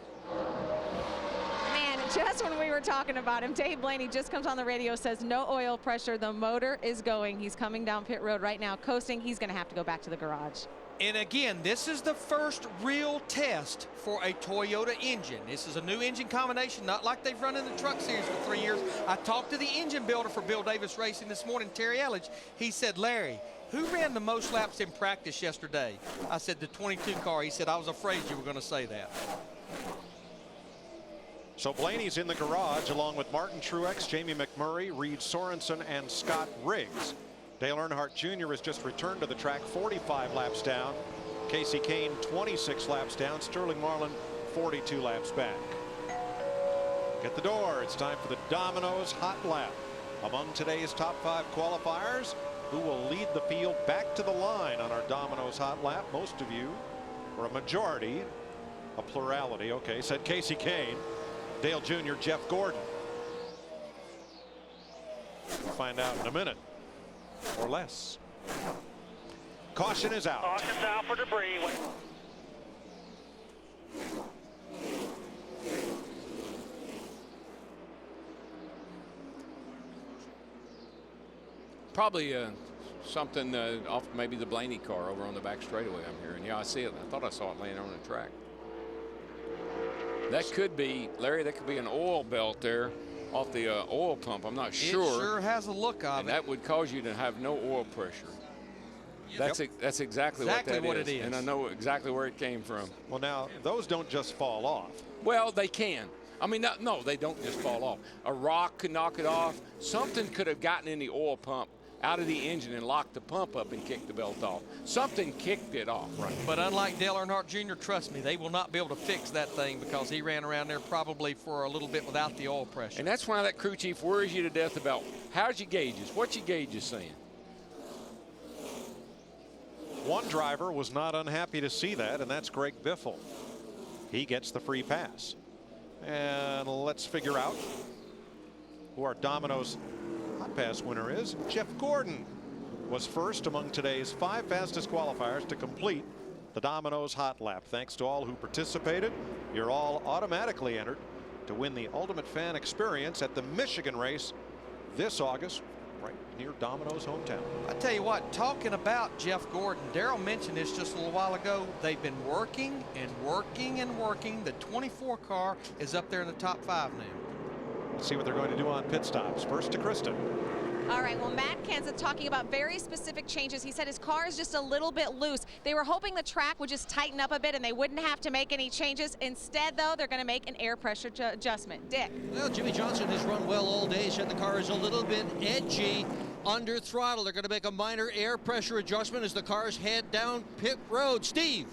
Speaker 22: Man, just when we were talking about him, Dave Blaney just comes on the radio, says no oil pressure. The motor is going. He's coming down pit road right now, coasting. He's going to have to go back to the garage.
Speaker 19: And again, this is the first real test for a Toyota engine. This is a new engine combination, not like they've run in the truck series for 3 years. I talked to the engine builder for Bill Davis Racing this morning, Terry Elledge. He said, Larry, who ran the most laps in practice yesterday? I said, the 22 car. He said, I was afraid you were going to say that.
Speaker 17: So Blaney's in the garage along with Martin Truex, Jamie McMurray, Reed Sorensen, and Scott Riggs. Dale Earnhardt Jr. has just returned to the track, 45 laps down. Casey Kane, 26 laps down. Sterling Marlin, 42 laps back. At the door, it's time for the Domino's Hot Lap. Among today's top 5 qualifiers, who will lead the field back to the line on our Domino's Hot Lap? Most of you, or a majority, a plurality, okay, said Casey Kane. Dale Jr., Jeff Gordon. We'll find out in a minute or less. Caution is out.
Speaker 1: Caution's out for debris.
Speaker 11: Probably something off maybe the Blaney car over on the back straightaway, I'm hearing. Yeah, I see it. I thought I saw it laying on the track. That could be, Larry, that could be an oil belt there off the oil pump. I'm not sure.
Speaker 19: It sure has a look of
Speaker 11: and
Speaker 19: it.
Speaker 11: That would cause you to have no oil pressure. That's exactly what it is. And I know exactly where it came from.
Speaker 17: Well, now, those don't just fall off.
Speaker 11: Well, they can. I mean, no, they don't just fall off. A rock could knock it off. Something could have gotten in the oil pump out of the engine and locked the pump up and kicked the belt off. Something kicked it off.
Speaker 19: Right. But unlike Dale Earnhardt Jr., trust me, they will not be able to fix that thing because he ran around there probably for a little bit without the oil pressure.
Speaker 11: And that's why that crew chief worries you to death about how's your gauges, what's your gauges saying.
Speaker 17: One driver was not unhappy to see that, and that's Greg Biffle. He gets the free pass. And let's figure out who our Domino's Hot Pass winner is. Jeff Gordon was first among today's 5 fastest qualifiers to complete the Domino's Hot Lap. Thanks to all who participated. You're all automatically entered to win the ultimate fan experience at the Michigan race this August, right near Domino's hometown.
Speaker 19: I tell you what, talking about Jeff Gordon, Darrell mentioned this just a little while ago. They've been working and working and working. The 24 car is up there in the top 5 now.
Speaker 17: Let's see what they're going to do on pit stops. First to Krista.
Speaker 22: All right, well, Matt Kenseth talking about very specific changes. He said his car is just a little bit loose. They were hoping the track would just tighten up a bit and they wouldn't have to make any changes. Instead, though, they're going to make an air pressure adjustment. Dick.
Speaker 21: Well, Jimmy Johnson has run well all day. Said the car is a little bit edgy under throttle. They're going to make a minor air pressure adjustment as the cars head down pit road. Steve.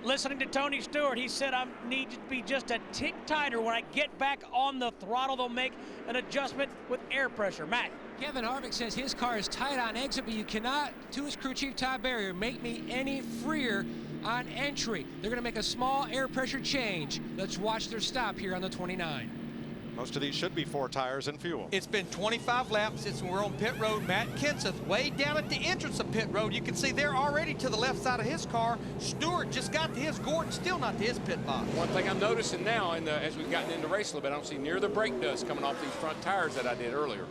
Speaker 24: Listening to Tony Stewart, he said I need to be just a tick tighter. When I get back on the throttle, they'll make an adjustment with air pressure. Matt.
Speaker 23: Kevin Harvick says his car is tight on exit, but you cannot, to his crew chief Ty Barrier, make me any freer on entry. They're going to make a small air pressure change. Let's watch their stop here on the 29.
Speaker 17: Most of these should be 4 tires and fuel.
Speaker 19: It's been 25 laps since we're on pit road. Matt Kenseth way down at the entrance of pit road. You can see they're already to the left side of his car. Stewart just got to his. Gordon still not to his pit box.
Speaker 11: One thing I'm noticing now, as we've gotten into the race a little bit, I don't see near the brake dust coming off these front tires that I did earlier.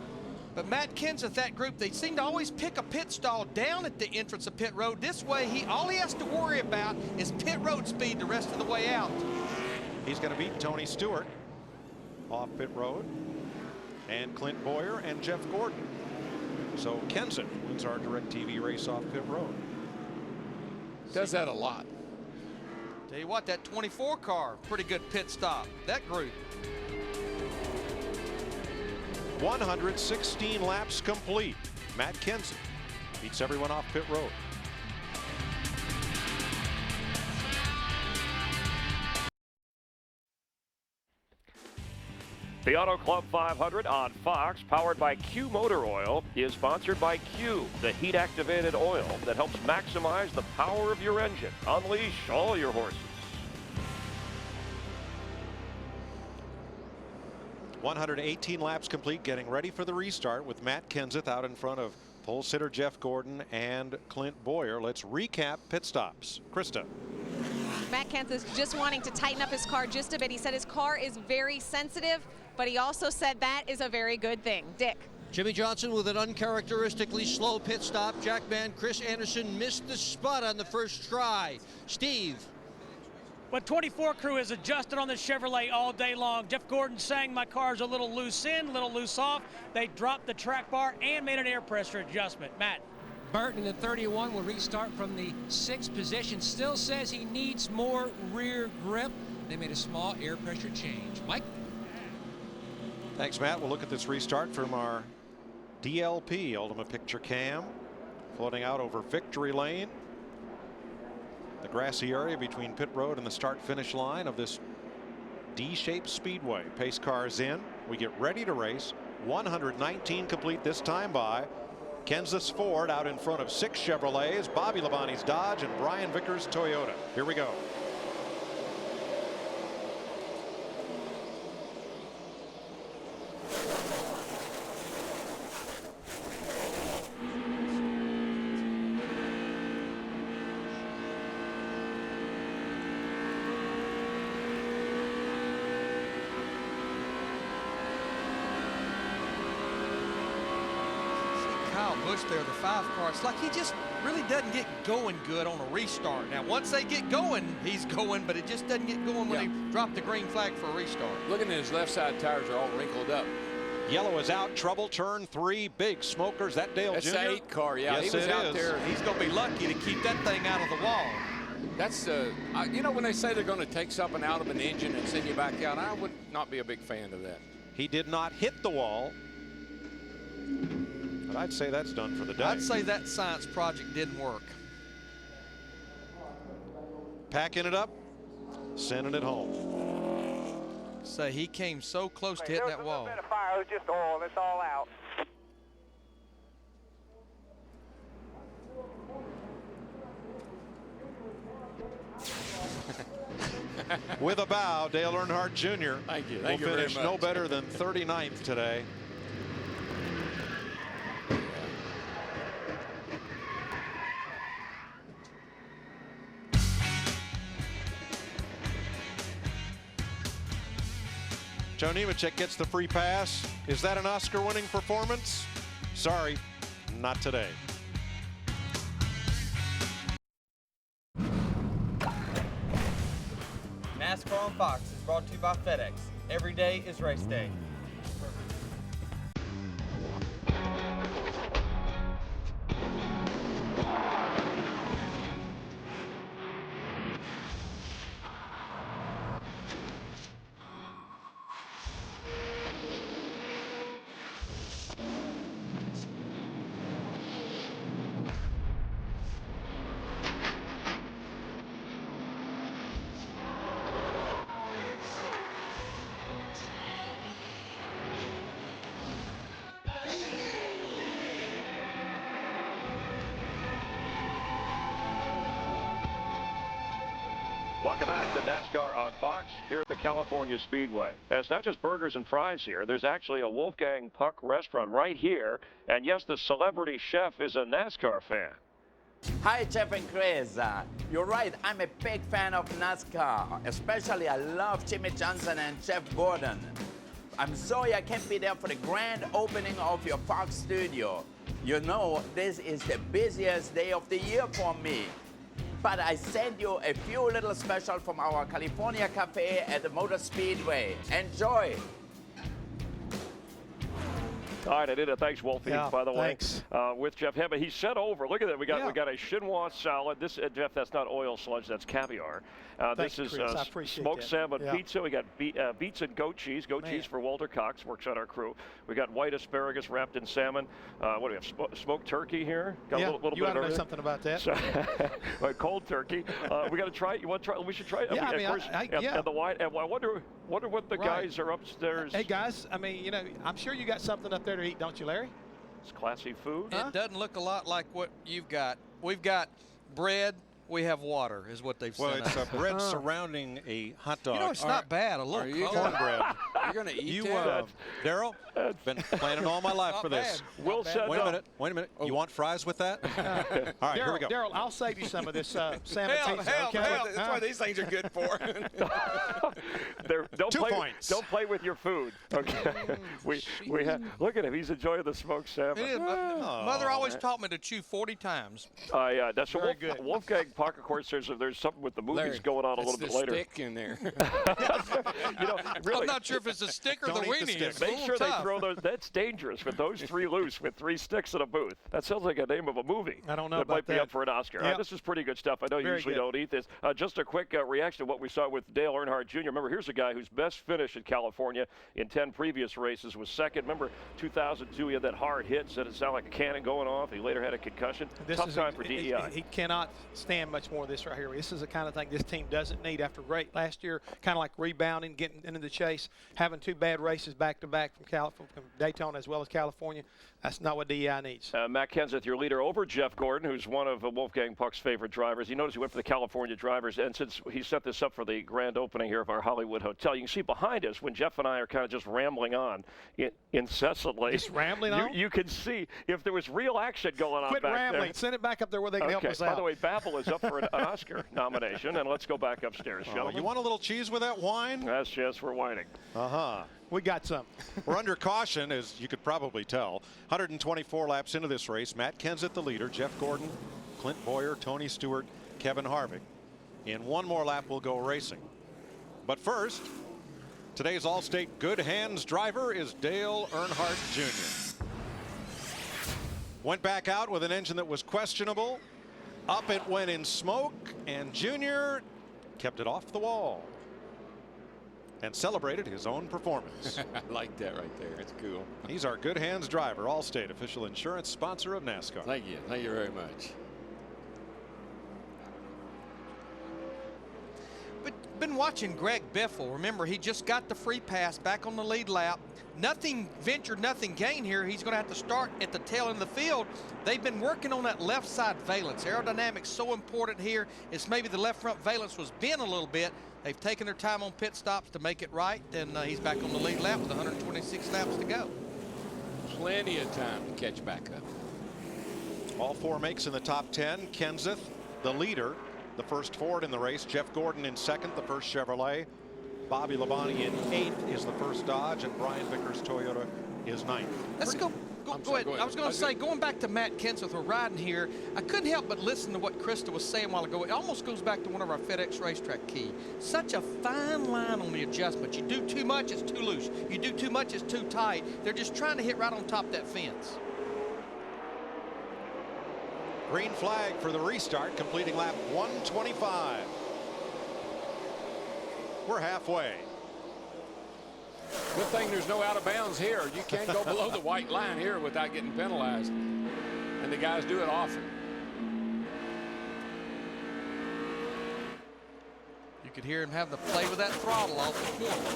Speaker 19: But Matt Kenseth, that group, they seem to always pick a pit stall down at the entrance of pit road. This way, all he has to worry about is pit road speed the rest of the way out.
Speaker 17: He's going to beat Tony Stewart off pit road, and Clint Boyer and Jeff Gordon. So Kenseth wins our DirecTV race off pit road.
Speaker 11: Does that a lot.
Speaker 19: Tell you what, that 24 car, pretty good pit stop. That group.
Speaker 17: 116 laps complete. Matt Kenseth beats everyone off pit road.
Speaker 4: The Auto Club 500 on Fox, powered by Q Motor Oil, is sponsored by Q, the heat-activated oil that helps maximize the power of your engine. Unleash all your horses.
Speaker 17: 118 laps complete, getting ready for the restart with Matt Kenseth out in front of pole sitter Jeff Gordon and Clint Boyer. Let's recap pit stops. Krista.
Speaker 22: Matt Kenseth just wanting to tighten up his car just a bit. He said his car is very sensitive, but he also said that is a very good thing. Dick.
Speaker 21: Jimmy Johnson with an uncharacteristically slow pit stop. Jackman Chris Anderson missed the spot on the first try. Steve.
Speaker 24: But 24 crew has adjusted on the Chevrolet all day long. Jeff Gordon saying my car's a little loose in, a little loose off. They dropped the track bar and made an air pressure adjustment. Matt.
Speaker 23: Burton in the 31 will restart from the 6th position. Still says he needs more rear grip. They made a small air pressure change. Mike?
Speaker 17: Thanks, Matt. We'll look at this restart from our DLP Ultimate Picture Cam, floating out over Victory Lane, the grassy area between pit road and the start-finish line of this D-shaped speedway. Pace cars in. We get ready to race. 119 complete this time by Kenseth's Ford out in front of 6 Chevrolets, Bobby Labonte's Dodge, and Brian Vickers' Toyota. Here we go.
Speaker 19: There, the 5 car, it's like he just really doesn't get going good on a restart. Now, once they get going, he's going, but it just doesn't get going when they drop the green flag for a restart.
Speaker 11: Looking at his left side tires are all wrinkled up.
Speaker 17: Yellow is out, trouble, turn 3, big smokers. That Dale
Speaker 11: That's
Speaker 17: Jr.
Speaker 11: the 8 car, yeah.
Speaker 17: Yes,
Speaker 11: he was out
Speaker 17: is.
Speaker 11: there.
Speaker 19: He's going to be lucky to keep that thing out of the wall.
Speaker 11: That's, you know, when they say they're going to take something out of an engine and send you back out, I would not be a big fan of that.
Speaker 17: He did not hit the wall. But I'd say that's done for the day.
Speaker 19: I'd say that science project didn't work.
Speaker 17: Packing it up, sending it home.
Speaker 19: So he came so close to hitting that wall.
Speaker 1: There was a little bit of fire. It was just oil. It's all out.
Speaker 17: With a bow, Dale Earnhardt Jr.
Speaker 11: Thank you.
Speaker 17: Will
Speaker 11: Thank you very
Speaker 17: finish
Speaker 11: much.
Speaker 17: no better than 39th today. Joe Nemechek gets the free pass. Is that an Oscar-winning performance? Sorry, not today.
Speaker 3: NASCAR on Fox is brought to you by FedEx. Every day is race day.
Speaker 4: Welcome back to NASCAR on Fox here at the California Speedway. It's not just burgers and fries here. There's actually a Wolfgang Puck restaurant right here. And yes, the celebrity chef is a NASCAR fan.
Speaker 16: Hi, Jeff and Chris. You're right, I'm a big fan of NASCAR. Especially, I love Jimmy Johnson and Jeff Gordon. I'm sorry I can't be there for the grand opening of your Fox studio. You know, this is the busiest day of the year for me. But I sent you a few little specials from our California Cafe at the Motor Speedway. Enjoy!
Speaker 4: All right, I did it. Thanks, Wolfie, by the way.
Speaker 5: Thanks.
Speaker 4: With Jeff Hemmett. He sent over, look at that, we got a chinois salad. This, Jeff, that's not oil sludge, that's caviar. This is smoked salmon pizza. We got beets and goat cheese. Goat cheese for Walter Cox, works on our crew. We got white asparagus wrapped in salmon. What do we have? Smoked turkey here. Got a little
Speaker 5: you
Speaker 4: bit
Speaker 5: ought
Speaker 4: of
Speaker 5: to know something about that.
Speaker 4: So, cold turkey. We got to try it. You want to try? We should try it.
Speaker 5: Yeah,
Speaker 4: And the wine. And I wonder what the guys are upstairs.
Speaker 5: Hey guys, I mean, you know, I'm sure you got something up there to eat, don't you, Larry?
Speaker 4: It's classy food.
Speaker 19: It doesn't look a lot like what you've got. We've got bread. We have water, is what they've
Speaker 17: Well,
Speaker 19: sent us.
Speaker 17: it's bread surrounding a hot dog.
Speaker 19: You know, it's not bad. A little
Speaker 17: cornbread.
Speaker 11: You're going to eat
Speaker 17: you,
Speaker 11: that?
Speaker 17: Daryl, been planning all my life for this.
Speaker 4: Wait
Speaker 17: a minute. Oh. You want fries with that? All right, here we go.
Speaker 5: Daryl, I'll save you some of this salmon pizza.
Speaker 11: Help. That's what these things are good for.
Speaker 4: Don't play with your food. Okay. we have, look at him. He's enjoying the smoked salmon.
Speaker 19: It is. Mother always taught me to chew 40 times.
Speaker 4: That's very good. Wolfgang Puck, of course, there's something with the movies going on a little bit later.
Speaker 11: Stick in there.
Speaker 4: You know, really,
Speaker 19: I'm not sure if it's a stick or the weenie.
Speaker 4: Make sure they throw those. That's dangerous with those three loose with three sticks in a booth. That sounds like a name of a movie.
Speaker 5: I don't know
Speaker 4: that
Speaker 5: about
Speaker 4: might be
Speaker 5: that.
Speaker 4: up for an Oscar.
Speaker 5: Yep.
Speaker 4: This is pretty good stuff. I know you
Speaker 5: Very
Speaker 4: usually
Speaker 5: good.
Speaker 4: don't eat this. Just a quick reaction to what we saw with Dale Earnhardt Jr. Remember, here's a guy whose best finish at California in 10 previous races was second. Remember, 2002, he had that hard hit, said it sounded like a cannon going off. He later had a concconcussion. Tough time for DEI.
Speaker 5: He cannot stand much more of this right here. This is the kind of thing this team doesn't need after great last year, kind of like rebounding, getting into the chase, having two bad races back-to-back from Daytona as well as California. That's not what DEI needs.
Speaker 4: Matt Kenseth, your leader over Jeff Gordon, who's one of Wolfgang Puck's favorite drivers. You notice he went for the California drivers, and since he set this up for the grand opening here of our Hollywood Hotel, you can see behind us when Jeff and I are kind of just rambling on incessantly.
Speaker 5: Just rambling on?
Speaker 4: You can see if there was real action going on
Speaker 5: Quit
Speaker 4: back
Speaker 5: rambling.
Speaker 4: there.
Speaker 5: Send it back up there where they can help us out.
Speaker 4: By the way, Babel is up for an Oscar nomination, and let's go back upstairs, gentlemen.
Speaker 17: You want a little cheese with that wine?
Speaker 4: Yes, we're whining.
Speaker 5: We got some.
Speaker 17: We're under caution, as you could probably tell. 124 laps into this race. Matt Kenseth, the leader. Jeff Gordon, Clint Boyer, Tony Stewart, Kevin Harvick. In one more lap, we'll go racing. But first, today's Allstate Good Hands driver is Dale Earnhardt Jr. Went back out with an engine that was questionable. Up it went in smoke, and Junior kept it off the wall and celebrated his own performance.
Speaker 11: I like that right there. It's cool.
Speaker 17: He's our Good Hands driver, Allstate official insurance sponsor of NASCAR.
Speaker 11: Thank you very much.
Speaker 19: But been watching Greg Biffle. Remember, he just got the free pass back on the lead lap. Nothing ventured, nothing gained here. He's going to have to start at the tail end of the field. They've been working on that left side valence. Aerodynamics so important here. It's maybe the left front valence was bent a little bit. They've taken their time on pit stops to make it right. And he's back on the lead lap with 126 laps to go.
Speaker 11: Plenty of time to catch back up.
Speaker 17: All four makes in the top 10. Kenseth, the leader, the first Ford in the race. Jeff Gordon in second, the first Chevrolet. Bobby Labonte in 8th is the first Dodge, and Brian Vickers' Toyota is 9th.
Speaker 19: Let's go ahead. I was going to say, going back to Matt Kenseth, we're riding here. I couldn't help but listen to what Krista was saying a while ago. It almost goes back to one of our FedEx racetrack key. Such a fine line on the adjustment. You do too much, it's too loose. You do too much, it's too tight. They're just trying to hit right on top of that fence.
Speaker 17: Green flag for the restart, completing lap 125. We're halfway.
Speaker 11: Good thing there's no out of bounds here. You can't go below the white line here without getting penalized. And the guys do it often.
Speaker 19: You could hear him having to play with that throttle off the corner.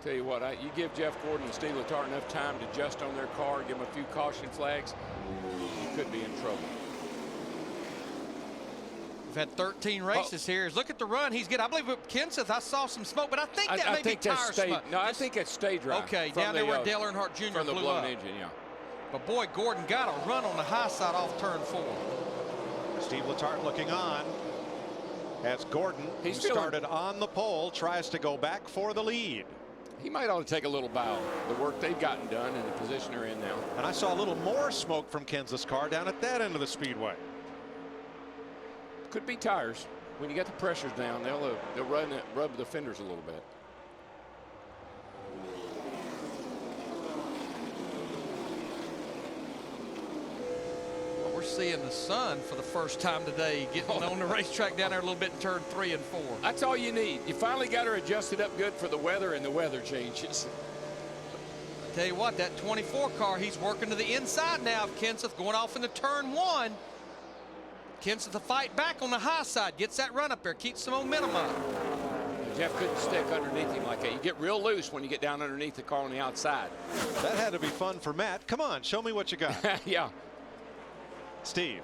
Speaker 11: Tell you what, you give Jeff Gordon and Steve Letarte enough time to adjust on their car, give them a few caution flags, you could be in trouble.
Speaker 19: We've had 13 races here. Look at the run he's getting. I believe with Kenseth, I saw some smoke, but I think that may be tire smoke.
Speaker 11: No, I think it's stage drive.
Speaker 19: Okay, down there where Dale Earnhardt Jr.
Speaker 11: From the
Speaker 19: blew
Speaker 11: blown
Speaker 19: up.
Speaker 11: engine, yeah.
Speaker 19: But boy, Gordon got a run on the high side off turn 4.
Speaker 17: Steve Letarte looking on as Gordon, who started on the pole, tries to go back for the lead.
Speaker 11: He might ought to take a little bow. The work they've gotten done and the position they're in now.
Speaker 17: And I saw a little more smoke from Kenseth's car down at that end of the speedway.
Speaker 11: Could be tires. When you get the pressures down, they'll rub the fenders a little bit.
Speaker 19: Well, we're seeing the sun for the first time today, getting on the racetrack down there a little bit in turn 3 and 4.
Speaker 11: That's all you need. You finally got her adjusted up good for the weather and the weather changes.
Speaker 19: Tell you what, that 24 car, he's working to the inside now of Kenseth, going off into turn 1. Kenseth to fight back on the high side, gets that run up there, keeps the momentum up.
Speaker 11: Jeff couldn't stick underneath him like that. You get real loose when you get down underneath the car on the outside.
Speaker 17: That had to be fun for Matt. Come on, show me what you got.
Speaker 11: Yeah.
Speaker 17: Steve.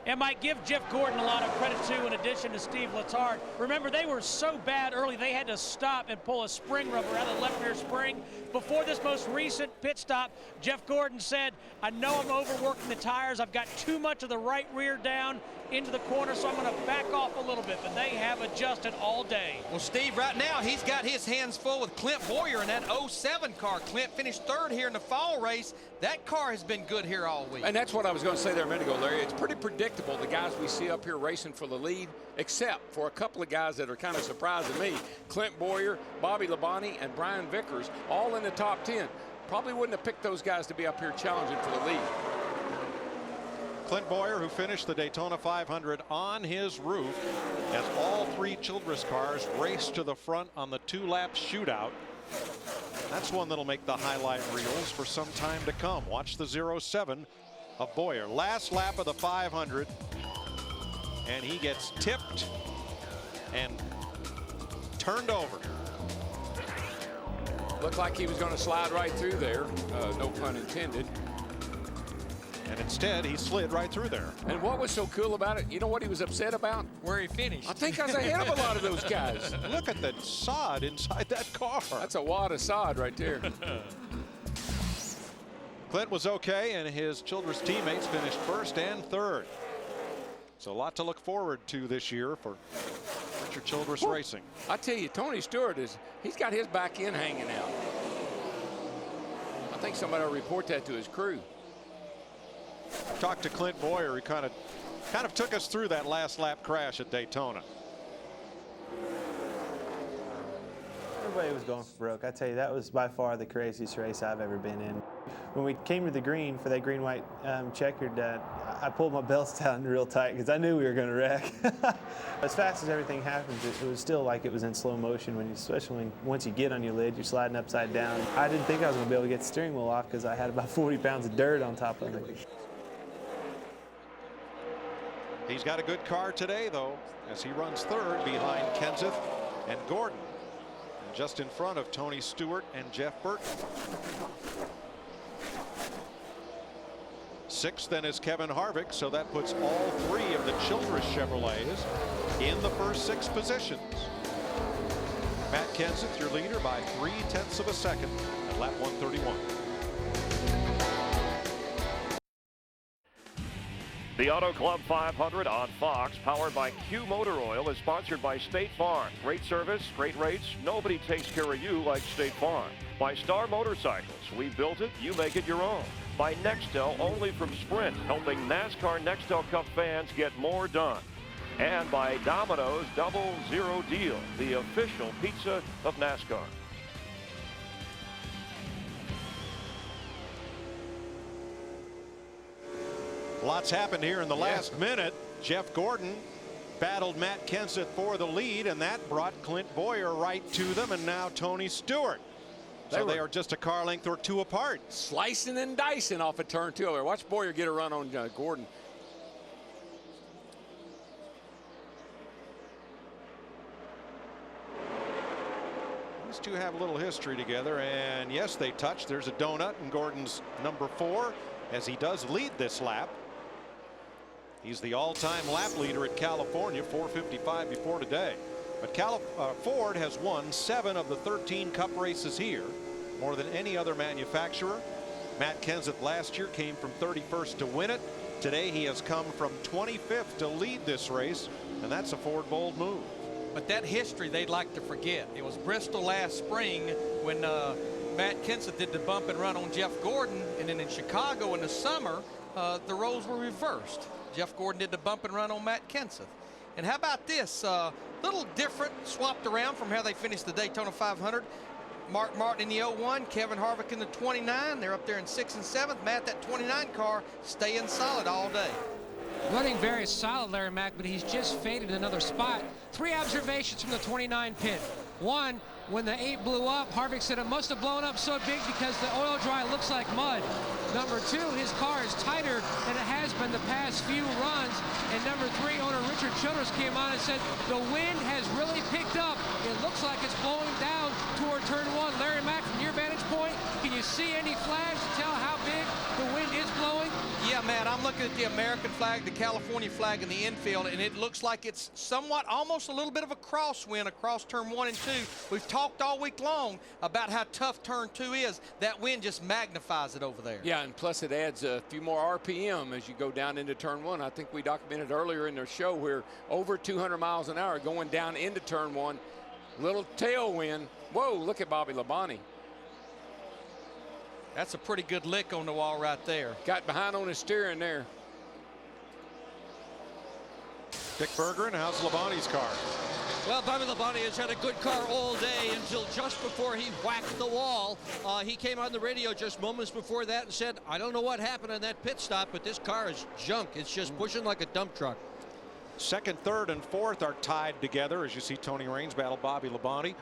Speaker 24: And might give Jeff Gordon a lot of credit too, in addition to Steve Letarte. Remember, they were so bad early, they had to stop and pull a spring rubber out of the left rear spring. Before this most recent pit stop, Jeff Gordon said, I know I'm overworking the tires. I've got too much of the right rear down into the corner, so I'm going to back off a little bit. But they have adjusted all day.
Speaker 19: Well, Steve, right now, he's got his hands full with Clint Boyer in that 07 car. Clint finished 3rd here in the fall race. That car has been good here all week.
Speaker 11: And that's what I was going to say there a minute ago, Larry. It's pretty predictable, the guys we see up here racing for the lead, except for a couple of guys that are kind of surprising me. Clint Boyer, Bobby Labonte, and Brian Vickers, all in the top 10. Probably wouldn't have picked those guys to be up here challenging for the lead.
Speaker 17: Clint Boyer, who finished the Daytona 500 on his roof, as all 3 Childress cars raced to the front on the 2-lap shootout. That's one that'll make the highlight reels for some time to come. Watch the 07 of Boyer. Last lap of the 500, and he gets tipped and turned over.
Speaker 11: Looked like he was going to slide right through there, no pun intended.
Speaker 17: And instead, he slid right through there.
Speaker 11: And what was so cool about it, you know what he was upset about?
Speaker 19: Where he finished.
Speaker 11: I think I was ahead of a lot of those guys.
Speaker 17: Look at the sod inside that car.
Speaker 11: That's a wad of sod right there.
Speaker 17: Clint was okay, and his Childress teammates finished 1st and 3rd. So a lot to look forward to this year for Richard Childress Racing.
Speaker 11: I tell you, Tony Stewart, he's got his back end hanging out. I think somebody will report that to his crew.
Speaker 17: Talked to Clint Boyer, who kind of took us through that last lap crash at Daytona.
Speaker 2: Everybody was going for broke. I tell you, that was by far the craziest race I've ever been in. When we came to the green for that green-white checkered, I pulled my belts down real tight because I knew we were going to wreck. As fast as everything happens, it was still like it was in slow motion, especially once you get on your lid, you're sliding upside down. I didn't think I was going to be able to get the steering wheel off because I had about 40 pounds of dirt on top of me.
Speaker 17: He's got a good car today, though, as he runs 3rd behind Kenseth and Gordon, and just in front of Tony Stewart and Jeff Burton. 6th then is Kevin Harvick, so that puts all 3 of the Childress Chevrolets in the first 6 positions. Matt Kenseth, your leader, by 0.3 of a second at lap 131.
Speaker 4: The Auto Club 500 on Fox, powered by Q Motor Oil, is sponsored by State Farm. Great service, great rates. Nobody takes care of you like State Farm. By Star Motorcycles. We built it, you make it your own. By Nextel, only from Sprint, helping NASCAR Nextel Cup fans get more done. And by Domino's Double Zero Deal, the official pizza of NASCAR.
Speaker 17: Lots happened here in the last minute. Jeff Gordon battled Matt Kenseth for the lead, and that brought Clint Boyer right to them, and now Tony Stewart. So they are just a car length or two apart.
Speaker 11: Slicing and dicing off of turn 2 there. Watch Boyer get a run on Gordon.
Speaker 17: These two have a little history together, and yes, they touch. There's a donut in Gordon's number 4 as he does lead this lap. He's the all-time lap leader at California, 4:55 before today. But Ford has won 7 of the 13 Cup races here, more than any other manufacturer. Matt Kenseth last year came from 31st to win it. Today he has come from 25th to lead this race, and that's a Ford bold move.
Speaker 19: But that history they'd like to forget. It was Bristol last spring when Matt Kenseth did the bump and run on Jeff Gordon, and then in Chicago in the summer the roles were reversed. Jeff Gordon did the bump and run on Matt Kenseth. And how about this? Little different, swapped around from how they finished the Daytona 500. Mark Martin in the 01, Kevin Harvick in the 29. They're up there in 6th and 7th. Matt, that 29 car staying solid all day.
Speaker 23: Running very solid, Larry Mack, but he's just faded another spot. 3 observations from the 29 pit. 1, when the 8 blew up, Harvick said it must have blown up so big because the oil dry looks like mud. Number 2, his car is tighter than it has been the past few runs. And number 3, owner Richard Childress came on and said the wind has really picked up. It looks like it's blowing down toward turn 1. Larry Mack, from your vantage point, can you see any flags to tell how big the wind is blowing?
Speaker 19: Yeah, Matt, I'm looking at the American flag, the California flag in the infield, and it looks like it's somewhat, almost a little bit of a crosswind across turn 1 and 2. We've talked all week long about how tough turn 2 is. That wind just magnifies it over there.
Speaker 11: Yeah, and plus it adds a few more RPM as you go down into turn 1. I think we documented earlier in the show where over 200 miles an hour going down into turn 1. Little tailwind. Whoa, look at Bobby Labonte.
Speaker 19: That's a pretty good lick on the wall right there.
Speaker 11: Got behind on his steering there.
Speaker 17: Dick Bergeron, how's Labonte's car?
Speaker 21: Well, Bobby Labonte has had a good car all day until just before he whacked the wall. He came on the radio just moments before that and said, I don't know what happened on that pit stop, but this car is junk. It's just pushing like a dump truck.
Speaker 17: 2nd, 3rd, and 4th are tied together as you see Tony Raines battle Bobby Labonte.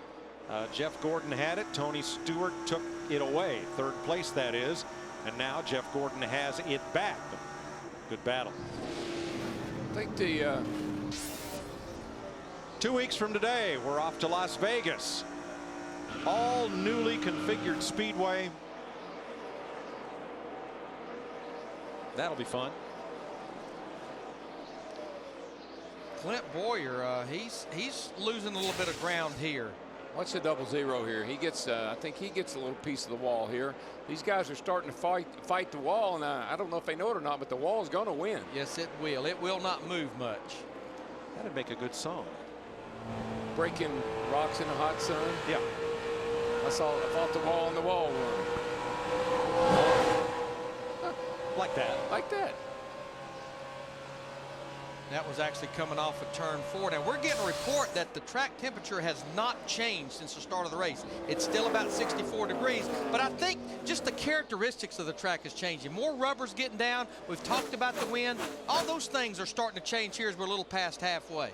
Speaker 17: Jeff Gordon had it. Tony Stewart took it away. 3rd place, that is. And now Jeff Gordon has it back. Good battle.
Speaker 11: I think the
Speaker 17: 2 weeks from today, we're off to Las Vegas. All newly configured Speedway. That'll be fun.
Speaker 19: Clint Boyer, he's losing a little bit of ground here.
Speaker 11: Watch the 0-0 here. He gets, I think he gets a little piece of the wall here. These guys are starting to fight the wall, and I don't know if they know it or not, but the wall is going to win.
Speaker 19: Yes, it will. It will not move much.
Speaker 17: That'd make a good song.
Speaker 11: Breaking rocks in the hot sun.
Speaker 17: Yeah.
Speaker 11: I thought the wall on the wall won.
Speaker 17: Like that.
Speaker 11: Like that.
Speaker 19: That was actually coming off of turn 4. Now we're getting a report that the track temperature has not changed since the start of the race. It's still about 64 degrees, but I think just the characteristics of the track is changing. More rubber's getting down. We've talked about the wind. All those things are starting to change here as we're a little past halfway.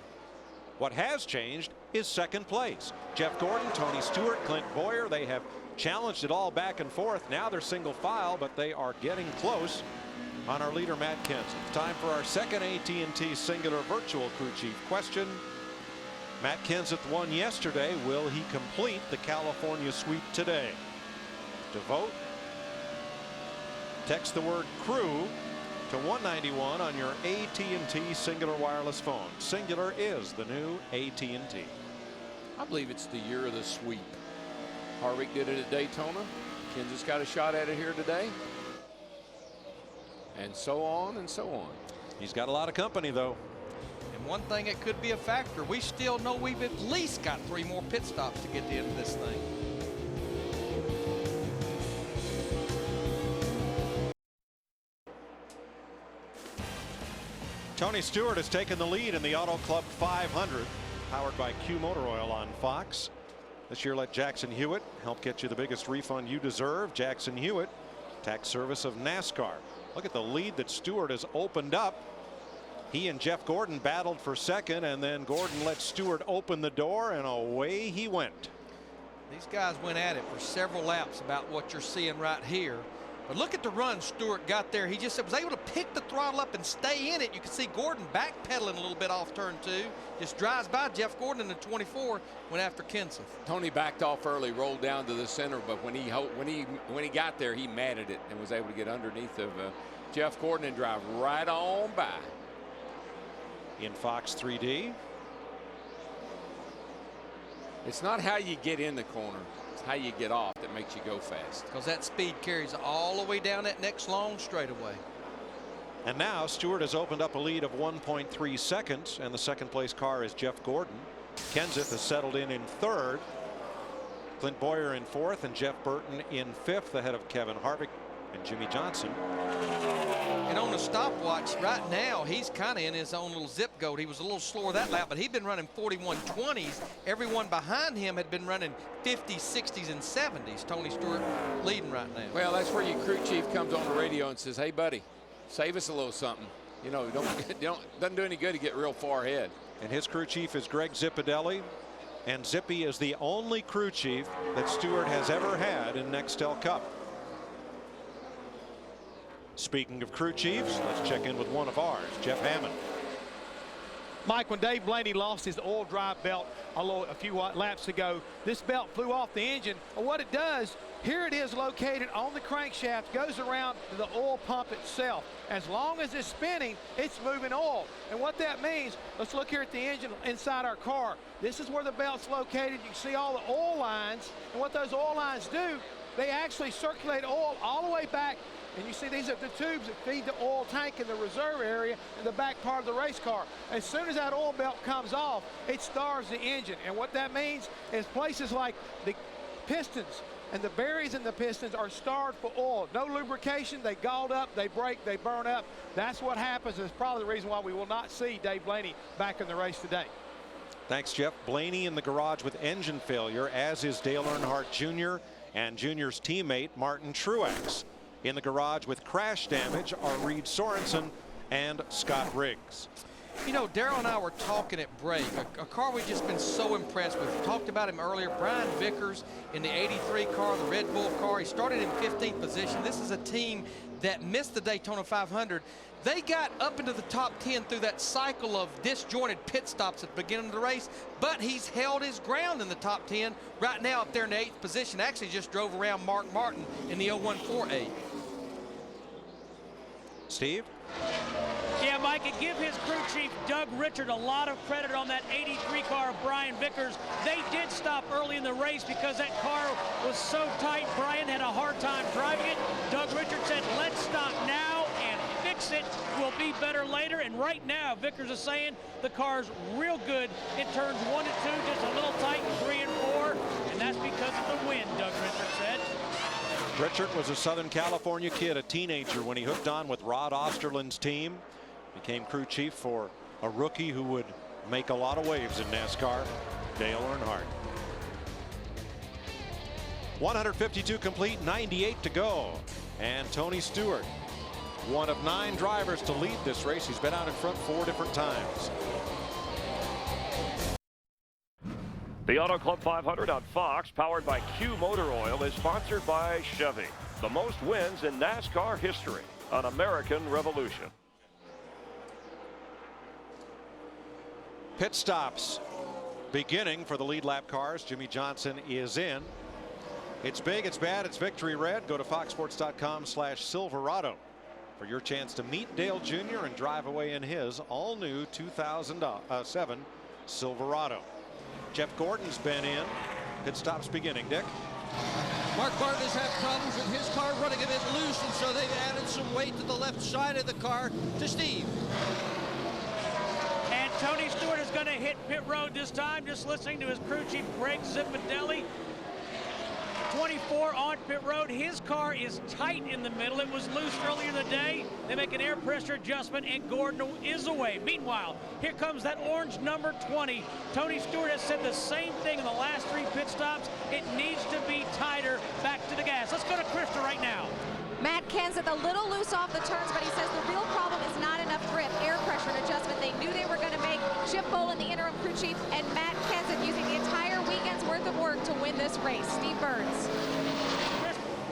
Speaker 17: What has changed is 2nd place. Jeff Gordon, Tony Stewart, Clint Boyer, they have challenged it all back and forth. Now they're single file, but they are getting close on our leader, Matt Kenseth. Time for our 2nd AT&T Singular Virtual Crew Chief question. Matt Kenseth won yesterday. Will he complete the California sweep today? To vote, text the word crew to 191 on your AT&T Singular wireless phone. Singular is the new AT&T.
Speaker 11: I believe it's the year of the sweep. Harvick did it at Daytona. Kenseth's got a shot at it here today. And so on and so on.
Speaker 17: He's got a lot of company, though.
Speaker 19: And one thing that could be a factor, we still know we've at least got 3 more pit stops to get to the end of this thing.
Speaker 17: Tony Stewart has taken the lead in the Auto Club 500, powered by Q Motor Oil on Fox. This year, let Jackson Hewitt help get you the biggest refund you deserve. Jackson Hewitt, tax service of NASCAR. Look at the lead that Stewart has opened up. He and Jeff Gordon battled for second, and then Gordon let Stewart open the door, and away he went.
Speaker 19: These guys went at it for several laps about what you're seeing right here. But look at the run Stewart got there. He just was able to pick the throttle up and stay in it. You can see Gordon backpedaling a little bit off turn 2. Just drives by Jeff Gordon in the 24, went after Kenseth.
Speaker 11: Tony backed off early, rolled down to the center, but when he got there, he matted it and was able to get underneath of Jeff Gordon and drive right on by.
Speaker 17: In Fox 3D.
Speaker 11: It's not how you get in the corner, it's how you get off that makes you go fast.
Speaker 19: Because that speed carries all the way down that next long straightaway.
Speaker 17: And now Stewart has opened up a lead of 1.3 seconds, and the second place car is Jeff Gordon. Kenseth has settled in third. Clint Boyer in fourth, and Jeff Burton in fifth, ahead of Kevin Harvick and Jimmy Johnson.
Speaker 19: And on the stopwatch right now, he's kind of in his own little zip code. He was a little slower that lap, but he'd been running 41.20s. Everyone behind him had been running 50s, 60s, and 70s. Tony Stewart leading right now.
Speaker 11: Well, that's where your crew chief comes on the radio and says, "Hey, buddy, save us a little something. You know, doesn't do any good to get real far ahead."
Speaker 17: And his crew chief is Greg Zippadelli, and Zippy is the only crew chief that Stewart has ever had in Nextel Cup. Speaking of crew chiefs, let's check in with one of ours, Jeff Hammond.
Speaker 5: Mike, when Dave Blaney lost his oil drive belt a few laps ago, this belt flew off the engine. And what it does, here it is located on the crankshaft, goes around to the oil pump itself. As long as it's spinning, it's moving oil. And what that means, let's look here at the engine inside our car. This is where the belt's located. You can see all the oil lines. And what those oil lines do, they actually circulate oil all the way back. And you see these are the tubes that feed the oil tank in the reserve area in the back part of the race car. As soon as that oil belt comes off, it starves the engine. And what that means is places like the pistons and the bearings in the pistons are starved for oil. No lubrication, they galled up, they break, they burn up. That's what happens, and it's probably the reason why we will not see Dave Blaney back in the race today.
Speaker 17: Thanks, Jeff. Blaney in the garage with engine failure, as is Dale Earnhardt Jr. and Jr.'s teammate Martin Truex. In the garage with crash damage are Reed Sorensen and Scott Riggs.
Speaker 19: You know, Darrell and I were talking at break, a car we've just been so impressed with. We talked about him earlier, Brian Vickers in the 83 car, the Red Bull car. He started in 15th position. This is a team that missed the Daytona 500. They got up into the top 10 through that cycle of disjointed pit stops at the beginning of the race, but he's held his ground in the top 10. Right now up there in the 8th position, actually just drove around Mark Martin in the 0-1-4-8.
Speaker 17: Steve?
Speaker 24: Yeah, Mike, and give his crew chief, Doug Richard, a lot of credit on that 83 car of Brian Vickers. They did stop early in the race because that car was so tight. Brian had a hard time driving it. Doug Richard said, let's stop now and fix it. We'll be better later. And right now, Vickers is saying the car's real good. It turns 1 to 2, just a little tight in 3 and 4. And that's because of the wind, Doug Richard said.
Speaker 17: Richard was a Southern California kid, a teenager, when he hooked on with Rod Osterland's team. Became crew chief for a rookie who would make a lot of waves in NASCAR, Dale Earnhardt. 152 complete, 98 to go. And Tony Stewart, one of 9 drivers to lead this race. He's been out in front 4 different times.
Speaker 4: The Auto Club 500 on Fox, powered by Q Motor Oil, is sponsored by Chevy. The most wins in NASCAR history on American Revolution.
Speaker 17: Pit stops beginning for the lead lap cars. Jimmy Johnson is in. It's big, it's bad, it's victory red. Go to foxsports.com/Silverado for your chance to meet Dale Jr. and drive away in his all-new 2007 Silverado. Jeff Gordon's been in. Pit stops beginning, Dick.
Speaker 21: Mark Martin has had problems with his car running a bit loose, and so they've added some weight to the left side of the car to Steve.
Speaker 24: And Tony Stewart is going to hit pit road this time, just listening to his crew chief, Greg Zipadelli. 24 on pit road. His car is tight in the middle. It was loose earlier in the day. They make an air pressure adjustment, and Gordon is away. Meanwhile, here comes that orange number 20. Tony Stewart has said the same thing in the last 3 pit stops. It needs to be tighter back to the gas. Let's go to Krista right now.
Speaker 22: Matt Kenseth a little loose off the turns, but he says the real problem is not enough grip. Air pressure adjustment they knew they were going to make. Chip Bolin, the interim crew chief, and Matt Kenseth using the entire weekend's worth of work to win this race. Steve Burns.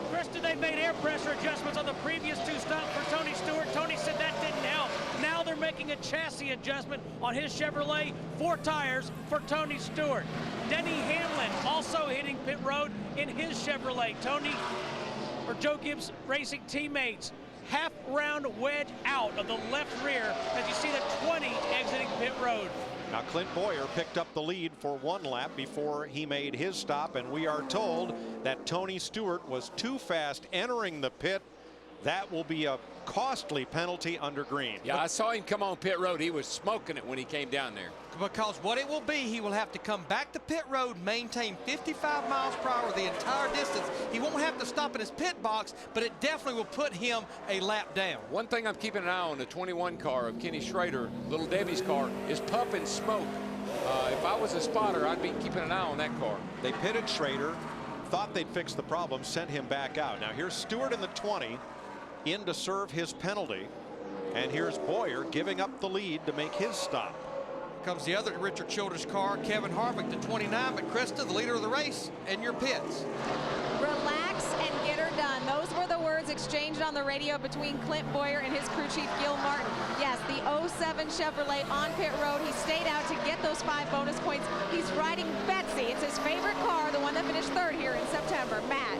Speaker 24: Krista, they made air pressure adjustments on the previous 2 stops for Tony Stewart. Tony said that didn't help. Now they're making a chassis adjustment on his Chevrolet. 4 tires for Tony Stewart. Denny Hamlin also hitting pit road in his Chevrolet. Joe Gibbs Racing teammates. Half round wedge out of the left rear as you see the 20 exiting pit road.
Speaker 17: Now Clint Boyer picked up the lead for 1 lap before he made his stop, and we are told that Tony Stewart was too fast entering the pit. That will be a costly penalty under green.
Speaker 11: Yeah, I saw him come on pit road. He was smoking it when he came down there.
Speaker 19: Because what it will be, he will have to come back to pit road, maintain 55 miles per hour the entire distance. He won't have to stop in his pit box, but it definitely will put him a lap down.
Speaker 11: One thing I'm keeping an eye on, the 21 car of Kenny Schrader, Little Debbie's car, is pumping smoke. If I was a spotter, I'd be keeping an eye on that car.
Speaker 17: They pitted Schrader, thought they'd fix the problem, sent him back out. Now here's Stewart in the 20 in to serve his penalty, and here's Boyer giving up the lead to make his stop.
Speaker 19: Comes the other Richard Childress car, Kevin Harvick, the 29, but Krista, the leader of the race, in your pits.
Speaker 22: Relax and get her done. Those were the words exchanged on the radio between Clint Boyer and his crew chief, Gil Martin. Yes, the 07 Chevrolet on pit road. He stayed out to get those 5 bonus points. He's riding Betsy. It's his favorite car, the one that finished 3rd here in September. Matt.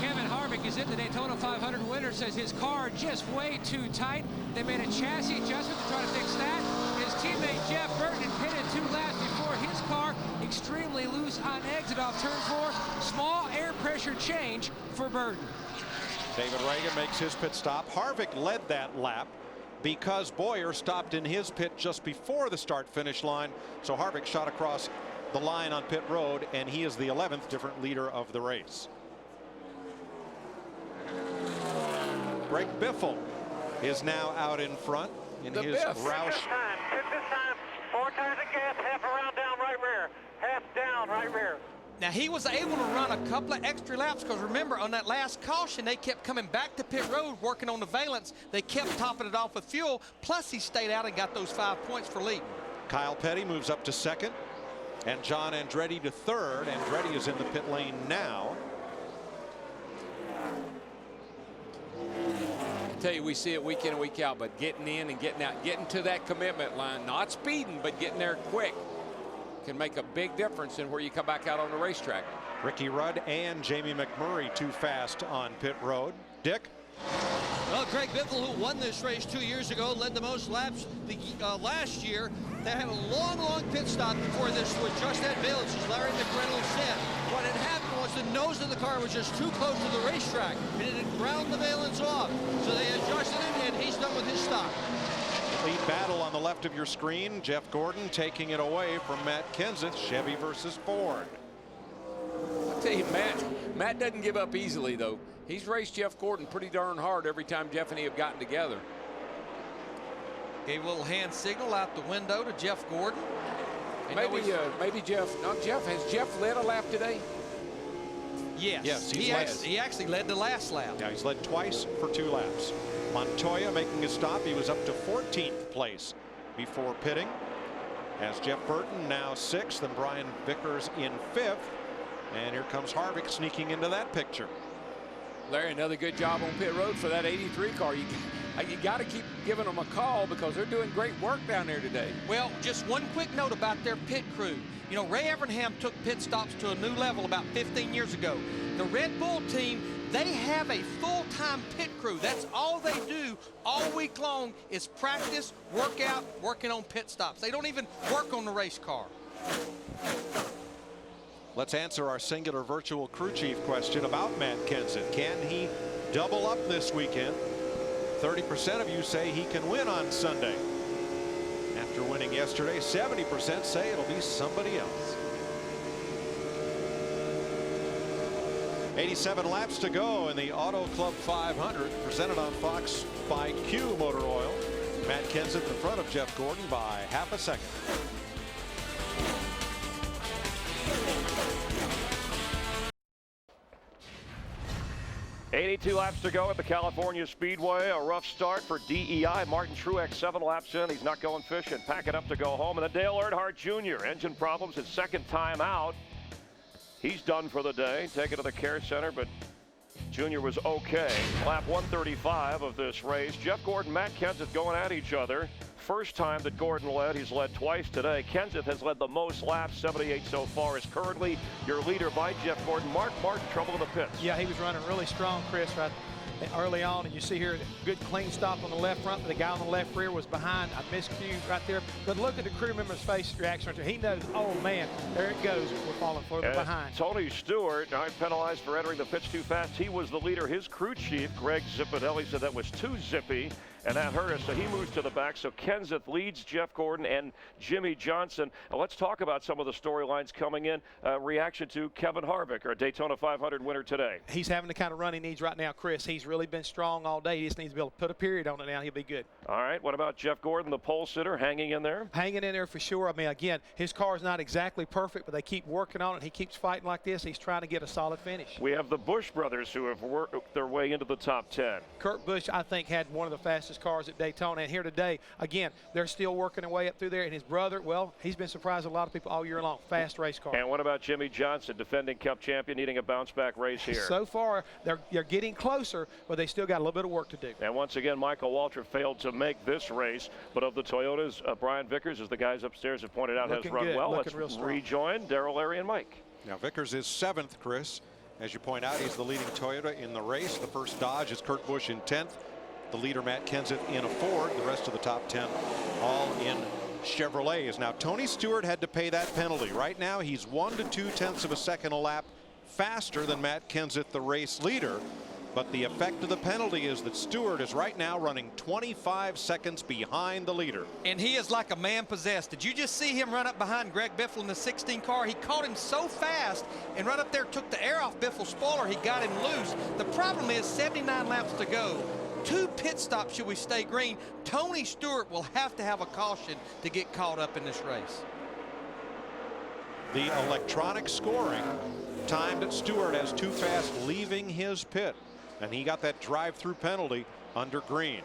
Speaker 23: Kevin Harvick is in the Daytona 500 winner, says his car just way too tight. They made a chassis adjustment to try to fix that. His teammate Jeff Burton pitted 2 laps before his car extremely loose on exit off turn 4. Small air pressure change for Burton.
Speaker 17: David Reagan makes his pit stop. Harvick led that lap because Boyer stopped in his pit just before the start-finish line. So Harvick shot across the line on pit road, and he is the 11th different leader of the race. Greg Biffle is now out in front in his Roush.
Speaker 1: Took this time, 4 tires of gas, half around down right rear, half down right rear.
Speaker 19: Now he was able to run a couple of extra laps because remember on that last caution they kept coming back to pit road working on the valence. They kept topping it off with fuel, plus he stayed out and got those 5 points for leading.
Speaker 17: Kyle Petty moves up to 2nd and John Andretti to 3rd. Andretti is in the pit lane now.
Speaker 11: I tell you, we see it week in and week out, but getting in and getting out, getting to that commitment line, not speeding, but getting there quick, can make a big difference in where you come back out on the racetrack.
Speaker 17: Ricky Rudd and Jamie McMurray too fast on pit road. Dick?
Speaker 21: Well, Greg Biffle, who won this race 2 years ago, led the most laps last year. They had a long pit stop before this to adjust that valence, as Larry McReynolds said. What had happened was the nose of the car was just too close to the racetrack, and it had ground the valence off. So they adjusted it, and he's done with his stop.
Speaker 17: Lead battle on the left of your screen. Jeff Gordon taking it away from Matt Kenseth, Chevy versus Ford.
Speaker 11: I'll tell you, Matt doesn't give up easily, though. He's raced Jeff Gordon pretty darn hard every time Jeff and he have gotten together.
Speaker 19: Gave a little hand signal out the window to Jeff Gordon.
Speaker 11: Maybe Jeff. No, has Jeff led a lap today?
Speaker 19: Yes, he actually led the last lap.
Speaker 17: Yeah, he's led twice for 2 laps. Montoya making a stop. He was up to 14th place before pitting. As Jeff Burton now 6th and Brian Vickers in 5th. And here comes Harvick sneaking into that picture.
Speaker 11: Larry, another good job on pit road for that 83 car. You got to keep giving them a call because they're doing great work down there today.
Speaker 19: Well, just one quick note about their pit crew. You know, Ray Evernham took pit stops to a new level about 15 years ago. The Red Bull team, they have a full-time pit crew. That's all they do all week long is practice, work out, working on pit stops. They don't even work on the race car.
Speaker 17: Let's answer our singular virtual crew chief question about Matt Kenseth. Can he double up this weekend? 30% of you say he can win on Sunday. After winning yesterday, 70% say it'll be somebody else. 87 laps to go in the Auto Club 500, presented on Fox by Q Motor Oil. Matt Kenseth in front of Jeff Gordon by half a second.
Speaker 4: $82 laps to go at the California Speedway. A rough start for DEI. Martin Truex 7 laps in. He's not going fishing. Packing up to go home. And then Dale Earnhardt Jr. Engine problems, his second time out. He's done for the day. Taken to the care center, but Jr. was okay. Lap 135 of this race. Jeff Gordon, Matt Kenseth going at each other. First time that Gordon led. He's led twice today. Kenseth has led the most laps, 78 so far. Is currently your leader by Jeff Gordon. Mark Martin, trouble in the pits.
Speaker 5: Yeah, he was running really strong, Chris, right early on, and you see here a good clean stop on the left front, but the guy on the left rear was behind. I miscued right there, but look at the crew member's face reaction. He knows, oh man, there it goes, we're falling further behind.
Speaker 4: Tony Stewart, penalized for entering the pits too fast. He was the leader. His crew chief, Greg Zipadelli, said that was too zippy, and that hurt us, so he moves to the back. So Kenseth leads Jeff Gordon and Jimmy Johnson. Now let's talk about some of the storylines coming in. Reaction to Kevin Harvick, our Daytona 500 winner today.
Speaker 5: He's having the kind of run he needs right now, Chris. He's really been strong all day. He just needs to be able to put a period on it now. He'll be good.
Speaker 4: All right, what about Jeff Gordon, the pole sitter, hanging in there?
Speaker 5: Hanging in there for sure. I mean, again, his car is not exactly perfect, but they keep working on it. He keeps fighting like this. He's trying to get a solid finish.
Speaker 4: We have the Busch brothers who have worked their way into the top 10.
Speaker 5: Kurt Busch, I think, had one of the fastest cars at Daytona. And here today, again, they're still working their way up through there. And his brother, well, he's been surprising a lot of people all year long. Fast race car.
Speaker 4: And what about Jimmy Johnson, defending Cup champion, needing a bounce-back race here?
Speaker 5: So far, they're getting closer, but they still got a little bit of work to do.
Speaker 4: And once again, Michael Waltrip failed to make this race. But of the Toyotas, Brian Vickers, as the guys upstairs have pointed out,
Speaker 5: looking
Speaker 4: has run
Speaker 5: good.
Speaker 4: well.
Speaker 5: Looking
Speaker 4: Let's
Speaker 5: real
Speaker 4: rejoin Darrell, Larry, and Mike.
Speaker 17: Now Vickers is 7th, Chris. As you point out, he's the leading Toyota in the race. The first Dodge is Kurt Busch in 10th. The leader, Matt Kenseth, in a Ford. The rest of the top 10 all in Chevrolets. Now, Tony Stewart had to pay that penalty. Right now, he's 1 to 2/10 of a second a lap faster than Matt Kenseth, the race leader. But the effect of the penalty is that Stewart is right now running 25 seconds behind the leader.
Speaker 19: And he is like a man possessed. Did you just see him run up behind Greg Biffle in the 16 car? He caught him so fast and right up there took the air off Biffle's spoiler. He got him loose. The problem is 79 laps to go. 2 pit stops should we stay green. Tony Stewart will have to have a caution to get caught up in this race.
Speaker 17: The electronic scoring timed at Stewart as too fast leaving his pit. And he got that drive-through penalty under green.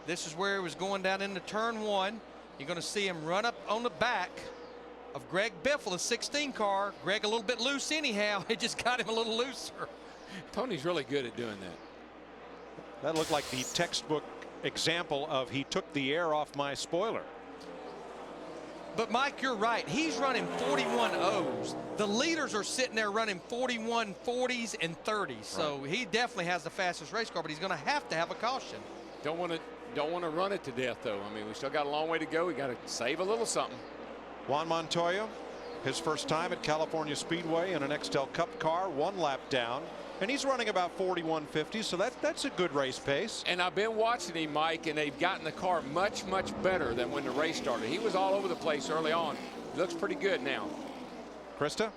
Speaker 19: This is where he was going down into turn 1. You're going to see him run up on the back of Greg Biffle, the 16 car. Greg a little bit loose anyhow. It just got him a little looser.
Speaker 11: Tony's really good at doing that.
Speaker 17: That looked like the textbook example of he took the air off my spoiler.
Speaker 19: But Mike, you're right. He's running 41 O's. The leaders are sitting there running 41 40s and 30s. So he definitely has the fastest race car, but he's going to have a caution.
Speaker 11: Don't want to run it to death, though. I mean, we still got a long way to go. We got to save a little something.
Speaker 17: Juan Montoya, his first time at California Speedway in an Nextel Cup car, 1 lap down. And he's running about 41.50, so that's a good race pace.
Speaker 11: And I've been watching him, Mike, and they've gotten the car much, much better than when the race started. He was all over the place early on. He looks pretty good now.
Speaker 17: Krista?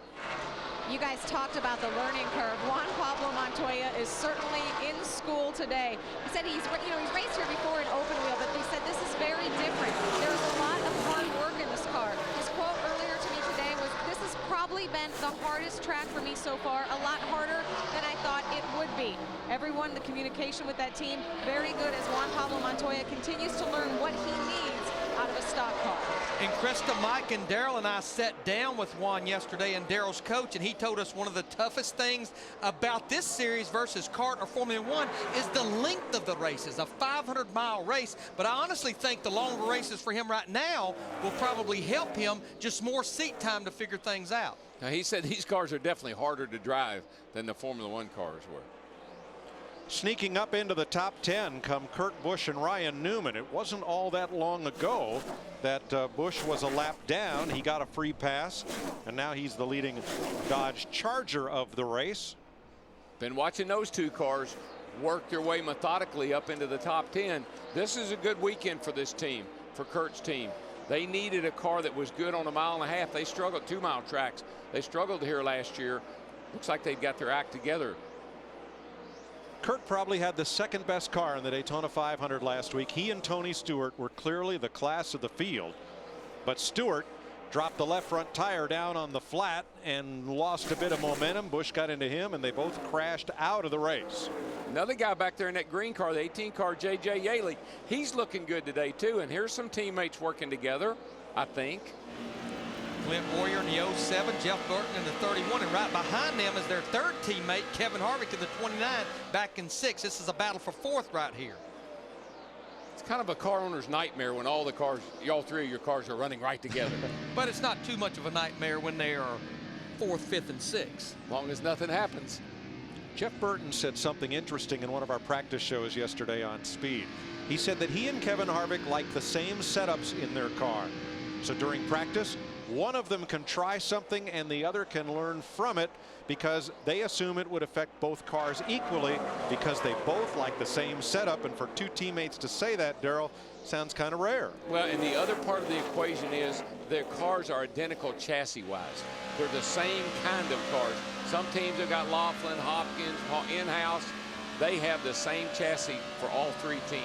Speaker 22: You guys talked about the learning curve. Juan Pablo Montoya is certainly in school today. He said he's raced here before in open wheel, but they said this is very different. There's a lot of hard work in this car. His quote earlier to me today was, "This has probably been the hardest track for me so far, a lot harder than I thought it would be." Everyone, the communication with that team, very good as Juan Pablo Montoya continues to learn what he needs out of a stock car.
Speaker 19: And Krista, Mike, and Darrell and I sat down with Juan yesterday and Darrell's coach, and he told us one of the toughest things about this series versus kart or Formula One is the length of the races, a 500-mile race. But I honestly think the longer races for him right now will probably help him, just more seat time to figure things out.
Speaker 11: Now, he said these cars are definitely harder to drive than the Formula One cars were.
Speaker 17: Sneaking up into the top 10 come Kurt Busch and Ryan Newman. It wasn't all that long ago that Busch was a lap down. He got a free pass, and now he's the leading Dodge Charger of the race.
Speaker 11: Been watching those two cars work their way methodically up into the top 10. This is a good weekend for this team, for Kurt's team. They needed a car that was good on a 1.5 mile. They struggled 2-mile tracks. They struggled here last year. Looks like they've got their act together.
Speaker 17: Kurt probably had the second best car in the Daytona 500 last week. He and Tony Stewart were clearly the class of the field, but Stewart dropped the left front tire down on the flat and lost a bit of momentum. Busch got into him, and they both crashed out of the race.
Speaker 11: Another guy back there in that green car, the 18 car, J.J. Yaley, he's looking good today too, and here's some teammates working together, I think.
Speaker 19: Clint Warrior in the 07, Jeff Burton in the 31, and right behind them is their third teammate, Kevin Harvick, in the 29, back in 6. This is a battle for 4th right here.
Speaker 11: It's kind of a car owner's nightmare when all three of your cars are running right together.
Speaker 19: But it's not too much of a nightmare when they are 4th, 5th, and 6th.
Speaker 11: As long as nothing happens.
Speaker 17: Jeff Burton said something interesting in one of our practice shows yesterday on Speed. He said that he and Kevin Harvick like the same setups in their car. So during practice, one of them can try something and the other can learn from it, because they assume it would affect both cars equally because they both like the same setup. And for two teammates to say that, Darrell, sounds kind of rare.
Speaker 11: Well, and the other part of the equation is their cars are identical chassis-wise. They're the same kind of cars. Some teams have got Laughlin, Hopkins, in-house. They have the same chassis for all three teams.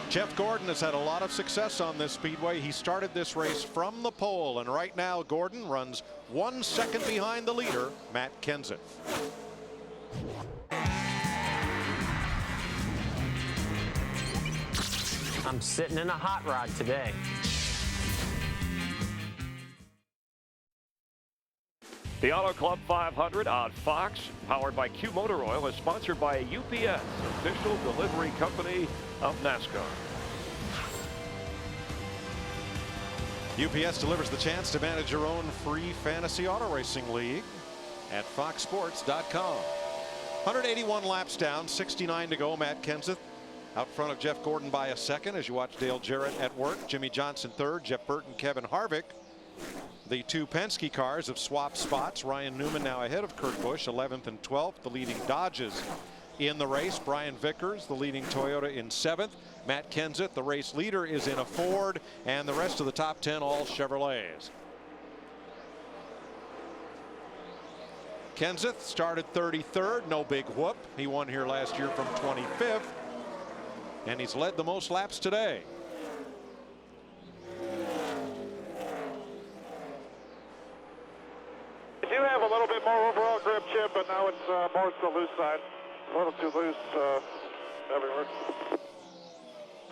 Speaker 17: Jeff Gordon has had a lot of success on this speedway. He started this race from the pole, and right now Gordon runs 1 second behind the leader, Matt Kenseth.
Speaker 15: I'm sitting in a hot rod today.
Speaker 4: The Auto Club 500 on Fox, powered by Q Motor Oil, is sponsored by UPS, official delivery company of NASCAR.
Speaker 17: UPS delivers the chance to manage your own free fantasy auto racing league at foxsports.com. 181 laps down, 69 to go. Matt Kenseth out front of Jeff Gordon by a second as you watch Dale Jarrett at work. Jimmy Johnson third, Jeff Burton, Kevin Harvick. The two Penske cars have swapped spots. Ryan Newman now ahead of Kurt Busch, 11th and 12th, the leading Dodges in the race. Brian Vickers, the leading Toyota, in 7th. Matt Kenseth, the race leader, is in a Ford, and the rest of the top 10 all Chevrolets. Kenseth started 33rd, no big whoop. He won here last year from 25th, and he's led the most laps today.
Speaker 1: You do have a little bit more overall grip, Chip, but now it's more to the loose side. A little too loose everywhere.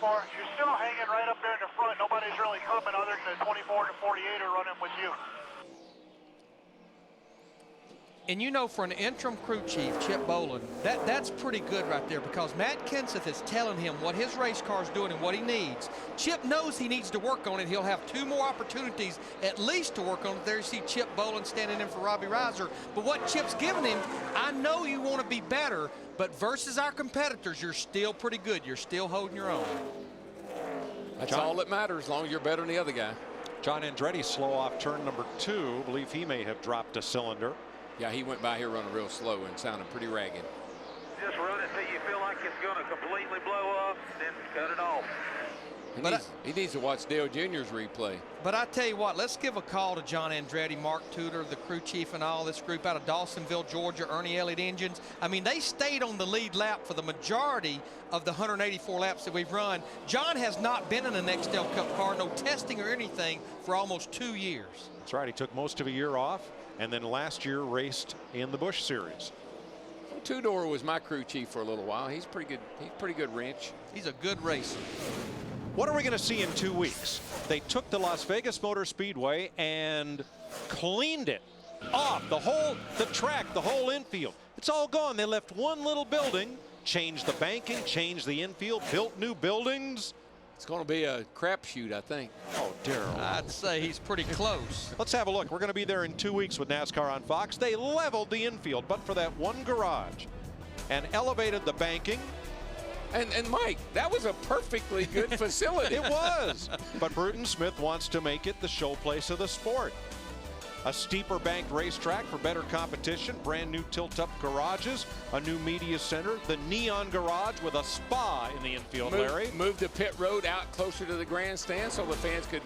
Speaker 1: You're still hanging right up there in the front. Nobody's really coming other than the 24 and 48 are running with you.
Speaker 19: And you know, for an interim crew chief, Chip Boland, that's pretty good right there, because Matt Kenseth is telling him what his race car is doing and what he needs. Chip knows he needs to work on it. He'll have 2 more opportunities at least to work on it. There you see Chip Boland standing in for Robbie Reiser. But what Chip's giving him, I know you want to be better, but versus our competitors, you're still pretty good. You're still holding your own.
Speaker 11: That's all that matters, as long as you're better than the other guy.
Speaker 17: John Andretti slow off turn number 2. I believe he may have dropped a cylinder.
Speaker 11: Yeah, he went by here running real slow and sounding pretty ragged.
Speaker 1: Just run it till you feel like it's going to completely blow up, then cut it off.
Speaker 11: He needs to watch Dale Jr.'s replay.
Speaker 19: But I tell you what, let's give a call to John Andretti, Mark Tudor, the crew chief, and all this group out of Dawsonville, Georgia, Ernie Elliott Engines. I mean, they stayed on the lead lap for the majority of the 184 laps that we've run. John has not been in a Nextel Cup car, no testing or anything, for almost 2 years.
Speaker 17: That's right. He took most of a year off, and then last year raced in the Busch Series.
Speaker 11: Tudor was my crew chief for a little while. He's pretty good. He's pretty good wrench.
Speaker 19: He's a good racer.
Speaker 17: What are we going to see in 2 weeks? They took the Las Vegas Motor Speedway and cleaned it off, the track, the whole infield. It's all gone. They left one little building, changed the banking, changed the infield, built new buildings.
Speaker 11: It's going to be a crapshoot, I think.
Speaker 17: Oh, Darrell.
Speaker 19: I'd say he's pretty close.
Speaker 17: Let's have a look. We're going to be there in 2 weeks with NASCAR on Fox. They leveled the infield, but for that one garage, and elevated the banking.
Speaker 11: And Mike, that was a perfectly good facility.
Speaker 17: It was. But Bruton Smith wants to make it the showplace of the sport. A steeper banked racetrack for better competition, brand new tilt-up garages, a new media center, the Neon Garage with a spa in the infield, Larry.
Speaker 11: Moved the pit road out closer to the grandstand so the fans could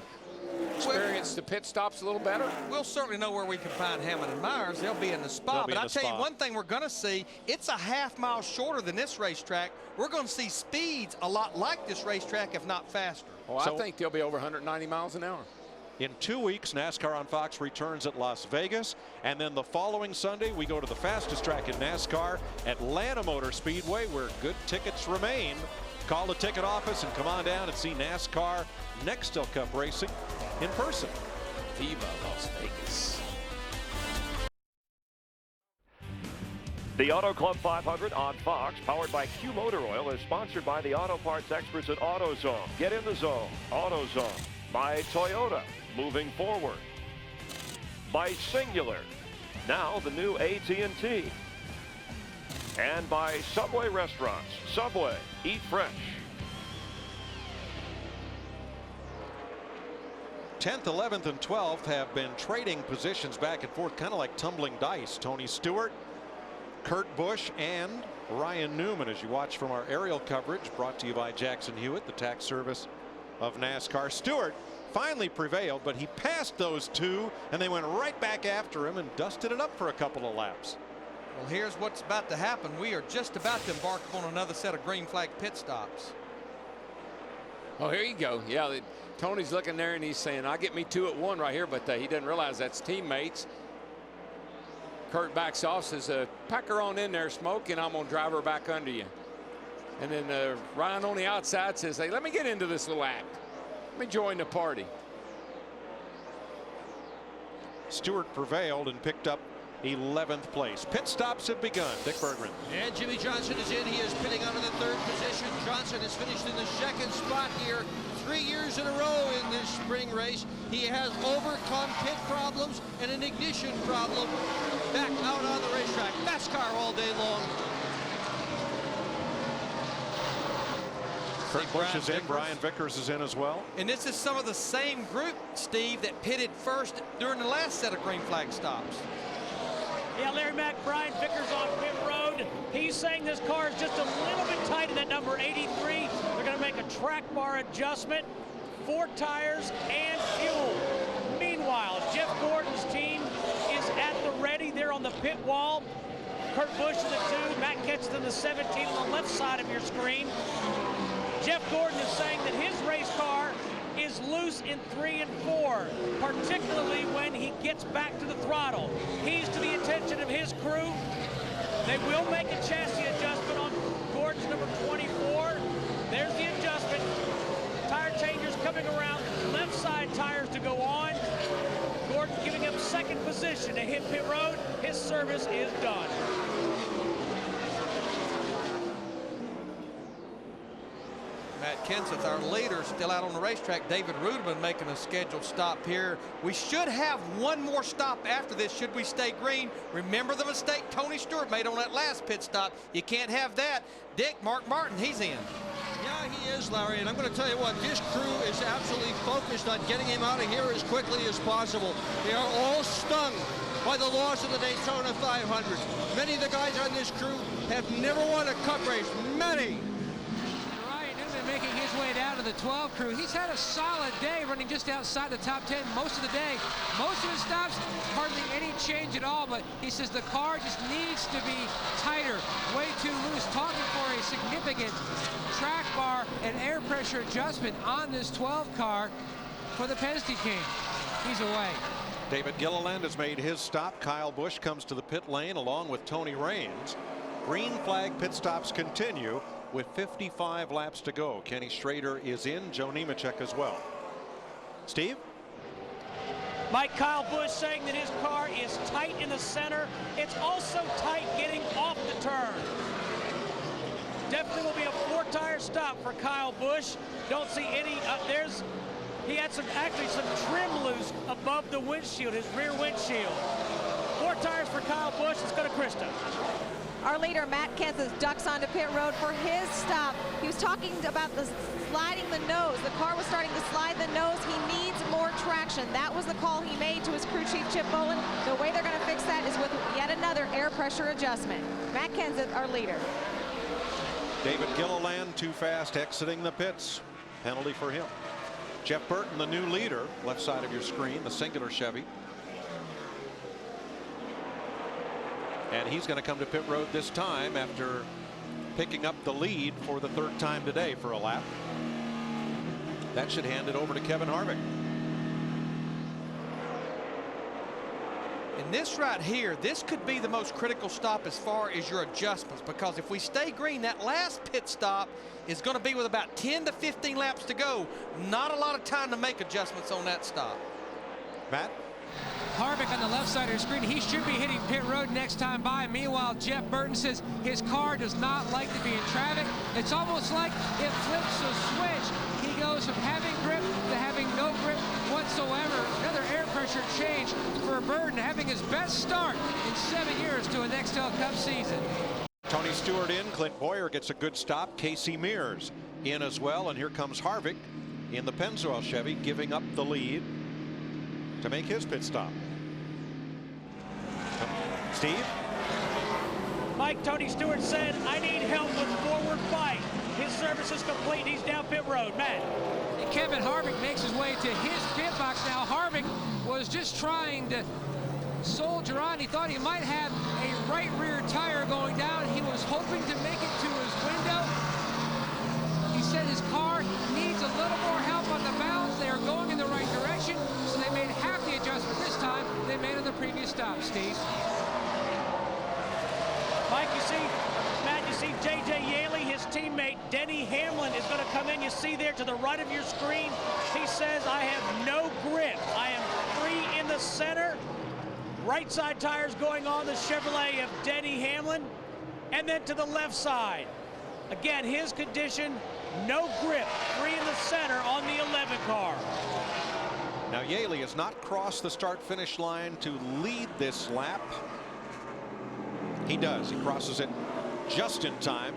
Speaker 11: experience the pit stops a little better.
Speaker 19: We'll certainly know where we can find Hammond and Myers. They'll be in the spa. But I'll tell you one thing we're going to see, it's a half-mile shorter than this racetrack. We're going to see speeds a lot like this racetrack, if not faster.
Speaker 11: Oh, I think they'll be over 190 miles an hour.
Speaker 17: In 2 weeks, NASCAR on Fox returns at Las Vegas, and then the following Sunday we go to the fastest track in NASCAR, Atlanta Motor Speedway, where good tickets remain. Call the ticket office and come on down and see NASCAR Nextel Cup racing in person.
Speaker 11: Viva Las Vegas.
Speaker 4: The Auto Club 500 on Fox, powered by Q Motor Oil, is sponsored by the auto parts experts at AutoZone. Get in the zone. AutoZone. By Toyota. Moving forward. By Singular, now the new AT&T. And by Subway Restaurants. Subway, eat fresh.
Speaker 17: 10th, 11th, and 12th have been trading positions back and forth, kind of like tumbling dice. Tony Stewart, Kurt Busch, and Ryan Newman, as you watch from our aerial coverage, brought to you by Jackson Hewitt, the tax service of NASCAR. Stewart finally prevailed, but he passed those two, and they went right back after him and dusted it up for a couple of laps.
Speaker 19: Well, here's what's about to happen. We are just about to embark on another set of green flag pit stops.
Speaker 11: Oh, here you go. Yeah, Tony's looking there and he's saying, I'll get me 2 at 1 right here, but he doesn't realize that's teammates. Kurt backs off, says, pack her on in there, Smoke, and I'm going to drive her back under you. And then Ryan on the outside says, hey, let me get into this little act. Let me join the party.
Speaker 17: Stewart prevailed and picked up 11th place. Pit stops have begun. Dick Bergman.
Speaker 21: And Jimmy Johnson is in. He is pitting out of the 3rd position. Johnson has finished in the 2nd spot here 3 years in a row in this spring race. He has overcome pit problems and an ignition problem back out on the racetrack. NASCAR all day long.
Speaker 17: Kurt Busch is in. Brian Vickers is in as well.
Speaker 19: And this is some of the same group, Steve, that pitted first during the last set of green flag stops.
Speaker 24: Yeah, Larry Mack, Brian Vickers on pit road. He's saying this car is just a little bit tight in that number 83. They're going to make a track bar adjustment, 4 tires, and fuel. Meanwhile, Jeff Gordon's team is at the ready. They're on the pit wall. Kurt Busch in the 2, Matt Kenseth in the 17 on the left side of your screen. Jeff Gordon is saying that his race car is loose in 3 and 4, particularly when he gets back to the throttle. He's to the attention of his crew. They will make a chassis adjustment on Gordon's number 24. There's the adjustment. Tire changers coming around, left side tires to go on. Gordon giving up 2nd position to hit pit road. His service is done.
Speaker 19: Matt Kenseth, our leader, still out on the racetrack. David Rudeman making a scheduled stop here. We should have one more stop after this should we stay green. Remember the mistake Tony Stewart made on that last pit stop. You can't have that. Dick, Mark Martin, he's in.
Speaker 21: Yeah, he is, Larry, and I'm going to tell you what, this crew is absolutely focused on getting him out of here as quickly as possible. They are all stung by the loss of the Daytona 500. Many of the guys on this crew have never won a cup race. Many.
Speaker 23: Making his way down to the 12 crew. He's had a solid day running just outside the top 10 most of the day. Most of his stops, hardly any change at all, but he says the car just needs to be tighter, way too loose, talking for a significant track bar and air pressure adjustment on this 12 car for the Penske King. He's away.
Speaker 17: David Gilliland has made his stop. Kyle Busch comes to the pit lane along with Tony Raines. Green flag pit stops continue with 55 laps to go. Kenny Schrader is in, Joe Nemechek as well. Steve?
Speaker 24: Mike, Kyle Busch saying that his car is tight in the center. It's also tight getting off the turn. definitely will be a 4-tire stop for Kyle Busch. Don't see any, he had actually some trim loose above the windshield, his rear windshield. 4 tires for Kyle Busch. Let's go to Krista.
Speaker 22: Our leader, Matt Kenseth, ducks onto pit road for his stop. He was talking about the sliding the nose. The car was starting to slide the nose. He needs more traction. That was the call he made to his crew chief, Chip Bowen. The way they're going to fix that is with yet another air pressure adjustment. Matt Kenseth, our leader.
Speaker 17: David Gilliland too fast exiting the pits. Penalty for him. Jeff Burton, the new leader, left side of your screen, the singular Chevy. And he's going to come to pit road this time after picking up the lead for the 3rd time today for a lap. That should hand it over to Kevin Harvick.
Speaker 19: And this right here, this could be the most critical stop as far as your adjustments, because if we stay green, that last pit stop is going to be with about 10 to 15 laps to go. Not a lot of time to make adjustments on that stop.
Speaker 17: Matt?
Speaker 23: Harvick on the left side of the screen, he should be hitting pit road next time by. Meanwhile, Jeff Burton says his car does not like to be in traffic. It's almost like it flips a switch. He goes from having grip to having no grip whatsoever. Another air pressure change for Burton, having his best start in 7 years to a Nextel Cup season.
Speaker 17: Tony Stewart in, Clint Boyer gets a good stop. Casey Mears in as well, and here comes Harvick in the Pennzoil Chevy, giving up the lead to make his pit stop. Steve?
Speaker 24: Mike, Tony Stewart said, I need help with forward fight. His service is complete. He's down pit road. Matt.
Speaker 23: And Kevin Harvick makes his way to his pit box. Now, Harvick was just trying to soldier on. He thought he might have a right rear tire going down. He was hoping to make it to his window. He said his car needs a little more help on the balance. They are going in the right direction, so they made half the adjustment this time they made on the previous stop, Steve.
Speaker 24: Mike, you see, Matt, you see J.J. Yaley, his teammate Denny Hamlin is going to come in. You see there to the right of your screen, he says, I have no grip. I am free in the center. Right side tires going on the Chevrolet of Denny Hamlin. And then to the left side. Again, his condition, no grip, free in the center on the 11 car.
Speaker 17: Now Yaley has not crossed the start-finish line to lead this lap. He does. He crosses it just in time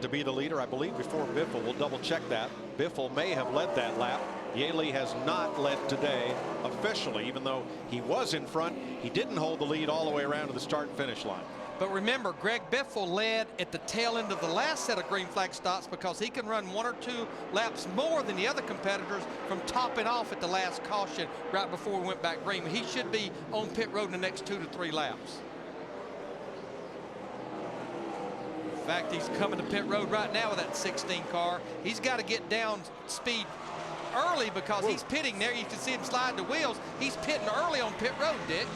Speaker 17: to be the leader, I believe, before Biffle. We'll double check that. Biffle may have led that lap. Yaley has not led today officially, even though he was in front. He didn't hold the lead all the way around to the start-finish line.
Speaker 19: But remember, Greg Biffle led at the tail end of the last set of green flag stops because he can run 1 or 2 laps more than the other competitors from topping off at the last caution right before we went back green. He should be on pit road in the next 2 to 3 laps. In fact, he's coming to pit road right now with that 16 car. He's got to get down speed early because he's pitting there. You can see him slide the wheels. He's pitting early on pit road, Dick.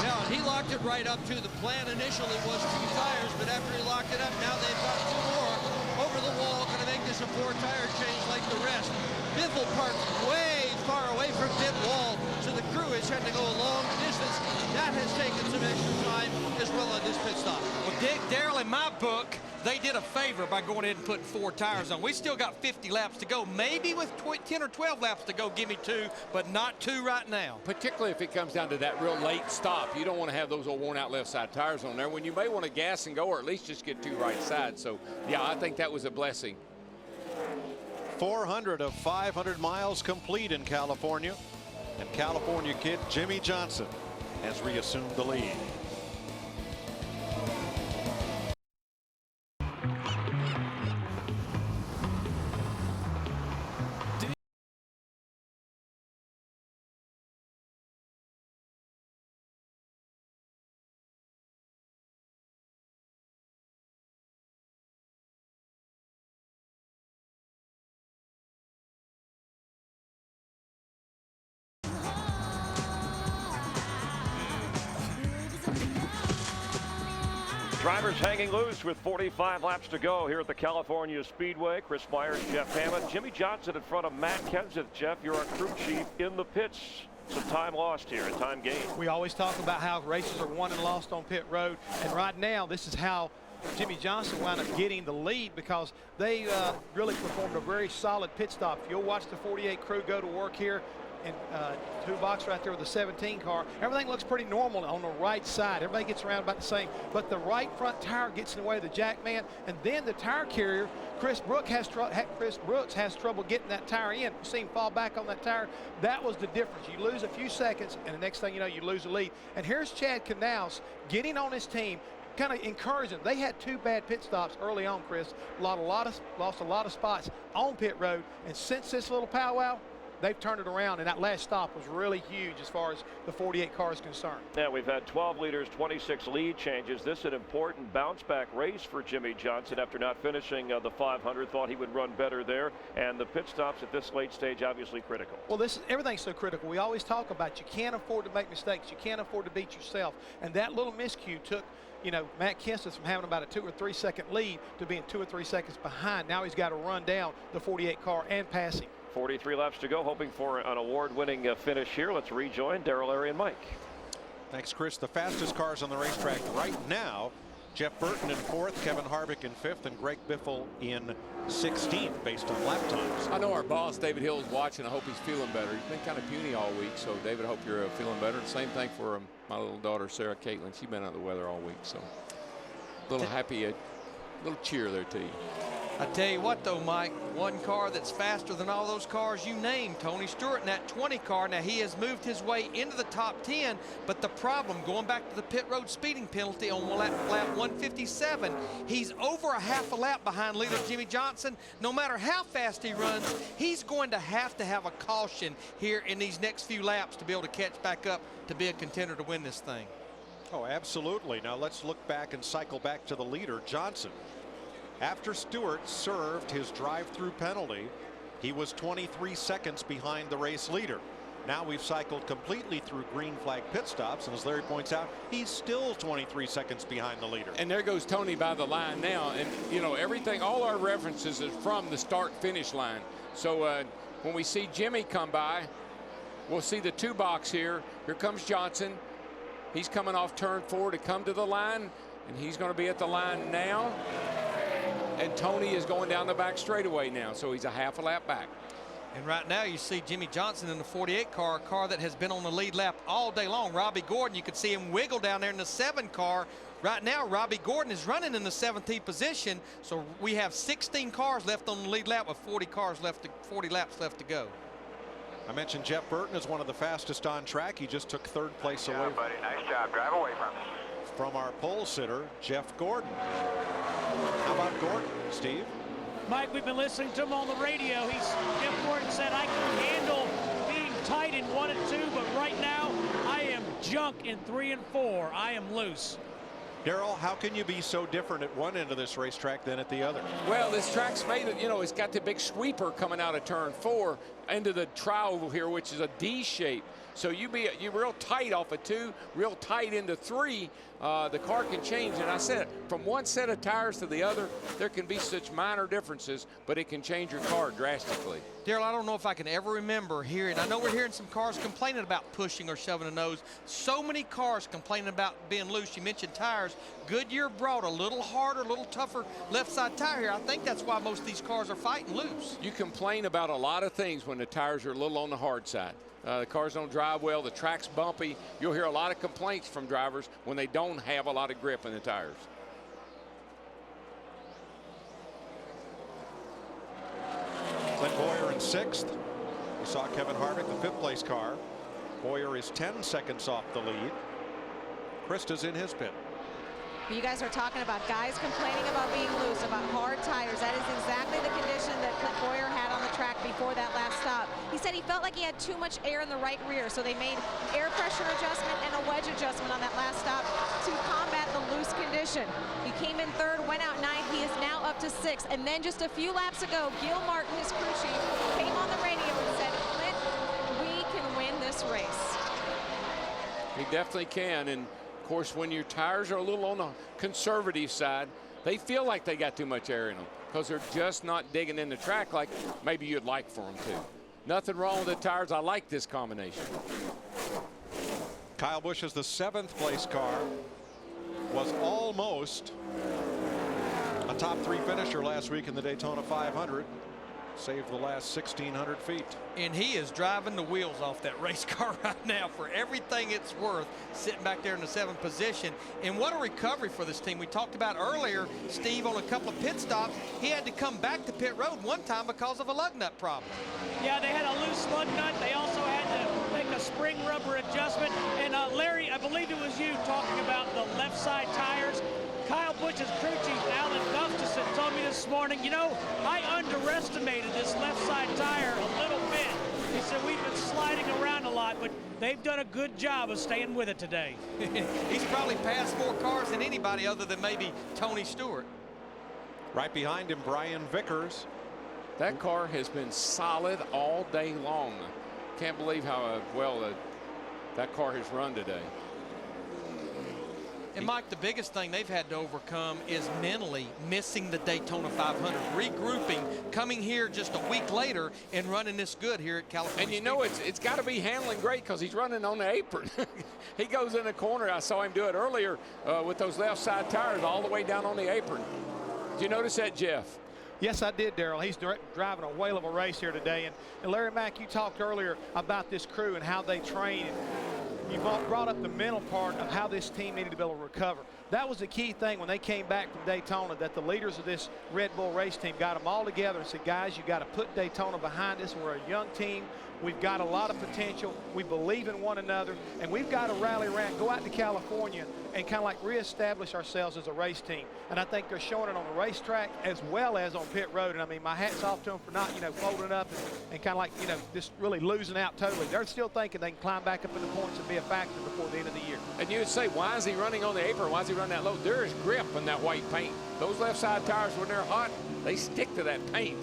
Speaker 21: Yeah, and he locked it right up to the plan. Initially was 2 tires, but after he locked it up, now they've got 2 more over the wall. Going to make this a 4-tire change like the rest. Biffle parked way far away from pit wall, so the crew has had to go a long distance. That has taken some extra time as well on this pit stop.
Speaker 19: Well, Dick, Darrell, in my book, they did a favor by going ahead and putting 4 tires on. We still got 50 laps to go. Maybe with 10 or 12 laps to go, give me 2, but not 2 right now.
Speaker 11: Particularly if it comes down to that real late stop. You don't want to have those old worn-out left side tires on there when you may want to gas and go, or at least just get 2 right sides. So, yeah, I think that was a blessing.
Speaker 17: 400 of 500 miles complete in California, and California kid Jimmy Johnson has reassumed the lead.
Speaker 4: Drivers hanging loose with 45 laps to go here at the California Speedway. Chris Myers, Jeff Hammond, Jimmy Johnson in front of Matt Kenseth. Jeff, you're our crew chief in the pits. Some time lost here, a time gained.
Speaker 5: We always talk about how races are won and lost on pit road, and right now this is how Jimmy Johnson wound up getting the lead because they really performed a very solid pit stop. You'll watch the 48 crew go to work here in two box right there with the 17 car. Everything looks pretty normal on the right side. Everybody gets around about the same, but the right front tire gets in the way of the jack man, and then the tire carrier, Chris Brooks has trouble getting that tire in. You see him fall back on that tire. That was the difference. You lose a few seconds, and the next thing you know, you lose a lead. And here's Chad Knaus getting on his team, kind of encouraging. They had 2 bad pit stops early on, Chris. Lost a lot of spots on pit road, and since this little powwow, they've turned it around, and that last stop was really huge as far as the 48 car is concerned.
Speaker 4: Yeah, we've had 12 leaders, 26 lead changes. This is an important bounce-back race for Jimmy Johnson after not finishing the 500. Thought he would run better there, and the pit stops at this late stage obviously critical.
Speaker 5: Well, everything's so critical. We always talk about you can't afford to make mistakes. You can't afford to beat yourself, and that little miscue took Matt Kenseth from having about a 2 or 3 second lead to being 2 or 3 seconds behind. Now he's got to run down the 48 car and pass him.
Speaker 4: 43 laps to go, hoping for an award-winning finish here. Let's rejoin Darrell, Larry, and Mike.
Speaker 17: Thanks, Chris. The fastest cars on the racetrack right now, Jeff Burton in 4th, Kevin Harvick in 5th, and Greg Biffle in 16th based on lap times.
Speaker 11: I know our boss, David Hill, is watching. I hope he's feeling better. He's been kind of puny all week, so David, I hope you're feeling better. And same thing for my little daughter, Sarah Caitlin. She's been out of the weather all week, so a little happy, a little cheer there to you.
Speaker 19: I tell you what, though, Mike, one car that's faster than all those cars you named, Tony Stewart in that 20 car. Now, he has moved his way into the top 10, but the problem, going back to the pit road speeding penalty on lap 157, he's over a half a lap behind leader Jimmy Johnson. No matter how fast he runs, he's going to have a caution here in these next few laps to be able to catch back up to be a contender to win this thing.
Speaker 17: Oh, absolutely. Now, let's look back and cycle back to the leader, Johnson. After Stewart served his drive-through penalty, he was 23 seconds behind the race leader. Now we've cycled completely through green flag pit stops, and as Larry points out, he's still 23 seconds behind the leader.
Speaker 11: And there goes Tony by the line now, and everything, all our references is from the start-finish line. So when we see Jimmy come by, we'll see the 2 box here. Here comes Johnson. He's coming off turn 4 to come to the line, and he's going to be at the line now. And Tony is going down the back straightaway now, so he's a half a lap back.
Speaker 19: And right now you see Jimmy Johnson in the 48 car, a car that has been on the lead lap all day long. Robbie Gordon, you could see him wiggle down there in the 7 car. Right now, Robbie Gordon is running in the 17th position, so we have 16 cars left on the lead lap with 40 laps left to go.
Speaker 17: I mentioned Jeff Burton is one of the fastest on track. He just took 3rd place away.
Speaker 7: Buddy, nice job. Drive away
Speaker 17: from our pole sitter, Jeff Gordon. How about Gordon, Steve?
Speaker 24: Mike, we've been listening to him on the radio. Jeff Gordon said, I can handle being tight in 1 and 2, but right now I am junk in 3 and 4. I am loose.
Speaker 17: Darrell, how can you be so different at one end of this racetrack than at the other?
Speaker 11: Well, this track's made it, it's got the big sweeper coming out of turn 4 into the triangle here, which is a D shape. So you're real tight off of 2, real tight into 3. The car can change, and I said from one set of tires to the other, there can be such minor differences, but it can change your car drastically.
Speaker 19: Darrell, I don't know if I can ever remember hearing, I know we're hearing some cars complaining about pushing or shoving a nose. So many cars complaining about being loose. You mentioned tires. Goodyear brought a little harder, a little tougher left side tire here. I think that's why most of these cars are fighting loose.
Speaker 11: You complain about a lot of things when the tires are a little on the hard side. The cars don't drive well, the track's bumpy. You'll hear a lot of complaints from drivers when they don't have a lot of grip in the tires.
Speaker 17: Clint Boyer in 6th. We saw Kevin Harvick, the 5th place car. Boyer is 10 seconds off the lead. Krista's in his pit.
Speaker 22: You guys are talking about guys complaining about being loose, about hard tires. That is exactly the condition that Clint Boyer had on the track before that last stop. He said he felt like he had too much air in the right rear, so they made an air pressure adjustment and a wedge adjustment on that last stop to combat the loose condition. He came in 3rd, went out 9th. He is now up to 6th. And then just a few laps ago, Gil Martin, his crew chief, came on the radio and said, Clint, we can win this race.
Speaker 11: He definitely can. And of course, when your tires are a little on the conservative side, they feel like they got too much air in them because they're just not digging in the track like maybe you'd like for them to. Nothing wrong with the tires. I like this combination.
Speaker 17: Kyle Busch is the 7th place car. Was almost A top 3 finisher last week in the Daytona 500. Saved the last 1,600 feet.
Speaker 19: And he is driving the wheels off that race car right now for everything it's worth, sitting back there in the 7th position. And what a recovery for this team. We talked about earlier, Steve, on a couple of pit stops, he had to come back to pit road one time because of a lug nut problem.
Speaker 24: Yeah, they had a loose lug nut. They also had to make a spring rubber adjustment. And Larry, I believe it was you talking about the left side tires. Kyle Busch's crew chief, Alan Gustafson, told me this morning, you know, I underestimated this left side tire a little bit. He said we've been sliding around a lot, but they've done a good job of staying with it today.
Speaker 19: He's probably passed more cars than anybody other than maybe Tony Stewart.
Speaker 17: Right behind him, Brian Vickers.
Speaker 11: That car has been solid all day long. Can't believe how well that car has run today.
Speaker 19: And Mike, the biggest thing they've had to overcome is mentally missing the Daytona 500, regrouping, coming here just a week later and running this good here at California.
Speaker 11: And you know it's got to be handling great because he's running on the apron. He goes in the corner. I saw him do it earlier with those left side tires all the way down on the apron. Did you notice that, Jeff?
Speaker 5: Yes, I did, Darrell. He's driving a whale of a race here today. And Larry Mack, you talked earlier about this crew and how they train. You brought up the mental part of how this team needed to be able to recover. That was the key thing when they came back from Daytona, that the leaders of this Red Bull race team got them all together and said, guys, you got to put Daytona behind us. We're a young team. We've got a lot of potential. We believe in one another, and we've got to rally around, go out to California and kind of like reestablish ourselves as a race team. And I think they're showing it on the racetrack as well as on pit road. And I mean, my hat's off to them for not, folding up and kind of like, just really losing out totally. They're still thinking they can climb back up in the points and be a factor before the end of the year.
Speaker 11: And you would say, why is he running on the apron? Why is he running that low? There is grip in that white paint. Those left side tires, when they're hot, they stick to that paint.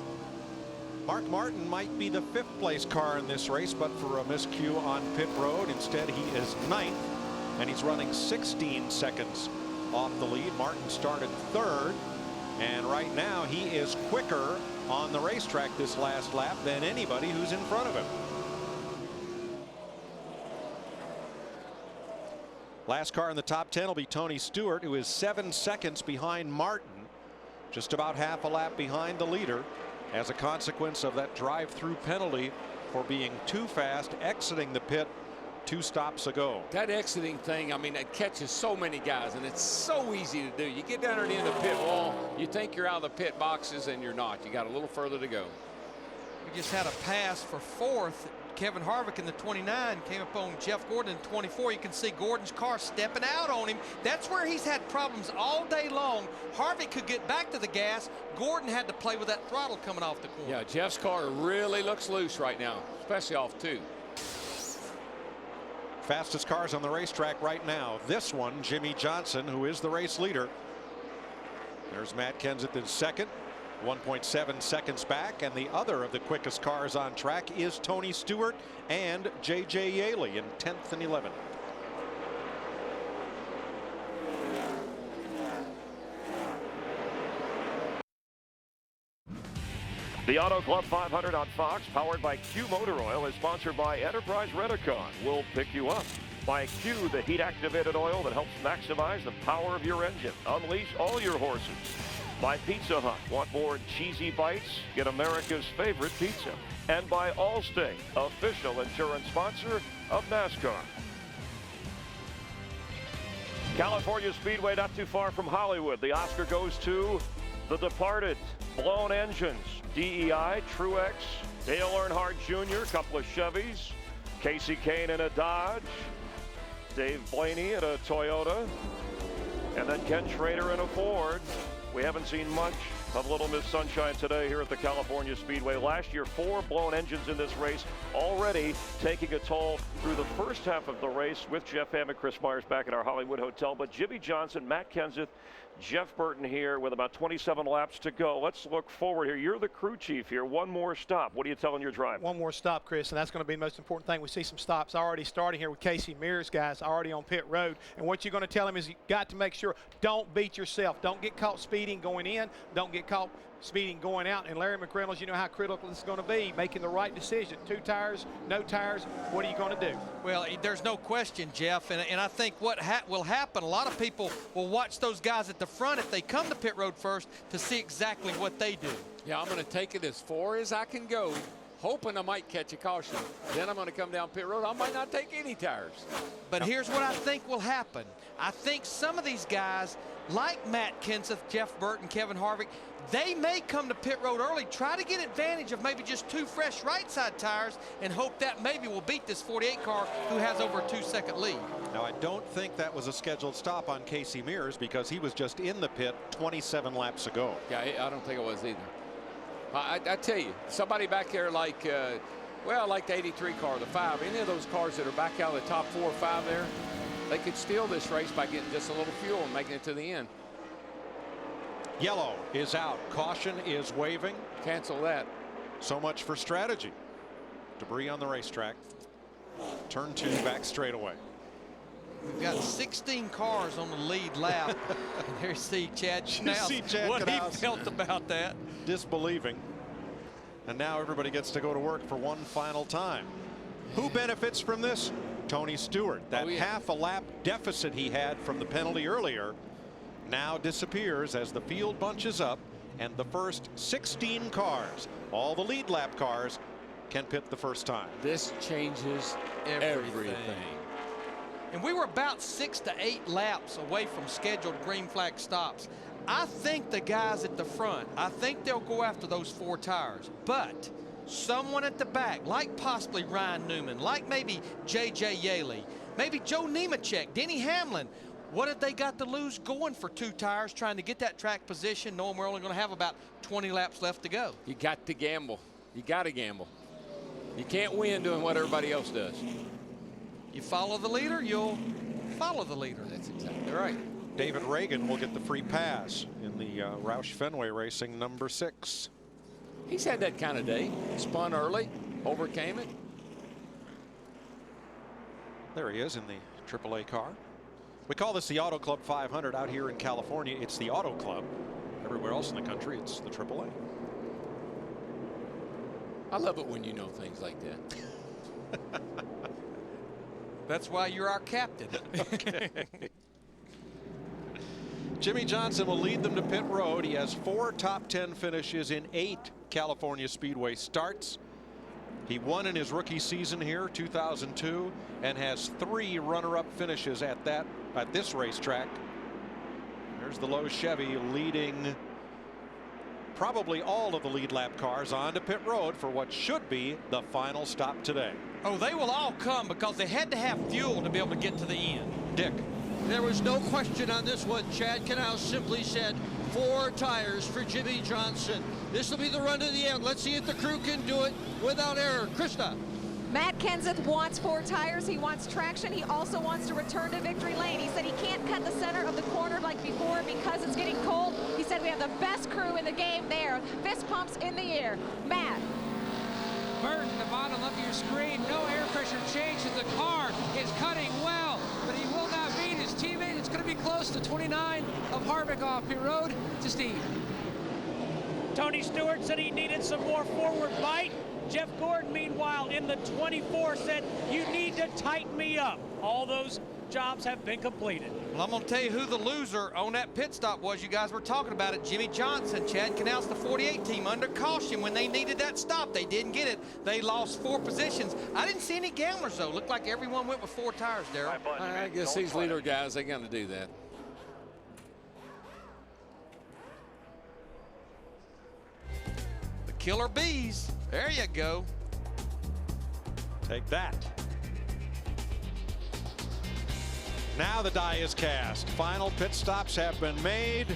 Speaker 17: Mark Martin might be the 5th place car in this race, but for a miscue on pit road. Instead, he is 9th, and he's running 16 seconds off the lead. Martin started 3rd, and right now he is quicker on the racetrack this last lap than anybody who's in front of him. Last car in the top 10 will be Tony Stewart, who is 7 seconds behind Martin, just about half a lap behind the leader, as a consequence of that drive-through penalty for being too fast exiting the pit 2 stops ago.
Speaker 11: That exiting thing, I mean, it catches so many guys, and it's so easy to do. You get down there near the pit wall, you think you're out of the pit boxes, and you're not. You got a little further to go.
Speaker 19: We just had a pass for 4th. Kevin Harvick in the 29 came up on Jeff Gordon in 24. You can see Gordon's car stepping out on him. That's where he's had problems all day long. Harvick could get back to the gas. Gordon had to play with that throttle coming off the corner.
Speaker 11: Yeah, Jeff's car really looks loose right now, especially off 2.
Speaker 17: Fastest cars on the racetrack right now. This one, Jimmy Johnson, who is the race leader. There's Matt Kenseth in 2nd. 1.7 seconds back, and the other of the quickest cars on track is Tony Stewart and J.J. Yaley in 10th and 11th.
Speaker 4: The Auto Club 500 on Fox, powered by Q Motor Oil, is sponsored by Enterprise Rent-A-Car. We'll pick you up. By Q, the heat-activated oil that helps maximize the power of your engine. Unleash all your horses. By Pizza Hut. Want more cheesy bites? Get America's favorite pizza. And by Allstate, official insurance sponsor of NASCAR. California Speedway, not too far from Hollywood. The Oscar goes to The Departed, Blown Engines, DEI, Truex, Dale Earnhardt Jr., couple of Chevys, Casey Kane in a Dodge, Dave Blaney in a Toyota, and then Ken Schrader in a Ford. We haven't seen much of Little Miss Sunshine today here at the California Speedway. Last year, 4 blown engines in this race, already taking a toll through the first half of the race with Jeff Hamm and Chris Myers back at our Hollywood hotel. But Jimmy Johnson, Matt Kenseth, Jeff Burton here with about 27 laps to go. Let's look forward here. You're the crew chief here. One more stop. What are you telling your driver?
Speaker 5: One more stop, Chris, and that's going to be the most important thing. We see some stops already starting here with Casey Mears, guys, already on pit road. And what you're going to tell him is you got to make sure, don't beat yourself. Don't get caught speeding going in. Don't get caught speeding going out. And Larry McReynolds, you know how critical this is going to be, making the right decision. 2 tires, no tires, what are you going to do?
Speaker 19: Well, there's no question, Jeff, and I think what will happen, a lot of people will watch those guys at the front if they come to pit road first to see exactly what they do.
Speaker 11: Yeah, I'm going to take it as far as I can go, hoping I might catch a caution. Then I'm going to come down pit road. I might not take any tires.
Speaker 19: But here's what I think will happen. I think some of these guys, like Matt Kenseth, Jeff Burton, Kevin Harvick, they may come to pit road early, try to get advantage of maybe just 2 fresh right side tires and hope that maybe will beat this 48 car who has over a 2-second lead.
Speaker 17: Now, I don't think that was a scheduled stop on Casey Mears because he was just in the pit 27 laps ago.
Speaker 11: Yeah, I don't think it was either. I tell you, somebody back there like, well, like the 83 car, the 5, any of those cars that are back out of the top 4 or 5 there, they could steal this race by getting just a little fuel and making it to the end.
Speaker 17: Yellow is out. Caution is waving.
Speaker 11: Cancel that.
Speaker 17: So much for strategy. Debris on the racetrack. Turn 2 back straightaway.
Speaker 19: We've got 16 cars on the lead lap. And there's Chad Knaus, what he felt about that.
Speaker 17: Disbelieving. And now everybody gets to go to work for one final time. Who benefits from this? Tony Stewart. That half a lap deficit he had from the penalty earlier now disappears as the field bunches up and the first 16 cars, all the lead lap cars, can pit the first time.
Speaker 11: This changes everything.
Speaker 19: And we were about 6 to 8 laps away from scheduled green flag stops. I think the guys at the front, I think they'll go after those 4 tires. But someone at the back, like possibly Ryan Newman, like maybe J.J. Yaley, maybe Joe Nemechek, Denny Hamlin, what have they got to lose going for 2 tires, trying to get that track position, knowing we're only going to have about 20 laps left to go?
Speaker 11: You got to gamble. You got to gamble. You can't win doing what everybody else does.
Speaker 19: You follow the leader, you'll follow the leader.
Speaker 11: That's exactly right.
Speaker 17: David Reagan will get the free pass in the Roush Fenway Racing number 6.
Speaker 11: He's had that kind of day. Spun early, overcame it.
Speaker 17: There he is in the AAA car. We call this the Auto Club 500 out here in California. It's the Auto Club. Everywhere else in the country, it's the AAA.
Speaker 11: I love it when you know things like that.
Speaker 19: That's why you're our captain.
Speaker 17: Okay. Jimmy Johnson will lead them to pit road. He has 4 top 10 finishes in 8 California Speedway starts. He won in his rookie season here, 2002, and has 3 runner-up finishes at this racetrack. There's the Lowe's Chevy leading probably all of the lead lap cars onto pit road for what should be the final stop today.
Speaker 19: Oh, they will all come because they had to have fuel to be able to get to the end.
Speaker 17: Dick.
Speaker 21: There was no question on this one. Chad Knaus simply said 4 tires for Jimmy Johnson. This will be the run to the end. Let's see if the crew can do it without error. Krista.
Speaker 22: Matt Kenseth wants 4 tires. He wants traction. He also wants to return to victory lane. He said he can't cut the center of the corner like before because it's getting cold. He said we have the best crew in the game there. Fist pumps in the air. Matt.
Speaker 23: Burton, the bottom of your screen. No air pressure change as the car is cutting well, but he will not beat his teammate. It's going to be close to 29 of Harvick off pit road to Steve.
Speaker 24: Tony Stewart said he needed some more forward bite. Jeff Gordon, meanwhile, in the 24 said, you need to tighten me up. All those jobs have been completed.
Speaker 19: Well, I'm going to tell you who the loser on that pit stop was. You guys were talking about it. Jimmy Johnson, Chad Knaus, the 48 team, under caution when they needed that stop. They didn't get it. They lost 4 positions. I didn't see any gamblers, though. Looked like everyone went with 4 tires, Darryl.
Speaker 11: I guess these leader guys, they're going to do that.
Speaker 19: The killer bees. There you go.
Speaker 17: Take that. Now the die is cast. Final pit stops have been made.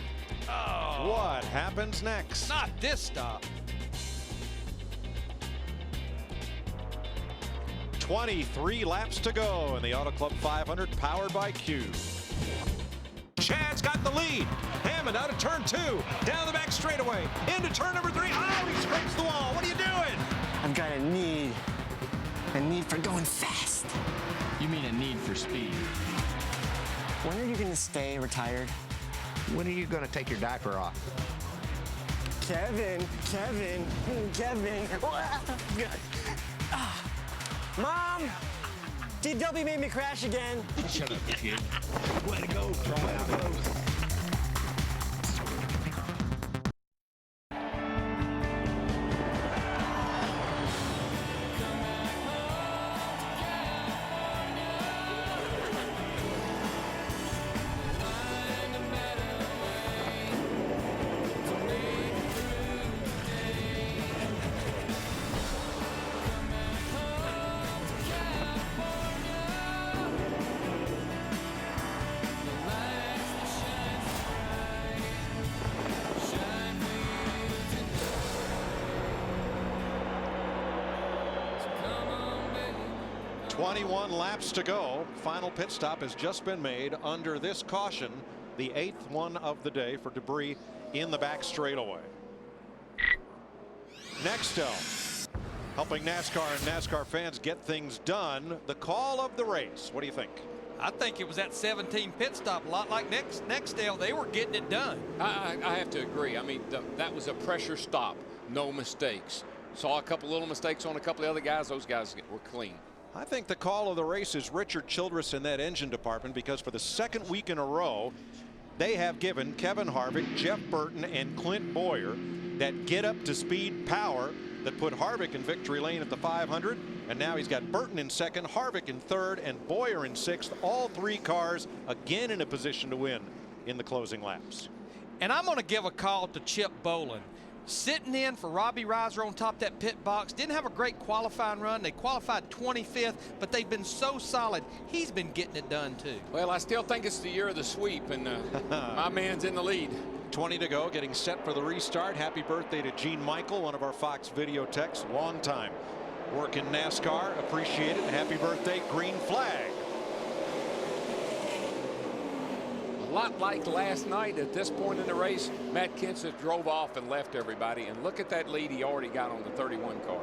Speaker 19: Oh.
Speaker 17: What happens next?
Speaker 19: Not this stop.
Speaker 17: 23 laps to go in the Auto Club 500 powered by Q. Chad's got the lead. Hammond out of turn 2. Down the back straightaway. Into turn number 3. Oh, he scrapes the wall. What are you doing?
Speaker 7: I've got a need for going fast.
Speaker 13: You mean a need for speed?
Speaker 7: When are you going to stay retired?
Speaker 8: When are you going to take your diaper off?
Speaker 7: Kevin. Mom, DW made me crash again.
Speaker 11: Shut up, kid. Way to go, Brian.
Speaker 17: 21 laps to go. Final pit stop has just been made under this caution, the 8th one of the day for debris in the back straightaway. Nextel helping NASCAR and NASCAR fans get things done. The call of the race. What do you think?
Speaker 19: I think it was that 17 pit stop, a lot like Nextel. They were getting it done.
Speaker 11: I have to agree. I mean, that was a pressure stop. No mistakes. Saw a couple little mistakes on a couple of other guys. Those guys were clean.
Speaker 17: I think the call of the race is Richard Childress in that engine department, because for the second week in a row, they have given Kevin Harvick, Jeff Burton, and Clint Boyer that get up to speed power that put Harvick in victory lane at the 500. And now he's got Burton in second, Harvick in third, and Boyer in sixth. All three cars again in a position to win in the closing laps.
Speaker 19: And I'm going to give a call to Chip Bolin. Sitting in for Robbie Reiser on top of that pit box. Didn't have a great qualifying run. They qualified 25th, but they've been so solid. He's been getting it done too.
Speaker 11: Well, I still think it's the year of the sweep, and my man's in the lead.
Speaker 17: 20 to go, getting set for the restart. Happy birthday to Gene Michael, one of our Fox video techs. Long time work in NASCAR. Appreciate it. Happy birthday, green flag.
Speaker 11: A lot like last night at this point in the race, Matt Kenseth drove off and left everybody. And look at that lead he already got on the 31 car.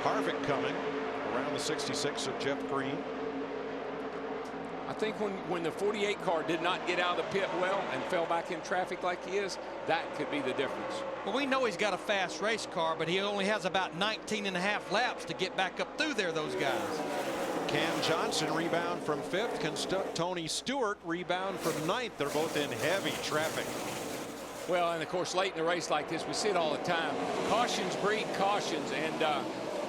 Speaker 17: Harvick coming around the 66 of Jeff Green.
Speaker 11: I think when the 48 car did not get out of the pit well and fell back in traffic like he is, that could be the difference.
Speaker 19: Well, we know he's got a fast race car, but he only has about 19 and a half laps to get back up through there, those guys.
Speaker 17: Cam Johnson rebound from 5th. Can Tony Stewart rebound from 9th. They're both in heavy traffic.
Speaker 11: Well, and of course, late in a race like this, we see it all the time. Cautions breed cautions, and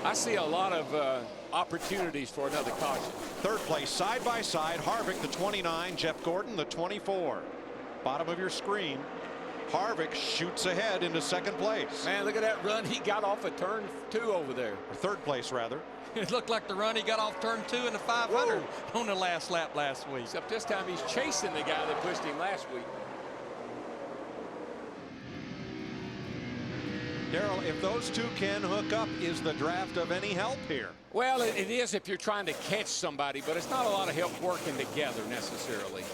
Speaker 11: I see a lot of opportunities for another caution.
Speaker 17: Third place, side by side, Harvick the 29, Jeff Gordon the 24. Bottom of your screen. Harvick shoots ahead into second place.
Speaker 11: Man, look at that run he got off of turn 2 over there.
Speaker 17: Or third place, rather.
Speaker 19: It looked like the run he got off turn 2 in the 500 on the last lap last week.
Speaker 11: Except this time he's chasing the guy that pushed him last week.
Speaker 17: Darrell, if those two can hook up, is the draft of any help here?
Speaker 11: Well, it is if you're trying to catch somebody, but it's not a lot of help working together necessarily.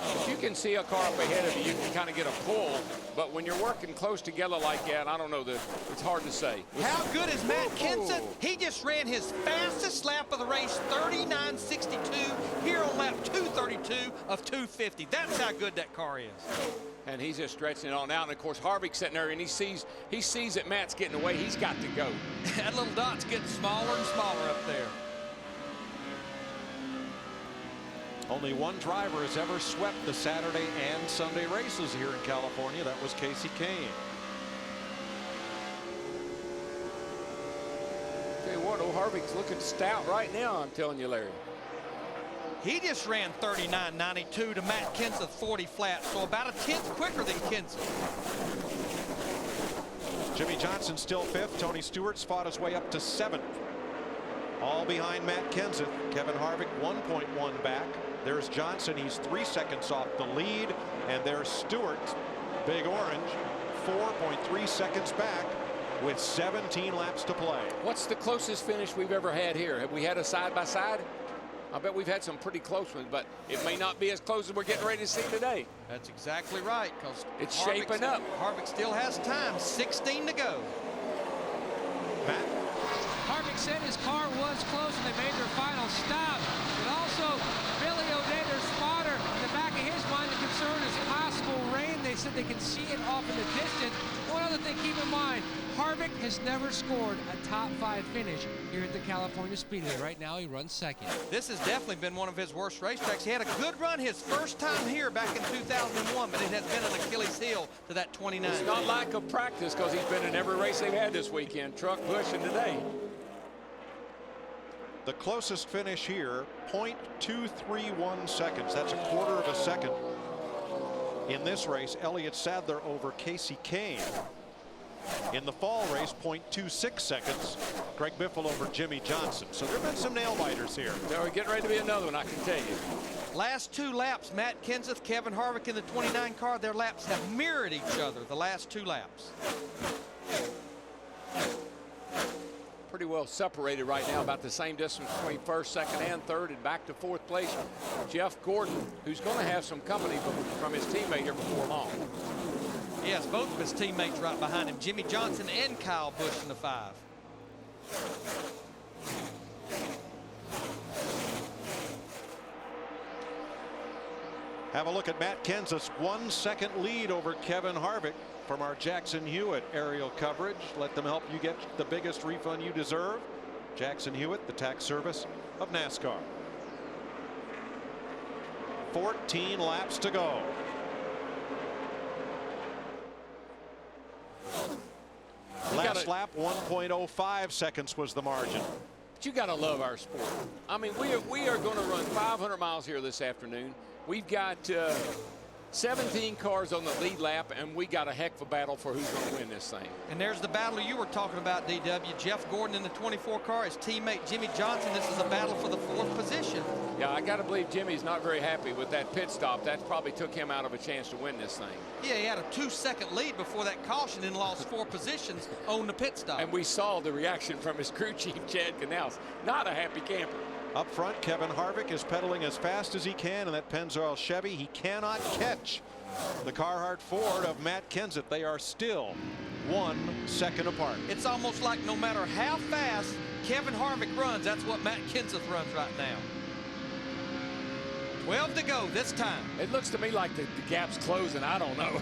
Speaker 11: If you can see a car up ahead of you, you can kind of get a pull. But when you're working close together like that, I don't know, it's hard to say.
Speaker 19: How good is Matt Kenseth? He just ran his fastest lap of the race, 39.62, here on lap 232 of 250. That's how good that car is.
Speaker 11: And he's just stretching it on out. And of course, Harvick's sitting there and he sees that Matt's getting away. He's got to go.
Speaker 19: That little dot's getting smaller and smaller up there.
Speaker 17: Only one driver has ever swept the Saturday and Sunday races here in California. That was Casey Kane.
Speaker 11: Tell you what, old Harvick's looking stout right now, I'm telling you, Larry.
Speaker 19: He just ran 39.92 to Matt Kenseth 40 flat, so about a tenth quicker than Kenseth.
Speaker 17: Jimmy Johnson still 5th. Tony Stewart's fought his way up to 7th. All behind Matt Kenseth. Kevin Harvick 1.1 back. There's Johnson. He's 3 seconds off the lead. And there's Stewart, Big Orange, 4.3 seconds back with 17 laps to play.
Speaker 11: What's the closest finish we've ever had here? Have we had a side-by-side? I bet we've had some pretty close ones, but it may not be as close as we're getting ready to see today.
Speaker 19: That's exactly right, because
Speaker 11: it's shaping up.
Speaker 19: Harvick still has time, 16 to go.
Speaker 17: Matt?
Speaker 23: Harvick said his car was close and they made their final stop. But also, Billy O'Day, their spotter, in the back of his mind, the concern is possible said they can see it off in the distance. One other thing, keep in mind, Harvick has never scored a top 5 finish here at the California Speedway. Right now, he runs second.
Speaker 19: This has definitely been one of his worst racetracks. He had a good run his first time here back in 2001, but it has been an Achilles heel to that 29.
Speaker 11: It's not lack of practice because he's been in every race they've had this weekend, truck, bush, and today.
Speaker 17: The closest finish here, 0.231 seconds. That's a quarter of a second. In this race, Elliott Sadler over Casey Kane. In the fall race, 0.26 seconds. Greg Biffle over Jimmy Johnson. So there have been some nail biters here.
Speaker 11: They're getting ready to be another one, I can tell you.
Speaker 19: Last 2 laps, Matt Kenseth, Kevin Harvick in the 29 car, their laps have mirrored each other the last 2 laps.
Speaker 11: Pretty well separated right now, about the same distance between first, second, and third, and back to 4th place. Jeff Gordon, who's going to have some company from his teammate here before long.
Speaker 19: Yes, both of his teammates right behind him, Jimmy Johnson and Kyle Busch in the 5.
Speaker 17: Have a look at Matt Kenseth's 1 second lead over Kevin Harvick from our Jackson Hewitt aerial coverage. Let them help you get the biggest refund you deserve. Jackson Hewitt, the tax service of NASCAR. 14 laps to go. Last lap, 1.05 seconds was the margin.
Speaker 11: But you got to love our sport. I mean, we are going to run 500 miles here this afternoon. We've got 17 cars on the lead lap, and we got a heck of a battle for who's going to win this thing.
Speaker 19: And there's the battle you were talking about, DW. Jeff Gordon in the 24 car, his teammate Jimmy Johnson. This is a battle for the 4th position.
Speaker 11: Yeah, I got to believe Jimmy's not very happy with that pit stop. That probably took him out of a chance to win this thing.
Speaker 19: Yeah, he had a 2-second lead before that caution and lost 4 positions on the pit stop.
Speaker 11: And we saw the reaction from his crew chief, Chad Canals. Not a happy camper.
Speaker 17: Up front, Kevin Harvick is pedaling as fast as he can in that Pennzoil Chevy. He cannot catch the Carhartt Ford of Matt Kenseth. They are still 1 second apart.
Speaker 19: It's almost like no matter how fast Kevin Harvick runs, that's what Matt Kenseth runs right now. 12 to go this time.
Speaker 11: It looks to me like the gap's closing. I don't know.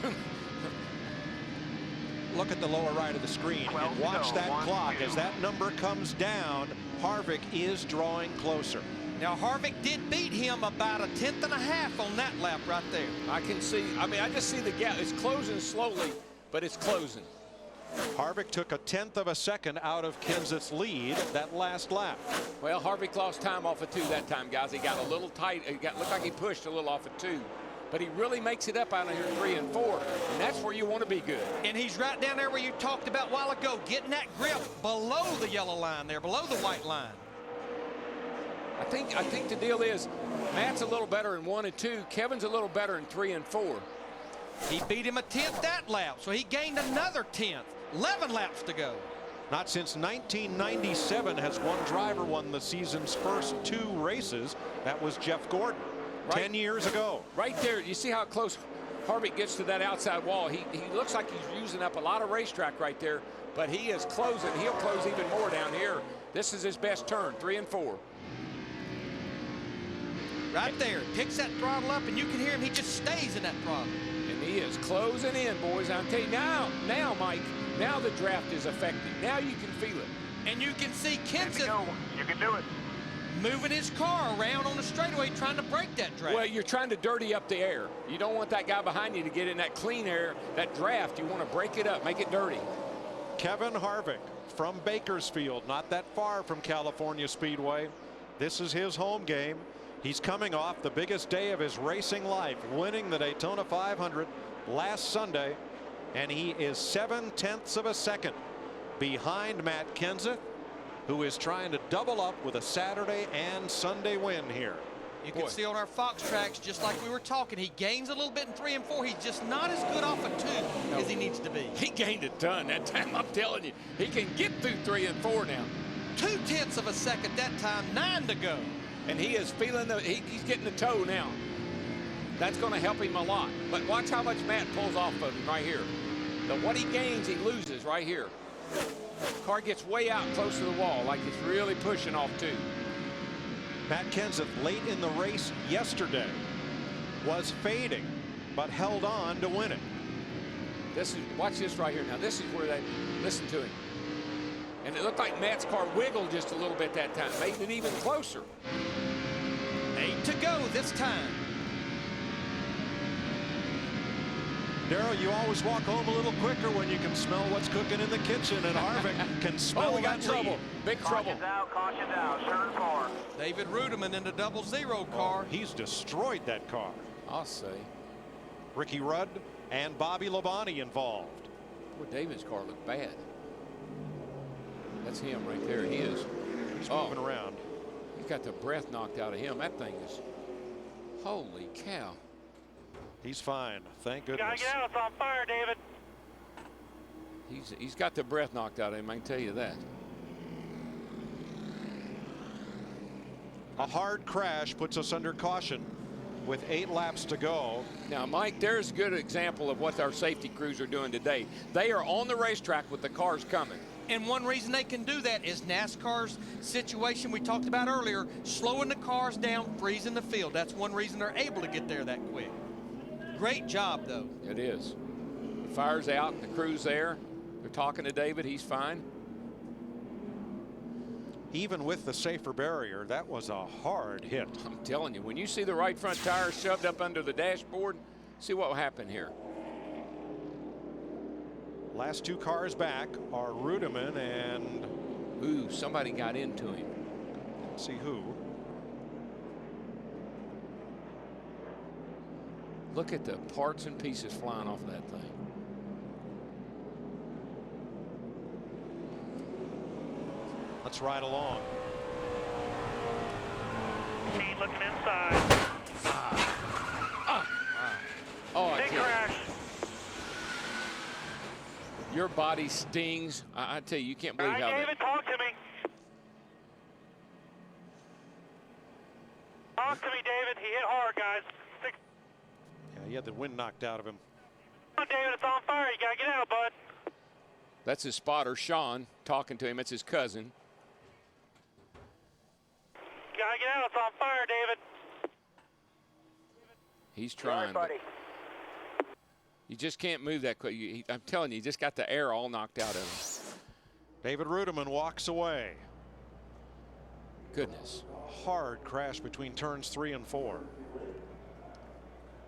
Speaker 17: Look at the lower right of the screen and watch that clock. As that number comes down, Harvick is drawing closer.
Speaker 19: Now, Harvick did beat him about 1/10 and a half on that lap right there.
Speaker 11: I can see, I just see the gap. It's closing slowly, but it's closing.
Speaker 17: Harvick took 1/10 of a second out of Kenseth's lead that last lap.
Speaker 11: Well, Harvick lost time off of 2 that time, guys. He got a little tight. Looked like he pushed a little off of 2. But he really makes it up out of here 3 and 4, and that's where you want to be good.
Speaker 19: And he's right down there where you talked about a while ago, getting that grip below the yellow line there, below the white line.
Speaker 11: I think the deal is Matt's a little better in 1 and 2. Kevin's a little better in 3 and 4.
Speaker 19: He beat him 1/10 that lap, so he gained another 10th. 11 laps to go.
Speaker 17: Not since 1997 has one driver won the season's first 2 races. That was Jeff Gordon. 10 years ago.
Speaker 11: Right there, you see how close Harvick gets to that outside wall. He looks like he's using up a lot of racetrack right there, but he is closing. He'll close even more down here. This is his best turn, 3 and 4.
Speaker 19: Right there, picks that throttle up, and you can hear him. He just stays in that throttle.
Speaker 11: And he is closing in, boys. I'll tell you now, Mike, now the draft is effective. Now you can feel it.
Speaker 19: And you can see Kenseth.
Speaker 1: You can do it.
Speaker 19: Moving his car around on the straightaway trying to break that draft.
Speaker 11: Well, you're trying to dirty up the air. You don't want that guy behind you to get in that clean air, that draft. You want to break it up, make it dirty.
Speaker 17: Kevin Harvick from Bakersfield, not that far from California Speedway. This is his home game. He's coming off the biggest day of his racing life, winning the Daytona 500 last Sunday, and he is 7/10 of a second behind Matt Kenseth, who is trying to double up with a Saturday and Sunday win here.
Speaker 19: You can see on our Fox tracks, just like we were talking, he gains a little bit in 3 and 4. He's just not as good off of 2 as he needs to be.
Speaker 11: He gained a ton that time, I'm telling you. He can get through 3 and 4 now.
Speaker 19: 2/10 of a second that time, 9 to go.
Speaker 11: And he is feeling he's getting the toe now. That's going to help him a lot. But watch how much Matt pulls off of him right here. What he gains, he loses right here. Car gets way out close to the wall, like it's really pushing off 2.
Speaker 17: Matt Kenseth late in the race yesterday was fading, but held on to win it.
Speaker 11: Watch this right here now. This is where listen to him. And it looked like Matt's car wiggled just a little bit that time, made it even closer.
Speaker 21: 8 to go this time.
Speaker 17: Darrell, you always walk home a little quicker when you can smell what's cooking in the kitchen, and Harvick can smell
Speaker 11: we got
Speaker 17: that
Speaker 11: trouble.
Speaker 17: lead.
Speaker 11: Big trouble.
Speaker 1: Caution out, turn 4.
Speaker 21: David Rudiman in the 00 car.
Speaker 17: He's destroyed that car.
Speaker 11: I'll say.
Speaker 17: Ricky Rudd and Bobby Labonte involved.
Speaker 11: Boy, David's car looked bad. That's him right there. He is.
Speaker 17: He's moving around.
Speaker 11: He's got the breath knocked out of him. That thing is, holy cow.
Speaker 17: He's fine, thank goodness.
Speaker 1: Gotta get out, it's on fire, David.
Speaker 11: He's got the breath knocked out of him, I can tell you that.
Speaker 17: A hard crash puts us under caution with 8 laps to go.
Speaker 11: Now, Mike, there's a good example of what our safety crews are doing today. They are on the racetrack with the cars coming.
Speaker 19: And one reason they can do that is NASCAR's situation we talked about earlier, slowing the cars down, freezing the field. That's one reason they're able to get there that quick. Great job, though.
Speaker 11: It is. The fire's out, the crew's there. They're talking to David, he's fine.
Speaker 17: Even with the safer barrier, that was a hard hit.
Speaker 11: I'm telling you, when you see the right front tire shoved up under the dashboard, see what will happen here.
Speaker 17: Last 2 cars back are Rudiman and...
Speaker 11: Ooh, somebody got into him.
Speaker 17: Let's see who.
Speaker 11: Look at the parts and pieces flying off of that thing.
Speaker 17: Let's ride along.
Speaker 1: Team looking inside.
Speaker 11: Oh,
Speaker 1: Big crash.
Speaker 11: Your body stings. I tell you, you can't believe how
Speaker 1: David, talk to me. Talk to me, David. He hit hard, guys.
Speaker 17: Yeah, he had the wind knocked out of him.
Speaker 1: Come on, David, it's on fire. You gotta get out, bud.
Speaker 11: That's his spotter, Sean, talking to him. It's his cousin.
Speaker 1: You gotta get out. It's on fire, David.
Speaker 11: He's trying.
Speaker 1: Buddy.
Speaker 11: You just can't move that quick. I'm telling you, you just got the air all knocked out of him.
Speaker 17: David Rudiman walks away.
Speaker 11: Goodness.
Speaker 17: A hard crash between turns 3 and 4.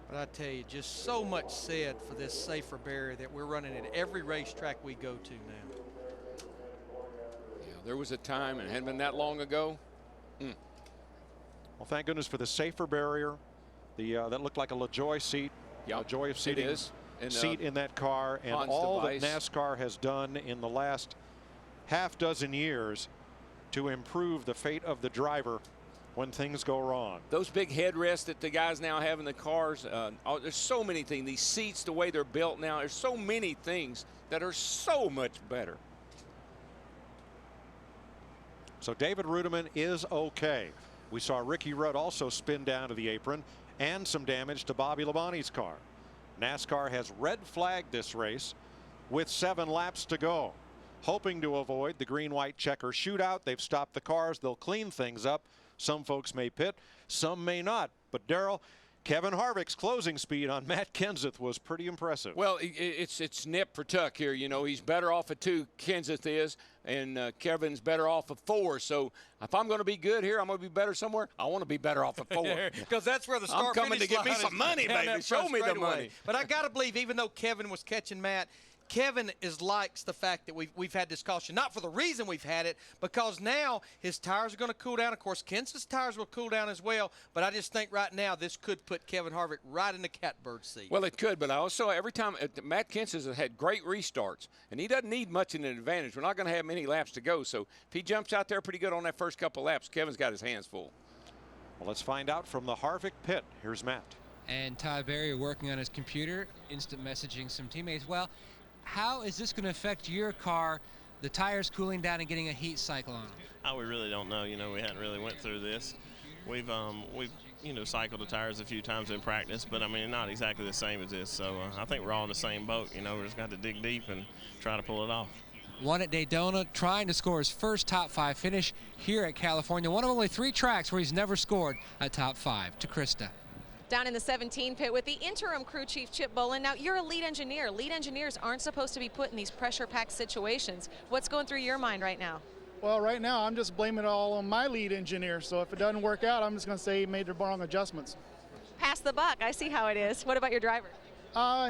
Speaker 19: But I tell you, just so much said for this safer barrier that we're running at every racetrack we go to now.
Speaker 11: Yeah, there was a time, and it hadn't been that long ago.
Speaker 17: Well, thank goodness for the safer barrier. The that looked like a LaJoy seat.
Speaker 11: Yep,
Speaker 17: LaJoy of seating.
Speaker 11: it is.
Speaker 17: Seat in that car, and
Speaker 11: Han's
Speaker 17: all
Speaker 11: device.
Speaker 17: that NASCAR has done in the last half-dozen years to improve the fate of the driver when things go wrong.
Speaker 11: Those big headrests that the guys now have in the cars, there's so many things. These seats, the way they're built now, there's so many things that are so much better.
Speaker 17: So David Rudiman is okay. We saw Ricky Rudd also spin down to the apron, and some damage to Bobby Labonte's car. NASCAR has red flagged this race with 7 laps to go. Hoping to avoid the green-white checker shootout, they've stopped the cars. They'll clean things up. Some folks may pit, some may not. But Darrell, Kevin Harvick's closing speed on Matt Kenseth was pretty impressive.
Speaker 11: Well, it's nip for tuck here. You know, he's better off at 2, Kenseth is, and Kevin's better off at 4. So if I'm going to be good here, I'm going to be better somewhere. I want to be better off at 4.
Speaker 19: Because that's where the start
Speaker 11: I'm coming to get me some money, baby. Show me the money.
Speaker 19: But I got to believe, even though Kevin was catching Matt, Kevin likes the fact that we've had this caution, not for the reason we've had it, because now his tires are going to cool down. Of course, Kenseth's tires will cool down as well, but I just think right now this could put Kevin Harvick right in the catbird seat.
Speaker 11: Well, it could, but I also, every time, Matt Kenseth has had great restarts, and he doesn't need much in an advantage. We're not going to have many laps to go, so if he jumps out there pretty good on that first couple laps, Kevin's got his hands full.
Speaker 17: Well, let's find out from the Harvick pit. Here's Matt.
Speaker 23: And Todd Berry working on his computer, instant messaging some teammates. Well, how is this going to affect your car, the tires cooling down and getting a heat cycle on them?
Speaker 8: Oh, we really don't know. You know, we hadn't really went through this. We've cycled the tires a few times in practice, but I mean, not exactly the same as this. So I think we're all in the same boat. You know, we're just got to dig deep and try to pull it off.
Speaker 23: Won at Daytona, trying to score his first top 5 finish here at California. One of only 3 tracks where he's never scored a top 5. To Krista.
Speaker 22: Down in the 17 pit with the interim crew chief, Chip Bolin. Now, you're a lead engineer. Lead engineers aren't supposed to be put in these pressure-packed situations. What's going through your mind right now?
Speaker 9: Well, right now, I'm just blaming it all on my lead engineer. So if it doesn't work out, I'm just going to say he made the wrong adjustments.
Speaker 22: Pass the buck. I see how it is. What about your driver?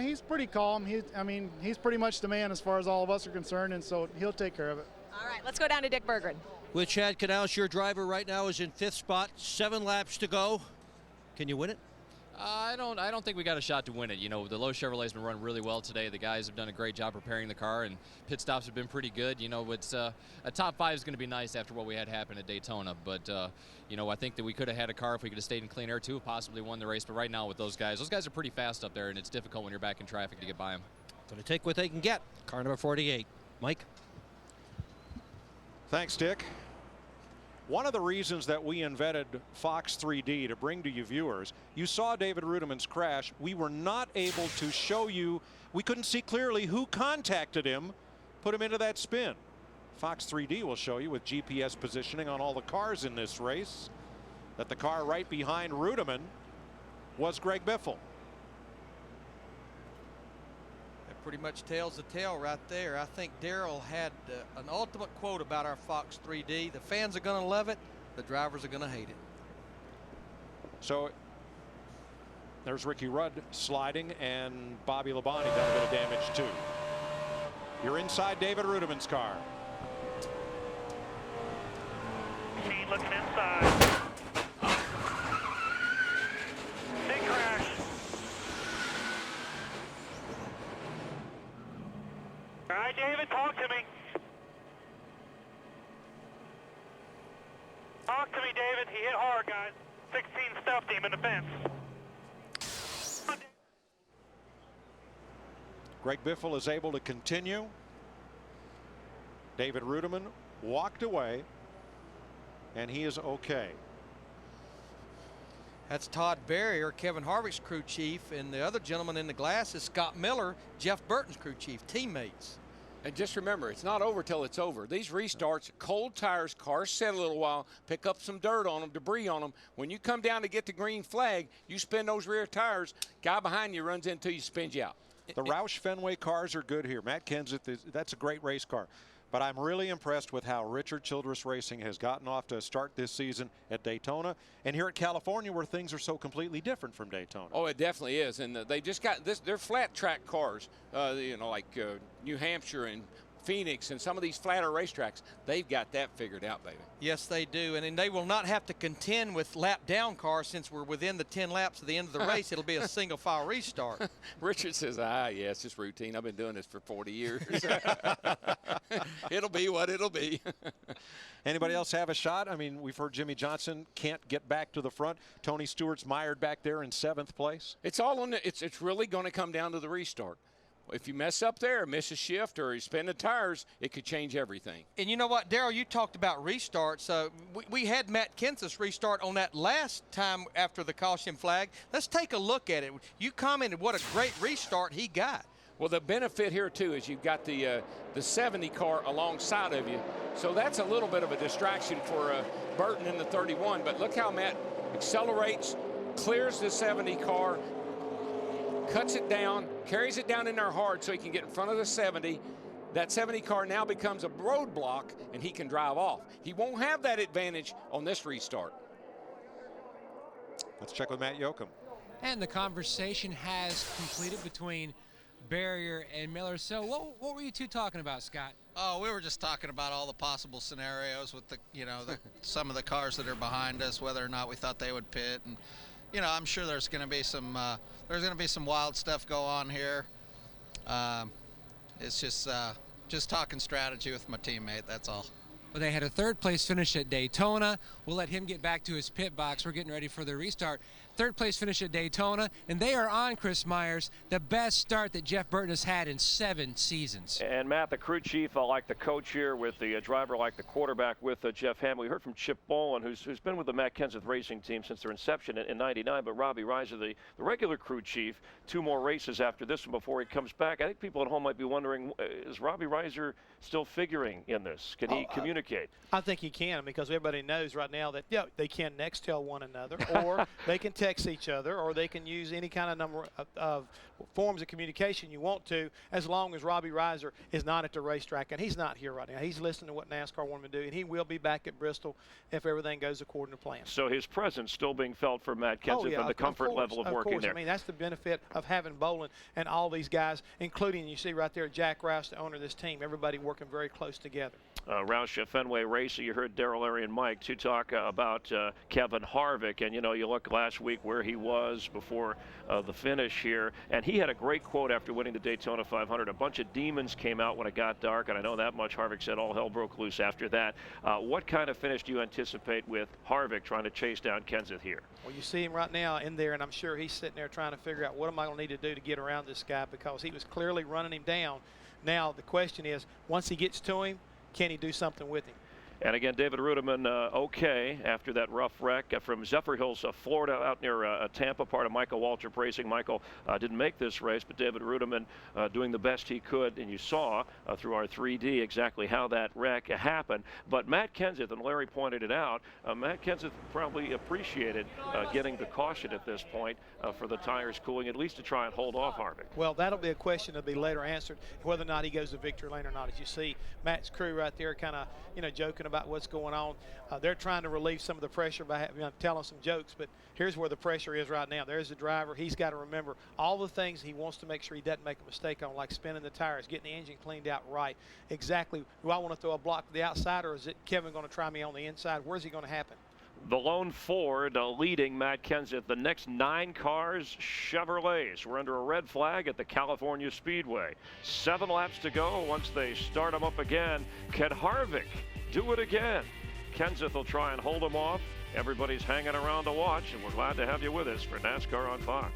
Speaker 9: He's pretty calm. He's pretty much the man as far as all of us are concerned, and so he'll take care of it.
Speaker 22: All right, let's go down to Dick Berggren.
Speaker 21: With Chad Knaus, your driver right now is in 5th spot, 7 laps to go. Can you win it?
Speaker 10: I don't think we got a shot to win it. You know, the Lowe Chevrolet's been running really well today. The guys have done a great job preparing the car, and pit stops have been pretty good. You know, it's a top 5 is going to be nice after what we had happen at Daytona. But you know, I think that we could have had a car if we could have stayed in clean air too, possibly won the race. But right now with those guys are pretty fast up there, and it's difficult when you're back in traffic to get by them.
Speaker 21: Going to take what they can get. Car number 48, Mike.
Speaker 17: Thanks, Dick. One of the reasons that we invented Fox 3D to bring to you viewers, you saw David Rudimann's crash. We were not able to show you, we couldn't see clearly who contacted him, put him into that spin. Fox 3D will show you with GPS positioning on all the cars in this race that the car right behind Rudimann was Greg Biffle.
Speaker 19: Pretty much tells the tale right there. I think Darrell had an ultimate quote about our Fox 3D. The fans are going to love it. The drivers are going to hate it.
Speaker 17: So there's Ricky Rudd sliding, and Bobby Labonte done a bit of damage too. You're inside David Rudimann's car.
Speaker 1: Machine looking inside. Big crash. All right, David, talk to me. Talk to me, David. He hit hard, guys. 16 stuffed him in the fence.
Speaker 17: Greg Biffle is able to continue. David Rudimann walked away, and he is okay.
Speaker 19: That's Todd Barrier, Kevin Harvick's crew chief, and the other gentleman in the glass is Scott Miller, Jeff Burton's crew chief, teammates.
Speaker 6: And just remember, it's not over till it's over. These restarts, cold tires, cars set a little while, pick up some dirt on them, debris on them. When you come down to get the green flag, you spin those rear tires, guy behind you runs into you, spins you out.
Speaker 17: The Roush Fenway cars are good here. Matt Kenseth, that's a great race car. But I'm really impressed with how Richard Childress Racing has gotten off to a start this season at Daytona and here at California, where things are so completely different from Daytona.
Speaker 6: Oh, it definitely is. And they just got this. They're flat track cars, you know, like New Hampshire and Phoenix and some of these flatter racetracks. They've got that figured out, baby.
Speaker 19: Yes, they do. And then they will not have to contend with lap down cars since we're within the 10 laps of the end of the race. It'll be a single file restart.
Speaker 6: Richard says, yeah, it's just routine. I've been doing this for 40 years. It'll be what it'll be.
Speaker 17: Anybody else have a shot? I mean, we've heard Jimmy Johnson can't get back to the front. Tony Stewart's mired back there in 7th place.
Speaker 6: It's all on the, it's really going to come down to the restart. If you mess up there, miss a shift, or you spin the tires, it could change everything.
Speaker 19: And you know what, Darrell, you talked about restarts. We had Matt Kenseth's restart on that last time after the caution flag. Let's take a look at it. You commented what a great restart he got.
Speaker 6: Well, the benefit here, too, is you've got the 70 car alongside of you. So that's a little bit of a distraction for Burton in the 31. But look how Matt accelerates, clears the 70 car, cuts it down, carries it down in there hard so he can get in front of the 70. That 70 car now becomes a roadblock, and he can drive off. He won't have that advantage on this restart.
Speaker 17: Let's check with Matt Yoakum.
Speaker 23: And the conversation has completed between Barrier and Miller. So what were you two talking about, Scott?
Speaker 18: Oh, we were just talking about all the possible scenarios with the, you know, some of the cars that are behind us, whether or not we thought they would pit. And you know, I'm sure there's going to be some wild stuff go on here. It's just talking strategy with my teammate. That's all.
Speaker 23: Well, they had a 3rd place finish at Daytona. We'll let him get back to his pit box. We're getting ready for the restart. 3rd place finish at Daytona, and they are on, Chris Myers, the best start that Jeff Burton has had in 7 seasons.
Speaker 4: And Matt, the crew chief, like the coach here, with the driver like the quarterback with Jeff Hammond. We heard from Chip Bolin, who's been with the Matt Kenseth racing team since their inception in '99, but Robbie Reiser, the regular crew chief, 2 more races after this one before he comes back. I think people at home might be wondering, is Robbie Reiser still figuring in this? Can he communicate communicate?
Speaker 5: I think he can, because everybody knows right now that they can Nextel one another, or they can text each other, or they can use any kind of number of forms of communication you want to, as long as Robbie Reiser is not at the racetrack, and he's not here right now. He's listening to what NASCAR wanted him to do, and he will be back at Bristol if everything goes according to plan.
Speaker 4: So his presence still being felt for Matt Kenseth and the comfort level of working there.
Speaker 5: I mean, that's the benefit of having Bolin and all these guys, including, you see right there, Jack Roush, the owner of this team, everybody working very close together.
Speaker 4: Roush Fenway Racing, you heard Darrell, Larry, and Mike to talk about Kevin Harvick. And, you know, you look last week where he was before the finish here. And he had a great quote after winning the Daytona 500. A bunch of demons came out when it got dark. And I know that much. Harvick said all hell broke loose after that. What kind of finish do you anticipate with Harvick trying to chase down Kenseth here?
Speaker 5: Well, you see him right now in there, and I'm sure he's sitting there trying to figure out what am I going to need to do to get around this guy, because he was clearly running him down. Now, the question is, once he gets to him, can he do something with him?
Speaker 4: And again, David Rudiman okay after that rough wreck from Zephyrhills, Florida, out near Tampa, part of Michael Waltrip Racing. Michael didn't make this race, but David Rudiman doing the best he could, and you saw through our 3D exactly how that wreck happened. But Matt Kenseth, and Larry pointed it out, Matt Kenseth probably appreciated getting the caution at this point for the tires cooling, at least to try and hold off Harvick.
Speaker 5: Well, that'll be a question that'll be later answered, whether or not he goes to victory lane or not. As you see, Matt's crew right there kind of, joking about what's going on. They're trying to relieve some of the pressure by telling some jokes, but here's where the pressure is right now. There's the driver. He's got to remember all the things he wants to make sure he doesn't make a mistake on, like spinning the tires, getting the engine cleaned out right. Exactly, do I want to throw a block to the outside, or is it Kevin going to try me on the inside? Where's he going to happen?
Speaker 4: The lone Ford leading Matt Kenseth. The next 9 cars, Chevrolets. We're under a red flag at the California Speedway. 7 laps to go once they start them up again. Can Harvick do it again? Kenseth will try and hold him off. Everybody's hanging around to watch, and we're glad to have you with us for NASCAR on Fox.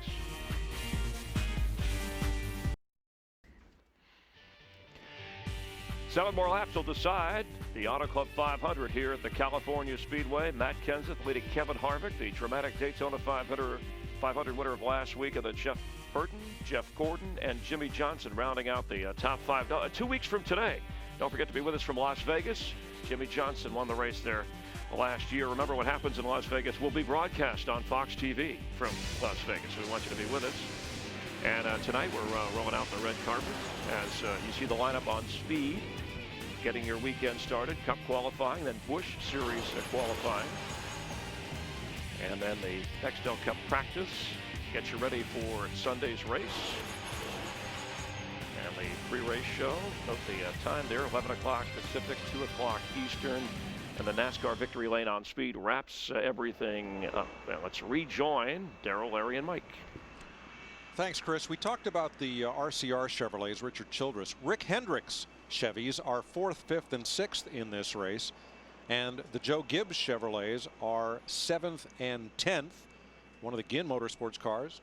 Speaker 4: Seven more laps will decide the Auto Club 500 here at the California Speedway. Matt Kenseth leading Kevin Harvick, the dramatic Daytona 500 winner of last week, and then Jeff Burton, Jeff Gordon, and Jimmy Johnson rounding out the top 5. 2 weeks from today, don't forget to be with us from Las Vegas. Jimmy Johnson won the race there last year. Remember, what happens in Las Vegas will be broadcast on Fox TV from Las Vegas. We want you to be with us. And tonight we're rolling out the red carpet as you see the lineup on speed, getting your weekend started. Cup qualifying, then Busch Series qualifying, and then the Nextel Cup practice. Get you ready for Sunday's race. And the pre-race show, note the time there, 11 o'clock Pacific, 2 o'clock Eastern. And the NASCAR Victory Lane on Speed wraps everything up. Now let's rejoin Darrell, Larry, and Mike.
Speaker 17: Thanks, Chris. We talked about the RCR Chevrolets, Richard Childress. Rick Hendrick's Chevys are 4th, 5th, and 6th in this race. And the Joe Gibbs Chevrolets are 7th and 10th. One of the Ginn Motorsports cars,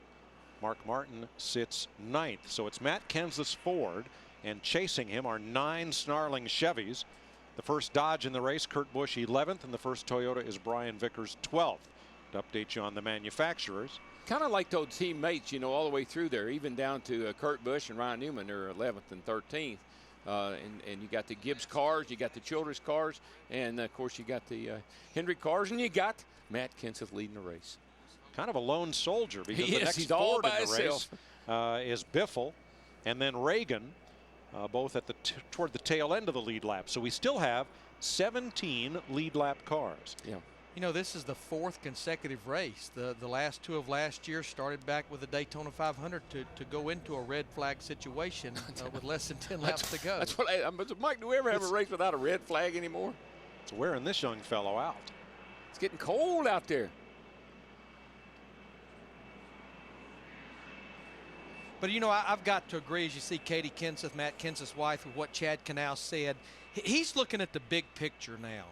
Speaker 17: Mark Martin, sits 9th. So it's Matt Kenseth's Ford, and chasing him are 9 snarling Chevys. The first Dodge in the race, Kurt Busch, 11th, and the first Toyota is Brian Vickers, 12th. To update you on the manufacturers.
Speaker 11: Kind of like those teammates, all the way through there, even down to Kurt Busch and Ryan Newman. They're 11th and 13th. And you got the Gibbs cars, you got the Childress cars, and of course you got the Hendrick cars, and you got Matt Kenseth leading the race.
Speaker 17: Kind of a lone soldier, because the next
Speaker 11: he's
Speaker 17: Ford
Speaker 11: all by
Speaker 17: in the
Speaker 11: himself.
Speaker 17: race is Biffle, and then Reagan, both at toward the tail end of the lead lap. So we still have 17 lead lap cars.
Speaker 11: Yeah.
Speaker 19: This is the 4th consecutive race. The last 2 of last year started back with the Daytona 500 to go into a red flag situation with less than 10 laps to go.
Speaker 11: That's what Mike, do we ever have a race without a red flag anymore?
Speaker 17: It's wearing this young fellow out.
Speaker 11: It's getting cold out there.
Speaker 19: But, I've got to agree, as you see Katie Kenseth, Matt Kenseth's wife, with what Chad Knaus said. He's looking at the big picture now.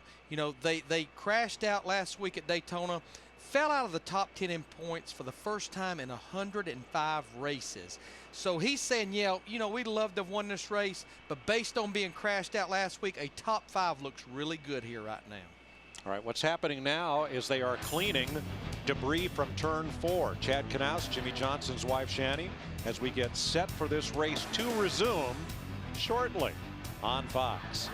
Speaker 19: They crashed out last week at Daytona, fell out of the top 10 in points for the first time in 105 races. So he's saying, we'd love to have won this race, but based on being crashed out last week, a top 5 looks really good here right now.
Speaker 17: All right, what's happening now is they are cleaning debris from turn 4. Chad Knaus, Jimmy Johnson's wife Shani, as we get set for this race to resume shortly on Fox.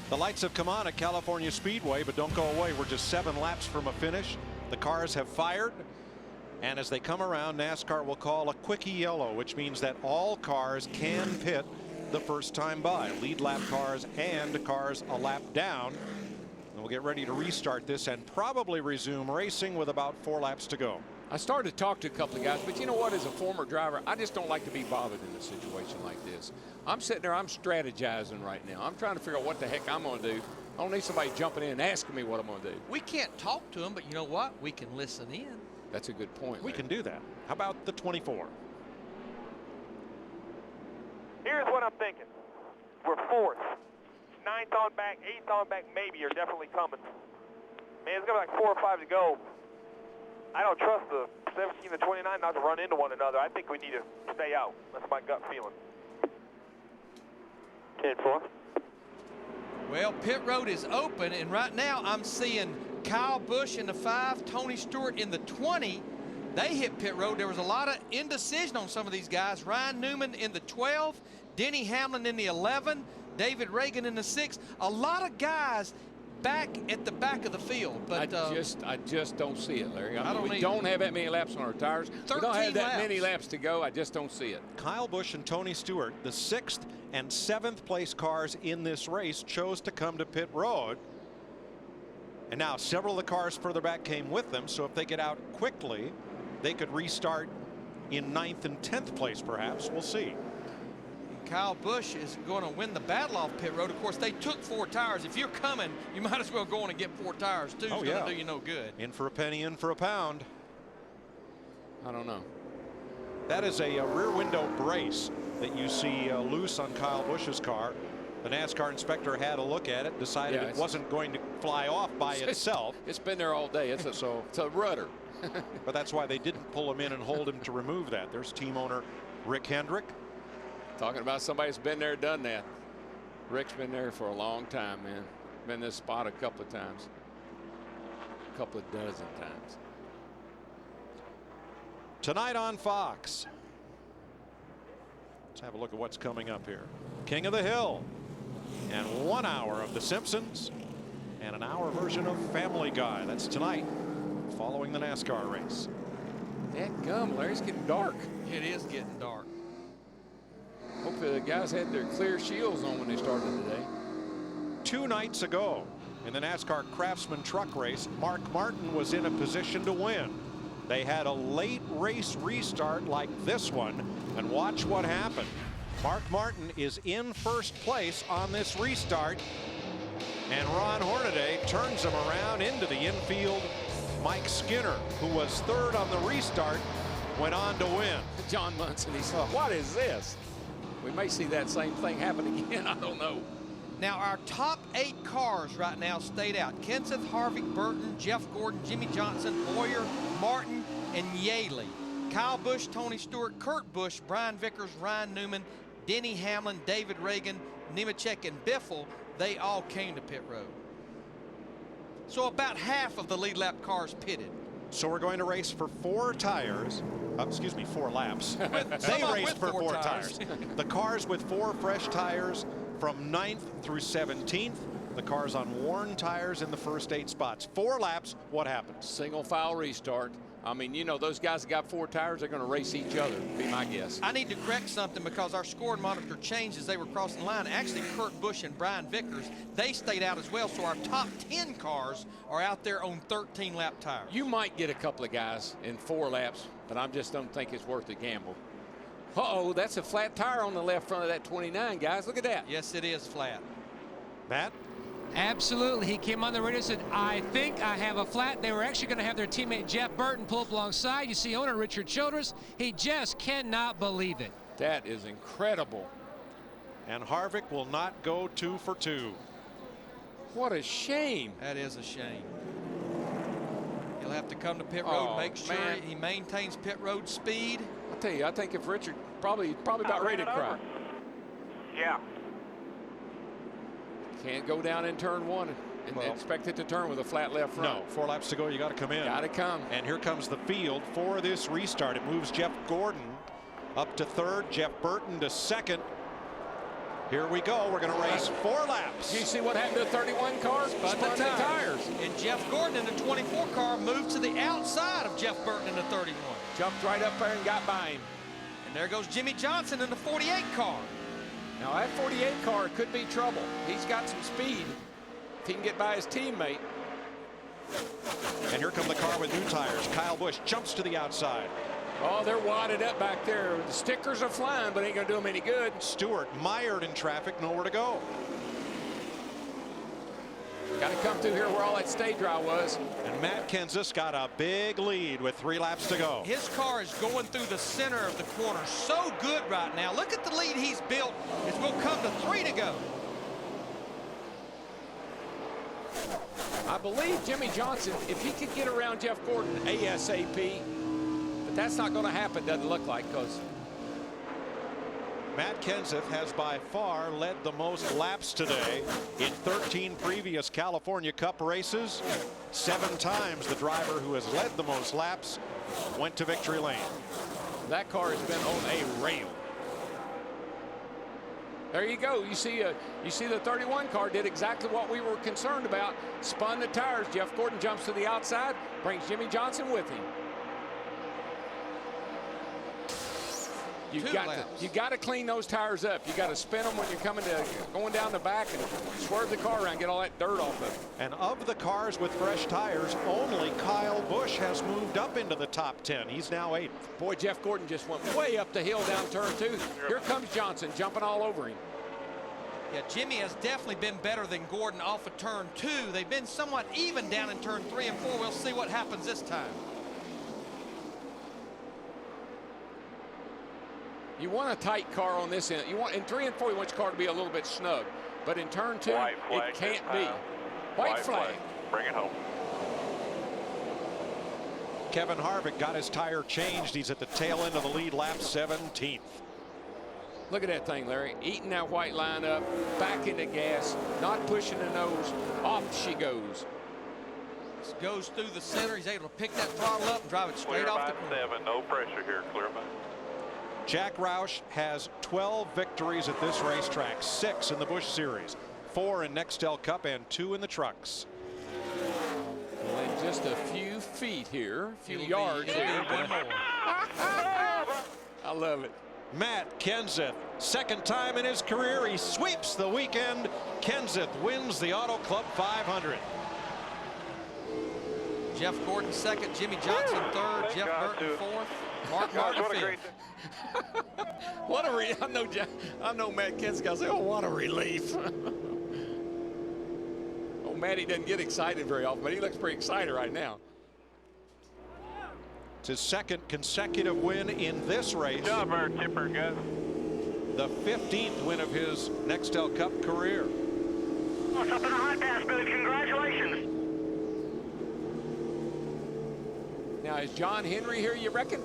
Speaker 17: The lights have come on at California Speedway, but don't go away. We're just 7 laps from a finish. The cars have fired. And as they come around, NASCAR will call a quickie yellow, which means that all cars can pit the first time by. Lead lap cars and cars a lap down. And we'll get ready to restart this and probably resume racing with about 4 laps to go.
Speaker 11: I started to talk to a couple of guys, but you know what, as a former driver, I just don't like to be bothered in a situation like this. I'm sitting there, I'm strategizing right now. I'm trying to figure out what the heck I'm going to do. I don't need somebody jumping in and asking me what I'm going to do.
Speaker 19: We can't talk to them, but you know what? We can listen in.
Speaker 11: That's a good point.
Speaker 17: We can do that. How about the 24?
Speaker 1: Here's what I'm thinking. We're 4th. 9th on back, 8th on back, maybe are definitely coming. Man, it's going to be like 4 or 5 to go. I don't trust the 17 and 29 not to run into one another. I think we need to stay out. That's my gut feeling. 10-4.
Speaker 19: Well, pit road is open, and right now I'm seeing Kyle Busch in the 5, Tony Stewart in the 20. They hit pit road. There was a lot of indecision on some of these guys. Ryan Newman in the 12, Denny Hamlin in the 11, David Reagan in the 6. A lot of guys back at the back of the field, but
Speaker 11: I just don't see it, Larry.
Speaker 19: I don't
Speaker 11: we don't have that many laps on our tires. We don't have that
Speaker 19: laps.
Speaker 11: many laps to go. I just don't see it.
Speaker 17: Kyle Busch and Tony Stewart, the 6th and 7th place cars in this race, chose to come to pit road. And now several of the cars further back came with them, so if they get out quickly, they could restart in 9th and 10th place perhaps. We'll see.
Speaker 19: Kyle Busch is going to win the battle off pit road. Of course, they took 4 tires. If you're coming, you might as well go on and get 4 tires too. It's going to do you no good.
Speaker 17: In for a penny, in for a pound.
Speaker 11: I don't know.
Speaker 17: That is a rear window brace that you see loose on Kyle Busch's car. The NASCAR inspector had a look at it, decided it wasn't going to fly off by itself.
Speaker 11: It's been there all day. It's a rudder.
Speaker 17: But that's why they didn't pull him in and hold him to remove that. There's team owner Rick Hendrick.
Speaker 11: Talking about somebody that's been there, done that. Rick's been there for a long time, man. Been in this spot a couple of times. A couple of dozen times.
Speaker 17: Tonight on Fox. Let's have a look at what's coming up here. King of the Hill. And 1 hour of The Simpsons. And an hour version of Family Guy. That's tonight, following the NASCAR race.
Speaker 11: Dadgum, Larry, it's getting dark.
Speaker 19: It is getting dark.
Speaker 11: Hopefully the guys had their clear shields on when they started today.
Speaker 17: 2 nights ago in the NASCAR Craftsman truck race, Mark Martin was in a position to win. They had a late race restart like this one, and watch what happened. Mark Martin is in first place on this restart, and Ron Hornaday turns him around into the infield. Mike Skinner, who was 3rd on the restart, went on to win.
Speaker 11: John Munson, he said, what is this? We may see that same thing happen again. I don't know.
Speaker 19: Now, our top 8 cars right now stayed out. Kenseth, Harvick, Burton, Jeff Gordon, Jimmy Johnson, Boyer, Martin, and Yaley. Kyle Busch, Tony Stewart, Kurt Busch, Brian Vickers, Ryan Newman, Denny Hamlin, David Reagan, Nemechek, and Biffle, they all came to pit road. So about half of the lead lap cars pitted.
Speaker 17: So we're going to race for 4 tires. Excuse me, 4 laps. They raced for 4 tires. The cars with 4 fresh tires from 9th through 17th. The cars on worn tires in the first 8 spots. 4 laps, what happens?
Speaker 11: Single file restart. I mean, you know, those guys that got 4 tires, they're going to race each other, be my guess.
Speaker 19: I need to correct something because our score monitor changed as they were crossing the line. Actually, Kurt Busch and Brian Vickers, they stayed out as well. So our top 10 cars are out there on 13-lap tires.
Speaker 11: You might get a couple of guys in 4 laps, but I just don't think it's worth the gamble. Uh-oh, that's a flat tire on the left front of that 29, guys. Look at that.
Speaker 19: Yes, it is flat.
Speaker 17: Matt?
Speaker 23: Absolutely. He came on the radio and said, I think I have a flat. They were actually going to have their teammate Jeff Burton pull up alongside. You see owner Richard Childress. He just cannot believe it.
Speaker 11: That is incredible.
Speaker 17: And Harvick will not go 2 for 2.
Speaker 11: What a shame.
Speaker 19: That is a shame. He'll have to come to pit road, make sure he maintains pit road speed.
Speaker 11: I'll tell you, I think if Richard probably about ready to cry.
Speaker 1: Yeah.
Speaker 11: Can't go down in turn 1 and expect it to turn with a flat left front.
Speaker 17: No, 4 laps to go. You got to come in.
Speaker 11: Got to come.
Speaker 17: And here comes the field for this restart. It moves Jeff Gordon up to 3rd, Jeff Burton to 2nd. Here we go. We're going to race 4 laps.
Speaker 11: You see what happened to the 31 car? Spun the tires.
Speaker 19: And Jeff Gordon in the 24 car moved to the outside of Jeff Burton in the 31.
Speaker 11: Jumped right up there and got by him.
Speaker 19: And there goes Jimmy Johnson in the 48 car.
Speaker 11: Now that 48 car could be trouble. He's got some speed if he can get by his teammate.
Speaker 17: And here come the car with new tires. Kyle Busch jumps to the outside.
Speaker 11: Oh, they're wadded up back there. The stickers are flying, but ain't going to do them any good.
Speaker 17: Stewart mired in traffic, nowhere to go.
Speaker 11: Got to come through here where all that stay dry was.
Speaker 17: And Matt Kenseth got a big lead with 3 laps to go.
Speaker 19: His car is going through the center of the corner so good right now. Look at the lead he's built. It's going to come to 3 to go.
Speaker 11: I believe Jimmy Johnson, if he could get around Jeff Gordon ASAP, but that's not going to happen, doesn't look like, because
Speaker 17: Matt Kenseth has by far led the most laps today in 13 previous California Cup races. 7 times the driver who has led the most laps went to victory lane.
Speaker 11: That car has been on a rail. There you go. You see the 31 car did exactly what we were concerned about. Spun the tires. Jeff Gordon jumps to the outside, brings Jimmy Johnson with him. You got to clean those tires up. You got to spin them when you're going down the back and swerve the car around, get all that dirt off of it.
Speaker 17: And of the cars with fresh tires, only Kyle Busch has moved up into the top 10. He's now 8th.
Speaker 11: Boy, Jeff Gordon just went way up the hill down turn 2. Here comes Johnson jumping all over him.
Speaker 19: Yeah, Jimmy has definitely been better than Gordon off of turn 2. They've been somewhat even down in turn 3 and 4. We'll see what happens this time.
Speaker 11: You want a tight car on this end. You want in 3 and 4, you want your car to be a little bit snug. But in turn 2, it can't be. White flag.
Speaker 3: Bring it home.
Speaker 17: Kevin Harvick got his tire changed. He's at the tail end of the lead, lap 17th.
Speaker 11: Look at that thing, Larry. Eating that white line up, back into gas, not pushing the nose. Off she goes.
Speaker 19: This goes through the center. He's able to pick that throttle up and drive it straight off the corner.
Speaker 3: 7, no pressure here, clear by.
Speaker 17: Jack Roush has 12 victories at this racetrack, 6 in the Busch Series, 4 in Nextel Cup, and 2 in the trucks.
Speaker 11: Well, in just a few feet here, a few yards here. I love it.
Speaker 17: Matt Kenseth, second time in his career, he sweeps the weekend. Kenseth wins the Auto Club 500.
Speaker 19: Jeff Gordon second, Jimmy Johnson third, Jeff Burton fourth, Mark Martin fifth.
Speaker 11: What a I know Matt Kenseth got to say, oh, what a relief. Oh, Matty doesn't get excited very often, but he looks pretty excited right now.
Speaker 17: It's his second consecutive win in this race.
Speaker 3: Good job, our Tipper, guys.
Speaker 17: The 15th win of his Nextel Cup career.
Speaker 3: What's up in the hot pass, Billy? Congratulations.
Speaker 11: Now, is John Henry here, you reckon?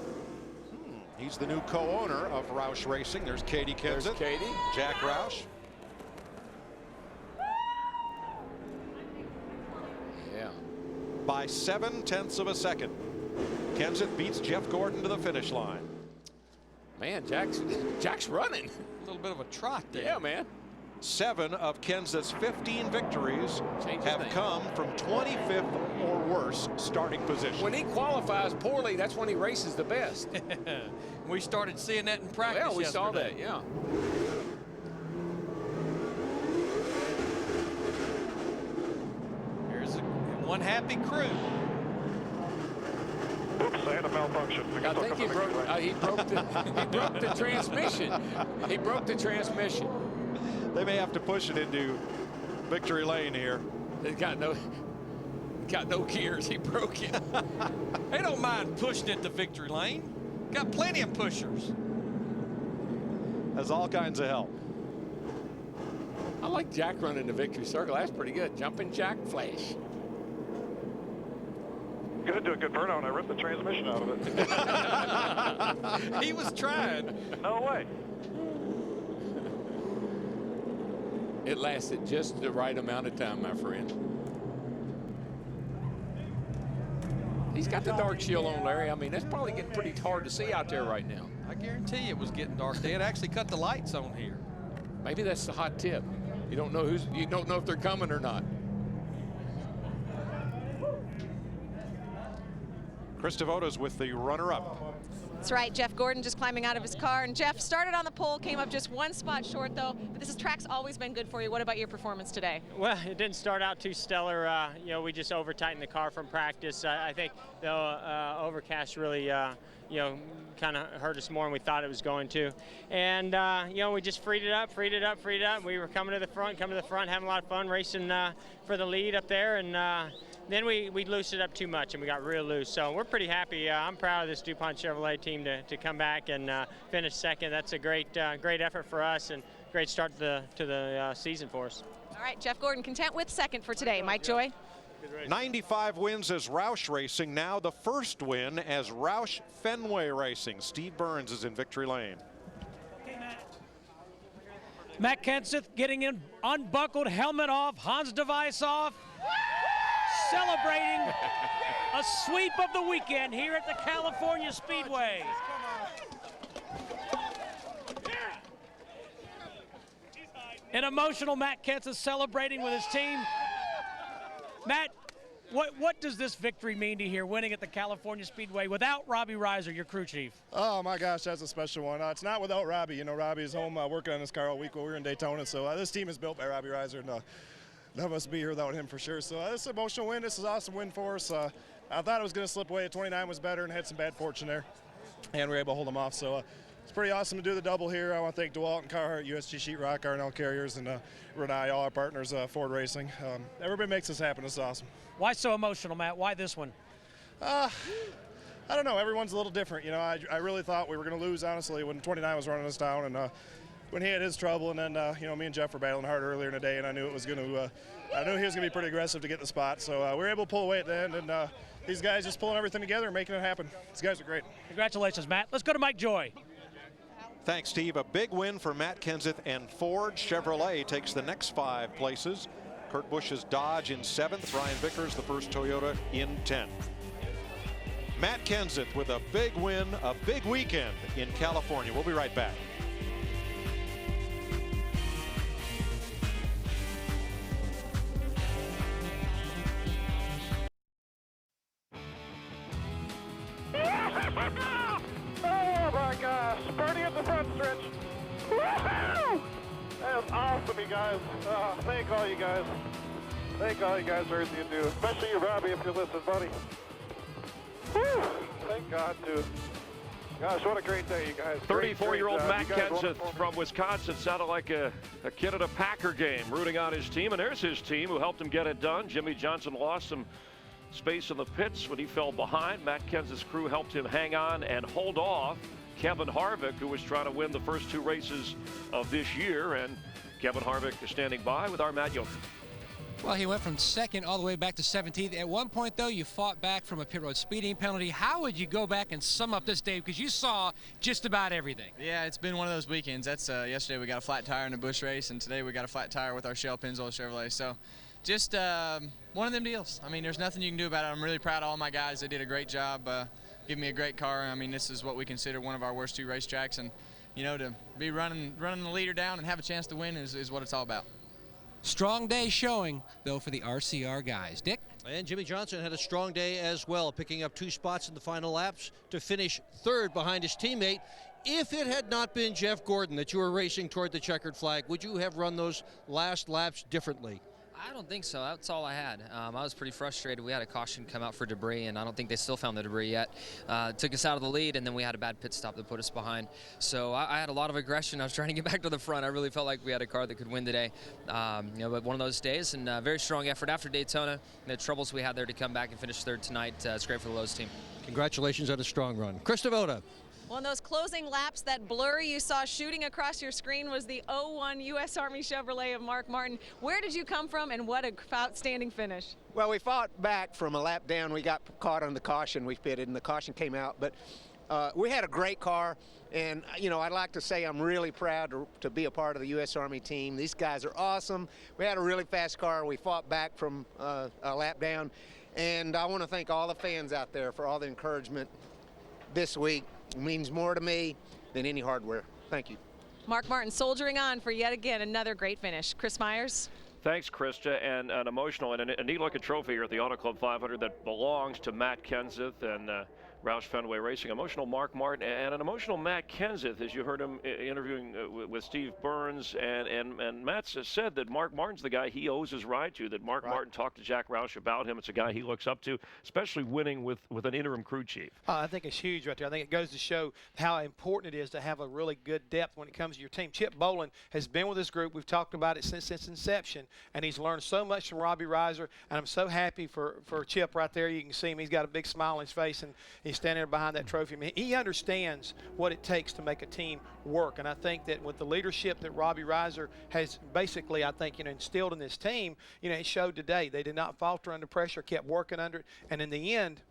Speaker 17: He's the new co-owner of Roush Racing. There's Katie Kenseth.
Speaker 11: There's Katie.
Speaker 17: Jack Roush.
Speaker 11: Yeah.
Speaker 17: By 7/10 of a second. Kenseth beats Jeff Gordon to the finish line.
Speaker 11: Man, Jack's running.
Speaker 19: A little bit of a trot there.
Speaker 11: Yeah, man.
Speaker 17: 7 of Kenseth's 15 victories have come from 25th or worse starting position.
Speaker 11: When he qualifies poorly, that's when he races the best.
Speaker 19: We started seeing that in practice
Speaker 11: Well, we
Speaker 19: yesterday.
Speaker 11: saw that, yeah.
Speaker 19: Here's one happy crew.
Speaker 3: Oops, I had a malfunction.
Speaker 11: I think he broke the transmission. He broke the transmission.
Speaker 17: They may have to push it into victory lane here.
Speaker 11: He's got no gears. He broke it.
Speaker 19: They don't mind pushing it to victory lane. Got plenty of pushers.
Speaker 17: Has all kinds of help.
Speaker 11: I like Jack running the victory circle. That's pretty good. Jumping Jack flash.
Speaker 3: Gonna do a good burnout. I ripped the transmission out of it.
Speaker 19: He was trying.
Speaker 3: No way.
Speaker 11: It lasted just the right amount of time, my friend. He's got the dark shield on, Larry. I mean, that's probably getting pretty hard to see out there right now.
Speaker 19: I guarantee you it was getting dark. They had actually cut the lights on here.
Speaker 11: Maybe that's the hot tip. You don't know if they're coming or not.
Speaker 17: Chris Devota's with the runner-up.
Speaker 22: That's right, Jeff Gordon just climbing out of his car. And Jeff started on the pole, came up just one spot short though. But track's always been good for you. What about your performance today?
Speaker 12: Well, it didn't start out too stellar. We just over-tightened the car from practice. I think the overcast really, kind of hurt us more than we thought it was going to. And, we just freed it up. We were coming to the front, having a lot of fun racing for the lead up there. And then we loosened it up too much and we got real loose. So we're pretty happy. I'm proud of this DuPont Chevrolet team to come back and finish second. That's a great effort for us and great start to the season for us.
Speaker 22: All right, Jeff Gordon, content with second for today. Mike Joy.
Speaker 17: 95 wins as Roush Racing. Now the first win as Roush Fenway Racing. Steve Burns is in victory lane.
Speaker 24: Matt Kenseth getting in, unbuckled, helmet off, Hans device off. Celebrating a sweep of the weekend here at the California Speedway. An emotional Matt Kenseth celebrating with his team. Matt, what does this victory mean to you here, winning at the California Speedway without Robbie Reiser, your crew chief?
Speaker 14: Oh my gosh, that's a special one. It's not without Robbie. You know, Robbie is home working on his car all week while we were in Daytona. So this team is built by Robbie Reiser, and none of us would be here without him for sure. So this is an emotional win. This is an awesome win for us. I thought it was going to slip away. 29 was better and had some bad fortune there, and we were able to hold them off. So it's pretty awesome to do the double here. I want to thank DeWalt and Carhartt, USG Sheetrock, Arnell Carriers, and Renai, all our partners, Ford Racing. Everybody makes this happen. It's awesome.
Speaker 24: Why so emotional, Matt? Why this one?
Speaker 14: I don't know. Everyone's a little different. You know, I really thought we were going to lose, honestly, when 29 was running us down, and when he had his trouble, and then me and Jeff were battling hard earlier in the day, and I knew it was going to. I knew he was going to be pretty aggressive to get the spot, so we were able to pull away at the end, and these guys just pulling everything together and making it happen. These guys are great.
Speaker 24: Congratulations, Matt. Let's go to Mike Joy.
Speaker 17: Thanks, Steve. A big win for Matt Kenseth, and Ford Chevrolet takes the next 5 places. Kurt Busch's Dodge in 7th. Ryan Vickers, the first Toyota, in 10th. Matt Kenseth with a big win, a big weekend in California. We'll be right back.
Speaker 1: Oh my gosh, birdie at the front stretch. Woohoo! That was awesome, you guys. Thank all you guys. Thank all you guys for everything you do, especially you, Robbie, if you're listening, buddy. Whew. Thank God, too. Gosh, what a great day, you guys.
Speaker 4: 34-year-old Matt Kenseth from Wisconsin sounded like a kid at a Packer game, rooting on his team. And there's his team who helped him get it done. Jimmy Johnson lost some space in the pits when he fell behind. Matt Kenseth's crew helped him hang on and hold off Kevin Harvick, who was trying to win the first 2 races of this year. And Kevin Harvick is standing by with our Matt Yoder.
Speaker 23: Well, he went from 2nd all the way back to 17th. At one point, though, you fought back from a pit road speeding penalty. How would you go back and sum up this day? Because you saw just about everything.
Speaker 16: Yeah, it's been one of those weekends. That's yesterday we got a flat tire in a Busch race, and today we got a flat tire with our Shell Pennzoil Chevrolet. So just one of them deals. I mean, there's nothing you can do about it. I'm really proud of all my guys. They did a great job giving me a great car. I mean, this is what we consider one of our worst 2 racetracks, and you know, to be running the leader down and have a chance to win is what it's all about.
Speaker 23: Strong day showing, though, for the RCR guys. Dick?
Speaker 21: And Jimmy Johnson had a strong day as well, picking up 2 spots in the final laps to finish 3rd behind his teammate. If it had not been Jeff Gordon that you were racing toward the checkered flag, would you have run those last laps differently?
Speaker 15: I don't think so. That's all I had. I was pretty frustrated. We had a caution come out for debris, and I don't think they still found the debris yet. Took us out of the lead, and then we had a bad pit stop that put us behind. So I had a lot of aggression. I was trying to get back to the front. I really felt like we had a car that could win today. But one of those days, and very strong effort after Daytona. The troubles we had there to come back and finish 3rd tonight. It's great for the Lowe's team.
Speaker 21: Congratulations on a strong run. Chris Devota.
Speaker 22: Well, in those closing laps, that blur you saw shooting across your screen was the 01 U.S. Army Chevrolet of Mark Martin. Where did you come from, and what an outstanding finish?
Speaker 20: Well, we fought back from a lap down. We got caught on the caution. We pitted, and the caution came out. But we had a great car, and, you know, I'd like to say I'm really proud to be a part of the U.S. Army team. These guys are awesome. We had a really fast car. We fought back from a lap down. And I want to thank all the fans out there for all the encouragement this week. It means more to me than any hardware. Thank you.
Speaker 22: Mark Martin soldiering on for yet again another great finish. Chris Myers.
Speaker 4: Thanks, Krista, and an emotional and a neat-looking trophy here at the Auto Club 500 that belongs to Matt Kenseth and Roush Fenway Racing. Emotional Mark Martin and an emotional Matt Kenseth, as you heard him interviewing with Steve Burns. And Matt said that Mark Martin's the guy he owes his ride to, that Mark Martin talked to Jack Roush about him. It's a guy he looks up to, especially winning with an interim crew chief.
Speaker 5: I think it's huge right there. I think it goes to show how important it is to have a really good depth when it comes to your team. Chip Bolin has been with this group. We've talked about it since its inception, and he's learned so much from Robbie Reiser, and I'm so happy for Chip right there. You can see him. He's got a big smile on his face, and he's standing there behind that trophy. I mean, he understands what it takes to make a team work, and I think that with the leadership that Robbie Reiser has basically, I think, instilled in this team, it showed today. They did not falter under pressure, kept working under it, and in the end,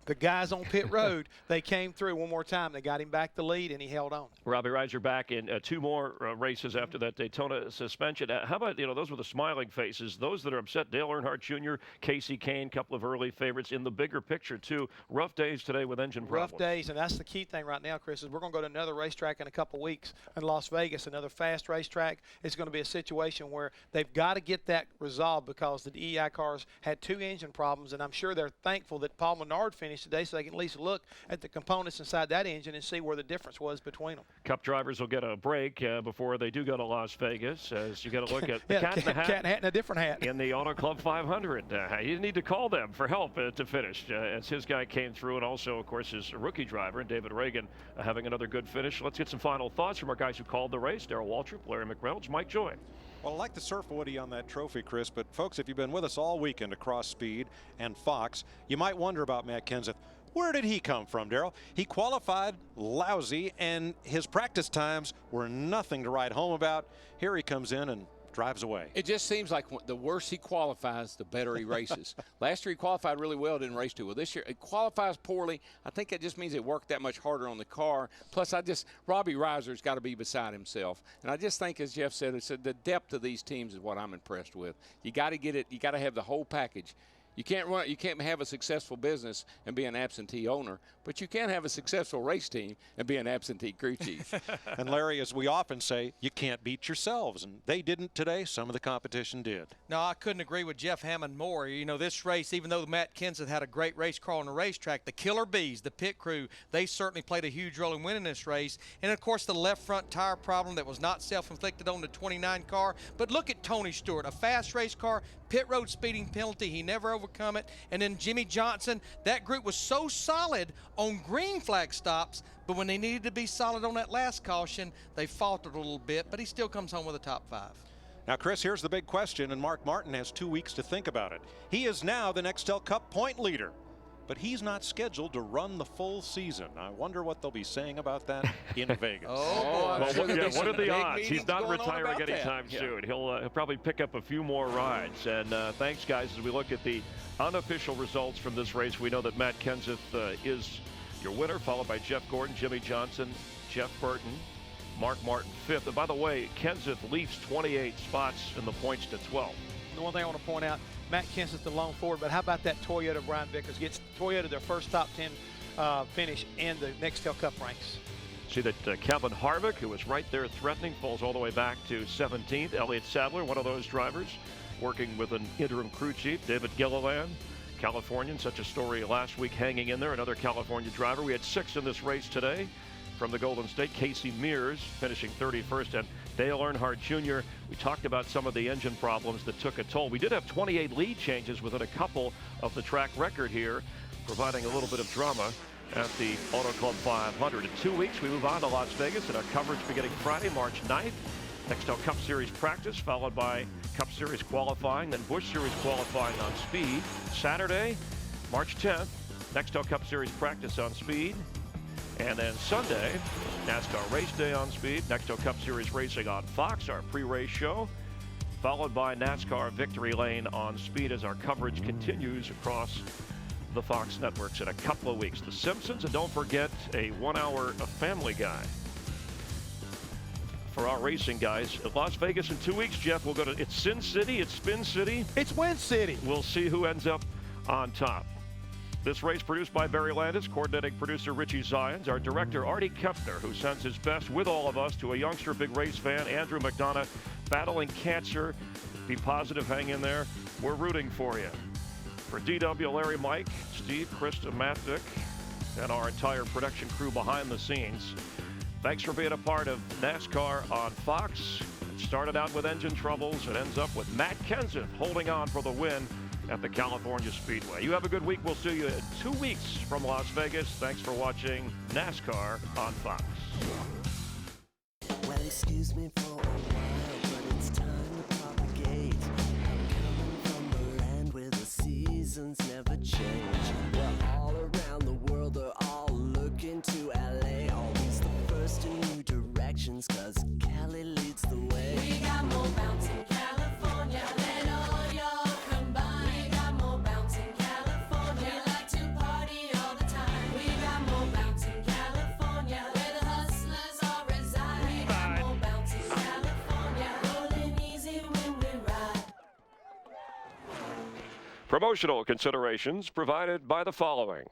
Speaker 5: the guys on pit road, they came through one more time. They got him back the lead, and he held on.
Speaker 4: Robbie Reiser back in 2 more races after that Daytona suspension. How about, those with the smiling faces, those that are upset? Dale Earnhardt Jr., Casey Kane, couple of early favorites in the bigger picture, too. Rough days today with engine problems.
Speaker 5: Rough days, and that's the key thing right now, Chris, is we're going to go to another racetrack in a couple weeks in Las Vegas, another fast racetrack. It's going to be a situation where they've got to get that resolved because the DEI cars had 2 engine problems, and I'm sure they're thankful that Paul Menard finished today so they can at least look at the components inside that engine and see where the difference was between them.
Speaker 4: Cup drivers will get a break before they do go to Las Vegas, as you got to look at the cat in the hat.
Speaker 5: Cat in a hat and a different hat.
Speaker 4: In the Auto Club 500. You need to call them for help to finish, as his guy came through, and also, of course, his rookie driver, David Reagan, having another good finish. Let's get some final thoughts from our guys who called the race. Darrell Waltrip, Larry McReynolds, Mike Joy.
Speaker 17: Well, I like the surf Woody on that trophy, Chris, but folks, if you've been with us all weekend across Speed and Fox, you might wonder about Matt Kenseth. Where did he come from, Darrell? He qualified lousy, and his practice times were nothing to write home about. Here he comes in and drives away.
Speaker 11: It just seems like the worse he qualifies, the better he races. Last year he qualified really well, didn't race too well. This year it qualifies poorly. I think it just means it worked that much harder on the car. Plus, Robbie Reiser's got to be beside himself. And I just think, as Jeff said, the depth of these teams is what I'm impressed with. You got to get it. You got to have the whole package. You can't have a successful business and be an absentee owner, but you can have a successful race team and be an absentee crew chief.
Speaker 17: And Larry, as we often say, you can't beat yourselves, and they didn't today. Some of the competition did.
Speaker 19: No, I couldn't agree with Jeff Hammond more. This race, even though Matt Kenseth had a great race car on the racetrack, the Killer Bees, the pit crew, they certainly played a huge role in winning this race. And, of course, the left front tire problem that was not self-inflicted on the 29 car. But look at Tony Stewart, a fast race car, pit road speeding penalty. He never overcome it. And then Jimmy Johnson, that group was so solid on green flag stops, but when they needed to be solid on that last caution, they faltered a little bit, but he still comes home with a top 5.
Speaker 17: Now, Chris, here's the big question, and Mark Martin has 2 weeks to think about it. He is now the Nextel Cup point leader, but he's not scheduled to run the full season. I wonder what they'll be saying about that in Vegas.
Speaker 4: Well, what are the odds? He's not retiring anytime soon. He'll probably pick up a few more rides. And thanks, guys. As we look at the unofficial results from this race, we know that Matt Kenseth is your winner, followed by Jeff Gordon, Jimmy Johnson, Jeff Burton, Mark Martin 5th. And by the way, Kenseth leaps 28 spots in the points to 12.
Speaker 5: The one thing I want to point out, Matt Kenseth the lone forward, but how about that Toyota? Brian Vickers gets Toyota their first top 10 finish in the Nextel Cup ranks.
Speaker 4: See that Kevin Harvick, who was right there threatening, falls all the way back to 17th. Elliott Sadler, one of those drivers, working with an interim crew chief. David Gilliland, Californian, such a story last week, hanging in there. Another California driver. We had 6 in this race today from the Golden State. Casey Mears finishing 31st, and Dale Earnhardt Jr. We talked about some of the engine problems that took a toll. We did have 28 lead changes within a couple of the track record here, providing a little bit of drama at the Auto Club 500. In 2 weeks, we move on to Las Vegas, and our coverage beginning Friday, March 9th. Nextel Cup Series practice, followed by Cup Series qualifying, then Busch Series qualifying on speed. Saturday, March 10th, Nextel Cup Series practice on speed. And then Sunday, NASCAR Race Day on speed, Nextel Cup Series racing on Fox, our pre-race show, followed by NASCAR Victory Lane on speed as our coverage continues across the Fox networks in a couple of weeks. The Simpsons, and don't forget a 1 hour of Family Guy for our racing guys. At Las Vegas in 2 weeks, Jeff, we'll go to, it's Sin City, it's Spin City.
Speaker 5: It's Win City.
Speaker 4: We'll see who ends up on top. This race produced by Barry Landis, coordinating producer Richie Zions, our director Artie Kepner, who sends his best with all of us to a youngster big race fan, Andrew McDonough, battling cancer. Be positive, hang in there. We're rooting for you. For DW, Larry, Mike, Steve, Krista, Matt, Vic, and our entire production crew behind the scenes, thanks for being a part of NASCAR on Fox. It started out with engine troubles. It ends up with Matt Kenseth holding on for the win at the California Speedway. You have a good week. We'll see you in 2 weeks from Las Vegas. Thanks for watching NASCAR on Fox.
Speaker 2: Well, excuse me for a while, but it's time to propagate. I'm coming from the land where the seasons never change. Well, all around the world, they're all looking to LA. Always the first in new directions, cause Cali leads the way. We got more bounce in California than all y'all combined. We got more bounce in California. We like to party all the time. We got more bounce in California, where the hustlers all reside. We got more bounce in California, rolling easy when we ride.
Speaker 4: Promotional considerations provided by the following.